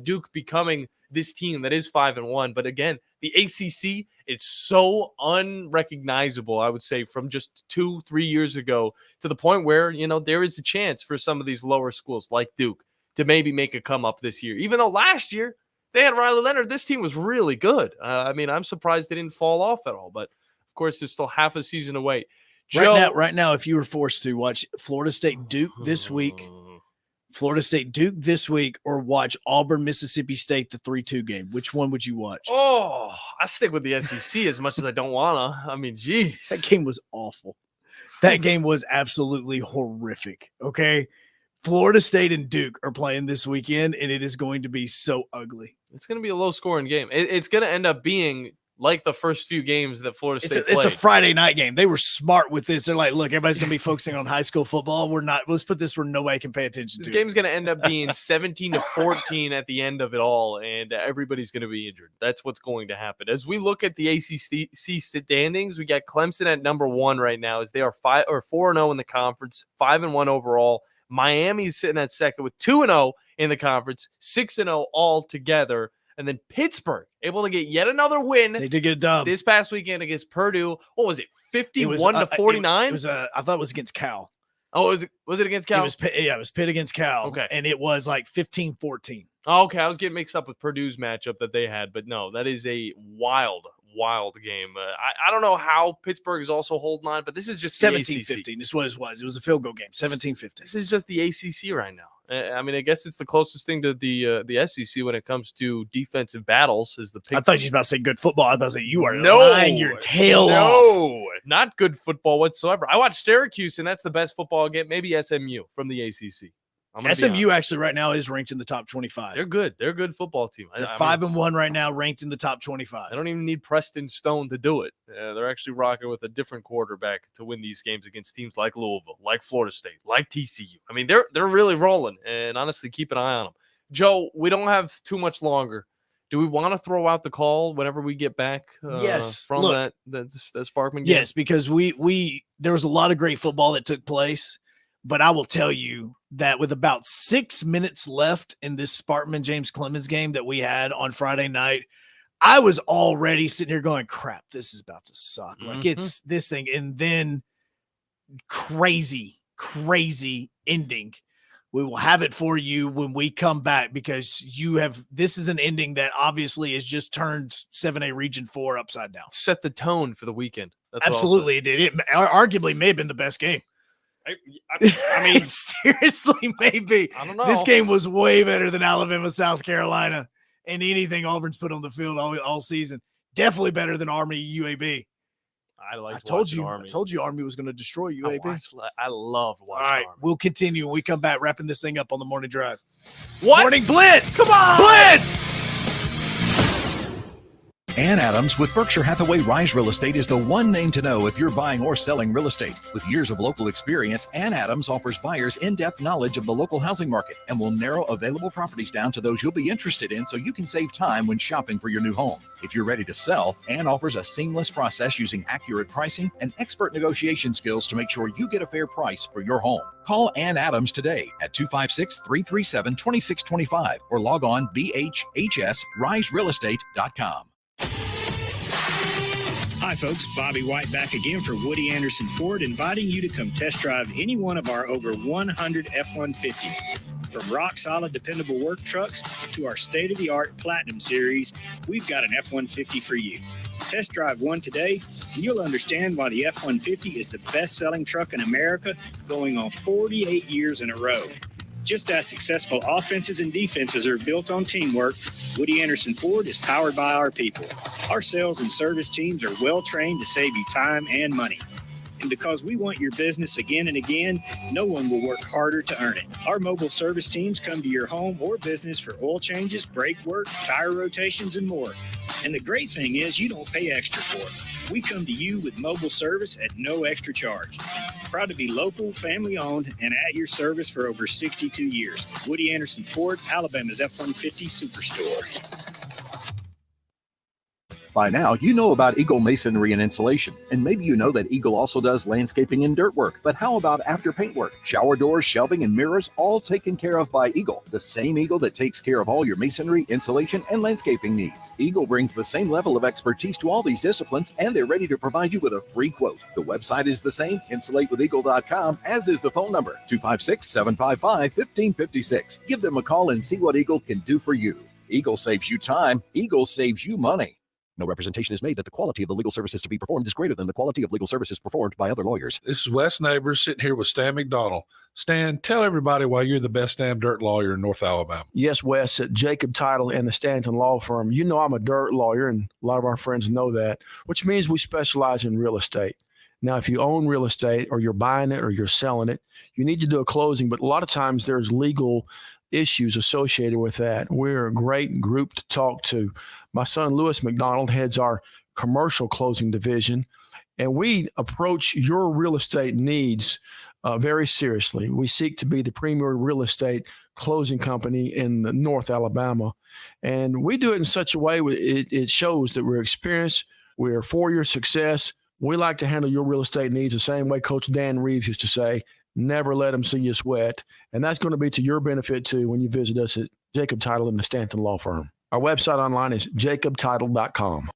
Duke becoming this team that is 5-1. But again, the ACC, it's so unrecognizable, I would say, from just 2-3 years ago to the point where, there is a chance for some of these lower schools like Duke to maybe make a come up this year. Even though last year they had Riley Leonard, this team was really good. I mean, I'm surprised they didn't fall off at all. But of course, there's still half a season to wait. Joe, right now, if you were forced to watch Florida State Duke this week, or watch Auburn Mississippi State, the 3-2 game, which one would you watch? Oh, I stick with the SEC as much as I don't wanna. I mean, geez, that game was awful. That game was absolutely horrific. Okay. Florida State and Duke are playing this weekend, and it is going to be so ugly. It's going to be a low-scoring game. It's going to end up being like the first few games that Florida State played. It's a Friday night game. They were smart with this. They're like, look, everybody's going to be focusing on high school football. We're not. Let's put this where nobody can pay attention to. This game's going to end up being 17-14 at the end of it all, and everybody's going to be injured. That's what's going to happen. As we look at the ACC standings, we got Clemson at number 1 right now, as they are 4-0 in the conference, 5-1 overall. Miami's sitting at second with 2-0 in the conference, 6-0 all together. And then Pittsburgh able to get yet another win. They did get a dub this past weekend against Purdue. What was it, 51-49? It was I thought it was against Cal. Oh, was it against Cal? It was Pitt against Cal. Okay. And it was like 15-14. Oh, okay, I was getting mixed up with Purdue's matchup that they had. But no, that is a wild wild game. I don't know how Pittsburgh is also holding on, but this is just 17-15 is what it was. It was a field goal game, 17-15. This is just the ACC right now. I mean, I guess it's the closest thing to the SEC when it comes to defensive battles. Is the I thought you were about to say good football. I was about to say you are lying your tail off. No, not good football whatsoever. I watched Syracuse, and that's the best football game. Maybe SMU from the ACC. SMU actually right now is ranked in the top 25. They're good. They're a good football team. They're 5-1 right now, ranked in the top 25. I don't even need Preston Stone to do it. They're actually rocking with a different quarterback to win these games against teams like Louisville, like Florida State, like TCU. I mean, they're really rolling, and honestly, keep an eye on them. Joe, we don't have too much longer. Do we want to throw out the call whenever we get back? Yes. From Look, that Sparkman game? Yes, because we there was a lot of great football that took place. But I will tell you that with about 6 minutes left in this Sparkman-James Clemens game that we had on Friday night, I was already sitting here going, crap, this is about to suck. Like it's this thing. And then crazy ending. We will have it for you when we come back because this is an ending that obviously has just turned 7A Region 4 upside down. Set the tone for the weekend. That's Absolutely it did. It arguably may have been the best game. I mean, seriously, maybe. I don't know. This game was way better than Alabama, South Carolina, and anything Auburn's put on the field all season. Definitely better than Army, UAB. I told you Army was going to destroy UAB. I love watching All right, Army. we'll continue when we come back, wrapping this thing up on the morning drive. What? Morning Blitz! Come on! Blitz! Ann Adams with Berkshire Hathaway Rise Real Estate is the one name to know if you're buying or selling real estate. With years of local experience, Ann Adams offers buyers in-depth knowledge of the local housing market and will narrow available properties down to those you'll be interested in so you can save time when shopping for your new home. If you're ready to sell, Ann offers a seamless process using accurate pricing and expert negotiation skills to make sure you get a fair price for your home. Call Ann Adams today at 256-337-2625 or log on bhhsriserealestate.com. Hi folks, Bobby White back again for Woody Anderson Ford, inviting you to come test drive any one of our over 100 F-150s. From rock-solid, dependable work trucks to our state-of-the-art Platinum Series, we've got an F-150 for you. Test drive one today, and you'll understand why the F-150 is the best-selling truck in America, going on 48 years in a row. Just as successful offenses and defenses are built on teamwork, Woody Anderson Ford is powered by our people. Our sales and service teams are well-trained to save you time and money. And because we want your business again and again, no one will work harder to earn it. Our mobile service teams come to your home or business for oil changes, brake work, tire rotations, and more. And the great thing is you don't pay extra for it. We come to you with mobile service at no extra charge. Proud to be local, family-owned, and at your service for over 62 years. Woody Anderson Ford, Alabama's F-150 Superstore. By now, you know about Eagle Masonry and Insulation, and maybe you know that Eagle also does landscaping and dirt work. But how about after paint work? Shower doors, shelving, and mirrors, all taken care of by Eagle, the same Eagle that takes care of all your masonry, insulation, and landscaping needs. Eagle brings the same level of expertise to all these disciplines, and they're ready to provide you with a free quote. The website is the same, insulatewitheagle.com, as is the phone number, 256-755-1556. Give them a call and see what Eagle can do for you. Eagle saves you time. Eagle saves you money. No representation is made that the quality of the legal services to be performed is greater than the quality of legal services performed by other lawyers. This is Wes Neighbors sitting here with Stan McDonald. Stan, tell everybody why you're the best damn dirt lawyer in North Alabama. Yes, Wes, at Jacob Title and the Stanton Law Firm. You know I'm a dirt lawyer, and a lot of our friends know that, which means we specialize in real estate. Now, if you own real estate or you're buying it or you're selling it, you need to do a closing, but a lot of times there's legal issues associated with that. We're a great group to talk to. My son, Lewis McDonald, heads our commercial closing division, and we approach your real estate needs very seriously. We seek to be the premier real estate closing company in North Alabama, and we do it in such a way it shows that we're experienced, we're for your success. We like to handle your real estate needs the same way Coach Dan Reeves used to say, never let them see you sweat. And that's going to be to your benefit, too, when you visit us at Jacob Title and the Stanton Law Firm. Our website online is jacobtitle.com.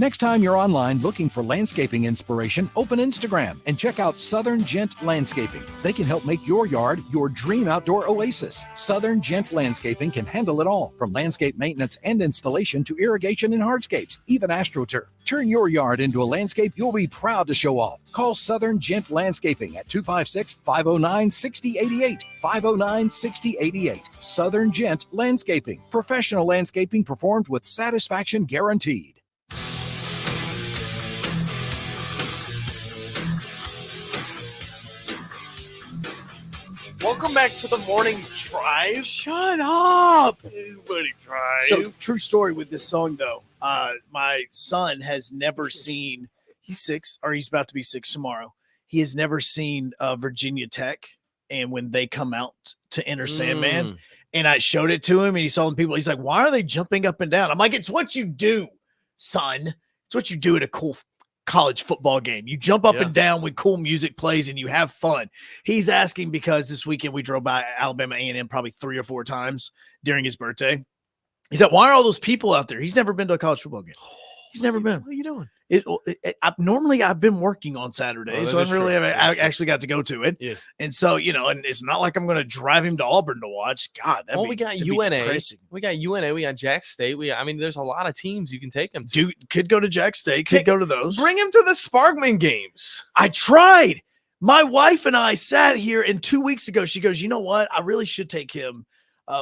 Next time you're online looking for landscaping inspiration, open Instagram and check out Southern Gent Landscaping. They can help make your yard your dream outdoor oasis. Southern Gent Landscaping can handle it all, from landscape maintenance and installation to irrigation and hardscapes, even AstroTurf. Turn your yard into a landscape you'll be proud to show off. Call Southern Gent Landscaping at 256-509-6088. 509-6088. Southern Gent Landscaping. Professional landscaping performed with satisfaction guaranteed. Welcome back to the morning drive. Shut up. Morning drive. So, true story with this song, though. My son has never seen, he's 6, or he's about to be 6 tomorrow. He has never seen Virginia Tech, and when they come out to Enter Sandman, and I showed it to him, and he saw the people. He's like, why are they jumping up and down? I'm like, it's what you do, son. It's what you do at a cool college football game. You jump up and down when cool music plays and you have fun. He's asking because this weekend we drove by Alabama A&M probably 3 or 4 times during his birthday. He's like, why are all those people out there? He's never been to a college football game. He's never been. What are you doing? Normally I've been working on Saturdays, so I really actually got to go to it. Yeah. And so, and it's not like I'm going to drive him to Auburn to watch. God, we got UNA. We got UNA. We got Jack State. There's a lot of teams you can take him to. Dude, could go to Jack State. Could go to those. Bring him to the Sparkman games. I tried. My wife and I sat here, and 2 weeks ago, she goes, you know what? I really should take him.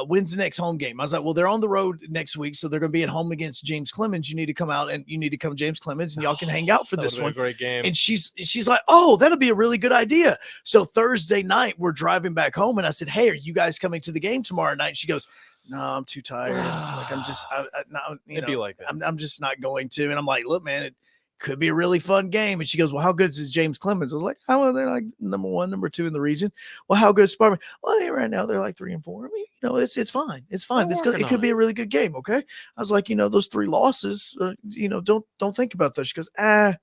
When's the next home game? I was like, well, they're on the road next week, so they're going to be at home against James Clemens. You need to come out, and you need to come James Clemens, and y'all can hang out for this one. A great game. And she's like, oh, that'll be a really good idea. So Thursday night, we're driving back home, and I said, hey, are you guys coming to the game tomorrow night? And she goes, no, I'm too tired. Like, I'm just, It'd be like that. I'm just not going to. And I'm like, look, man, it could be a really fun game. And she goes, well, how good is James Clemens? I was like, oh, well, they're like number 1, number 2 in the region. Well, how good is Spartan? Well, right now they're like 3 and 4. I mean, it's fine. It's fine. It could be a really good game. Okay. I was like, those 3 losses, don't think about those. She goes, I'll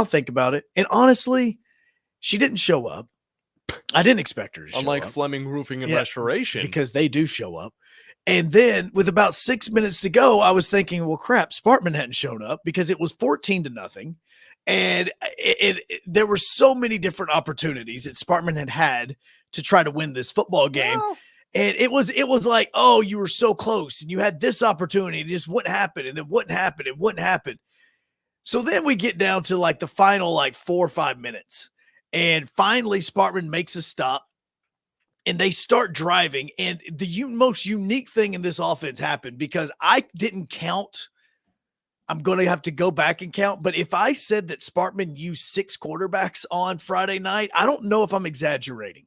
think about it. And honestly, she didn't show up. I didn't expect her to show up. Unlike Fleming Roofing and Restoration. Because they do show up. And then with about 6 minutes to go, I was thinking, well, crap, Sparkman hadn't shown up because it was 14-0. And there were so many different opportunities that Sparkman had to try to win this football game. Well, and it was like, oh, you were so close and you had this opportunity. It just wouldn't happen. And then wouldn't happen. It wouldn't happen. So then we get down to like the final 4 or 5 minutes. And finally, Sparkman makes a stop. And they start driving, and the most unique thing in this offense happened because I didn't count. I'm going to have to go back and count. But if I said that Sparkman used 6 quarterbacks on Friday night, I don't know if I'm exaggerating.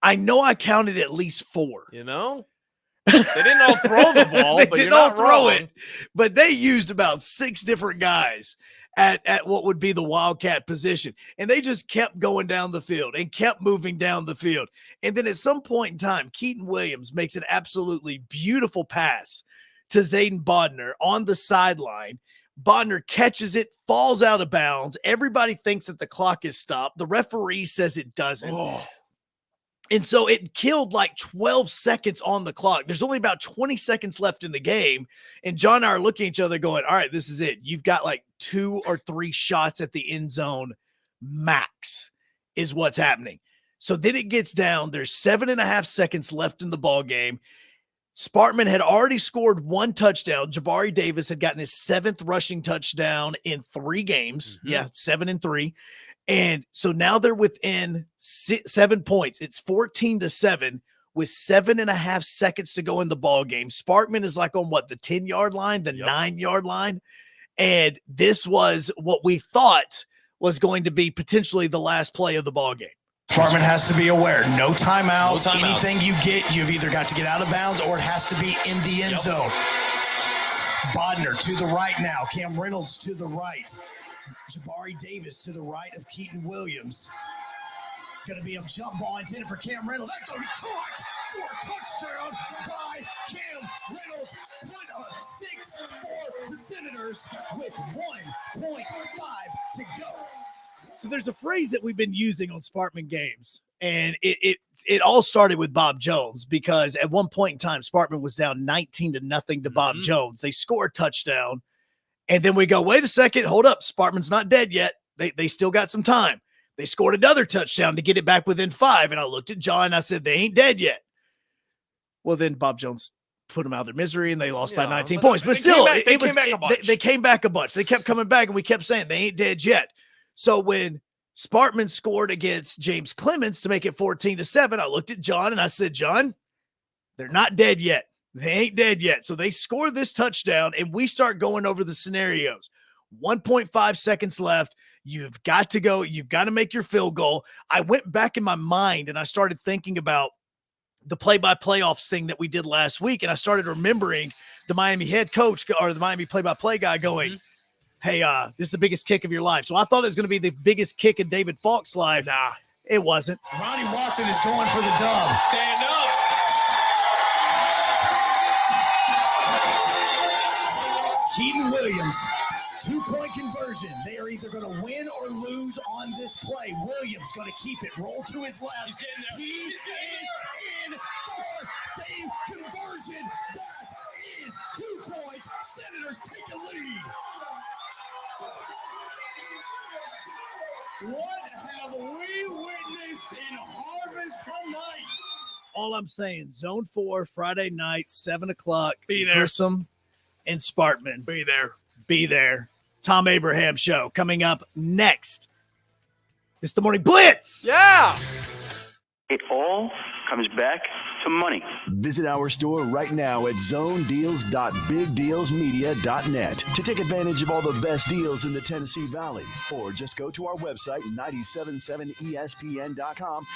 I know I counted at least 4. They didn't all throw the ball. They but didn't you're all not throw wrong. it, but they used about 6 different guys at what would be the Wildcat position. And they just kept going down the field and kept moving down the field. And then at some point in time, Keaton Williams makes an absolutely beautiful pass to Zayden Bodner on the sideline. Bodner catches it, falls out of bounds. Everybody thinks that the clock is stopped. The referee says it doesn't. Oh. And so it killed 12 seconds on the clock. There's only about 20 seconds left in the game. And John and I are looking at each other going, all right, this is it. You've got 2 or 3 shots at the end zone max is what's happening. So then it gets down. There's 7.5 seconds left in the ball game. Sparkman had already scored 1 touchdown. Jabari Davis had gotten his 7th rushing touchdown in 3 games. Mm-hmm. Yeah, 7 and 3. And so now they're within 7 points. It's 14-7 with 7.5 seconds to go in the ball game. Sparkman is on the 10-yard line, the 9-yard line. And this was what we thought was going to be potentially the last play of the ball game. Sparkman has to be aware. No timeouts. Anything you get, you've either got to get out of bounds or it has to be in the end zone. Bodner to the right now. Cam Reynolds to the right. Jabari Davis to the right of Keaton Williams. Going to be a jump ball intended for Cam Reynolds. That's going to be caught for a touchdown by Cam Reynolds. 1-6 for the Senators with 1.5 to go. So there's a phrase that we've been using on Sparkman games, and it all started with Bob Jones because at one point in time, Sparkman was down 19-0 to Bob Jones. They score a touchdown. And then we go, wait a second, hold up. Spartan's not dead yet. They still got some time. They scored another touchdown to get it back within 5. And I looked at John and I said, they ain't dead yet. Well, then Bob Jones put them out of their misery and they lost by 19 points. But still, they came back a bunch. They kept coming back and we kept saying they ain't dead yet. So when Spartman scored against James Clemens to make it 14-7, I looked at John and I said, John, they're not dead yet. They ain't dead yet. So they score this touchdown and we start going over the scenarios. 1.5 seconds left. You've got to go. You've got to make your field goal. I went back in my mind and I started thinking about the play-by-playoffs thing that we did last week. And I started remembering the Miami head coach or the Miami play-by-play guy going, hey, this is the biggest kick of your life. So I thought it was going to be the biggest kick in David Falk's life. Nah, it wasn't. Ronnie Watson is going for the dub. Stand up. Keaton Williams, 2-point conversion. They are either going to win or lose on this play. Williams going to keep it. Roll to his left. He is in for the conversion. That is 2 points. Senators take a lead. What have we witnessed in Harvest tonight? All I'm saying, Zone 4, Friday night, 7 o'clock. Be there. Grissom and Spartman. Be there. Be there. Tom Abraham Show coming up next. It's the Morning Blitz. Yeah. It all comes back to money. Visit our store right now at zonedeals.bigdealsmedia.net to take advantage of all the best deals in the Tennessee Valley. Or just go to our website, 977espn.com.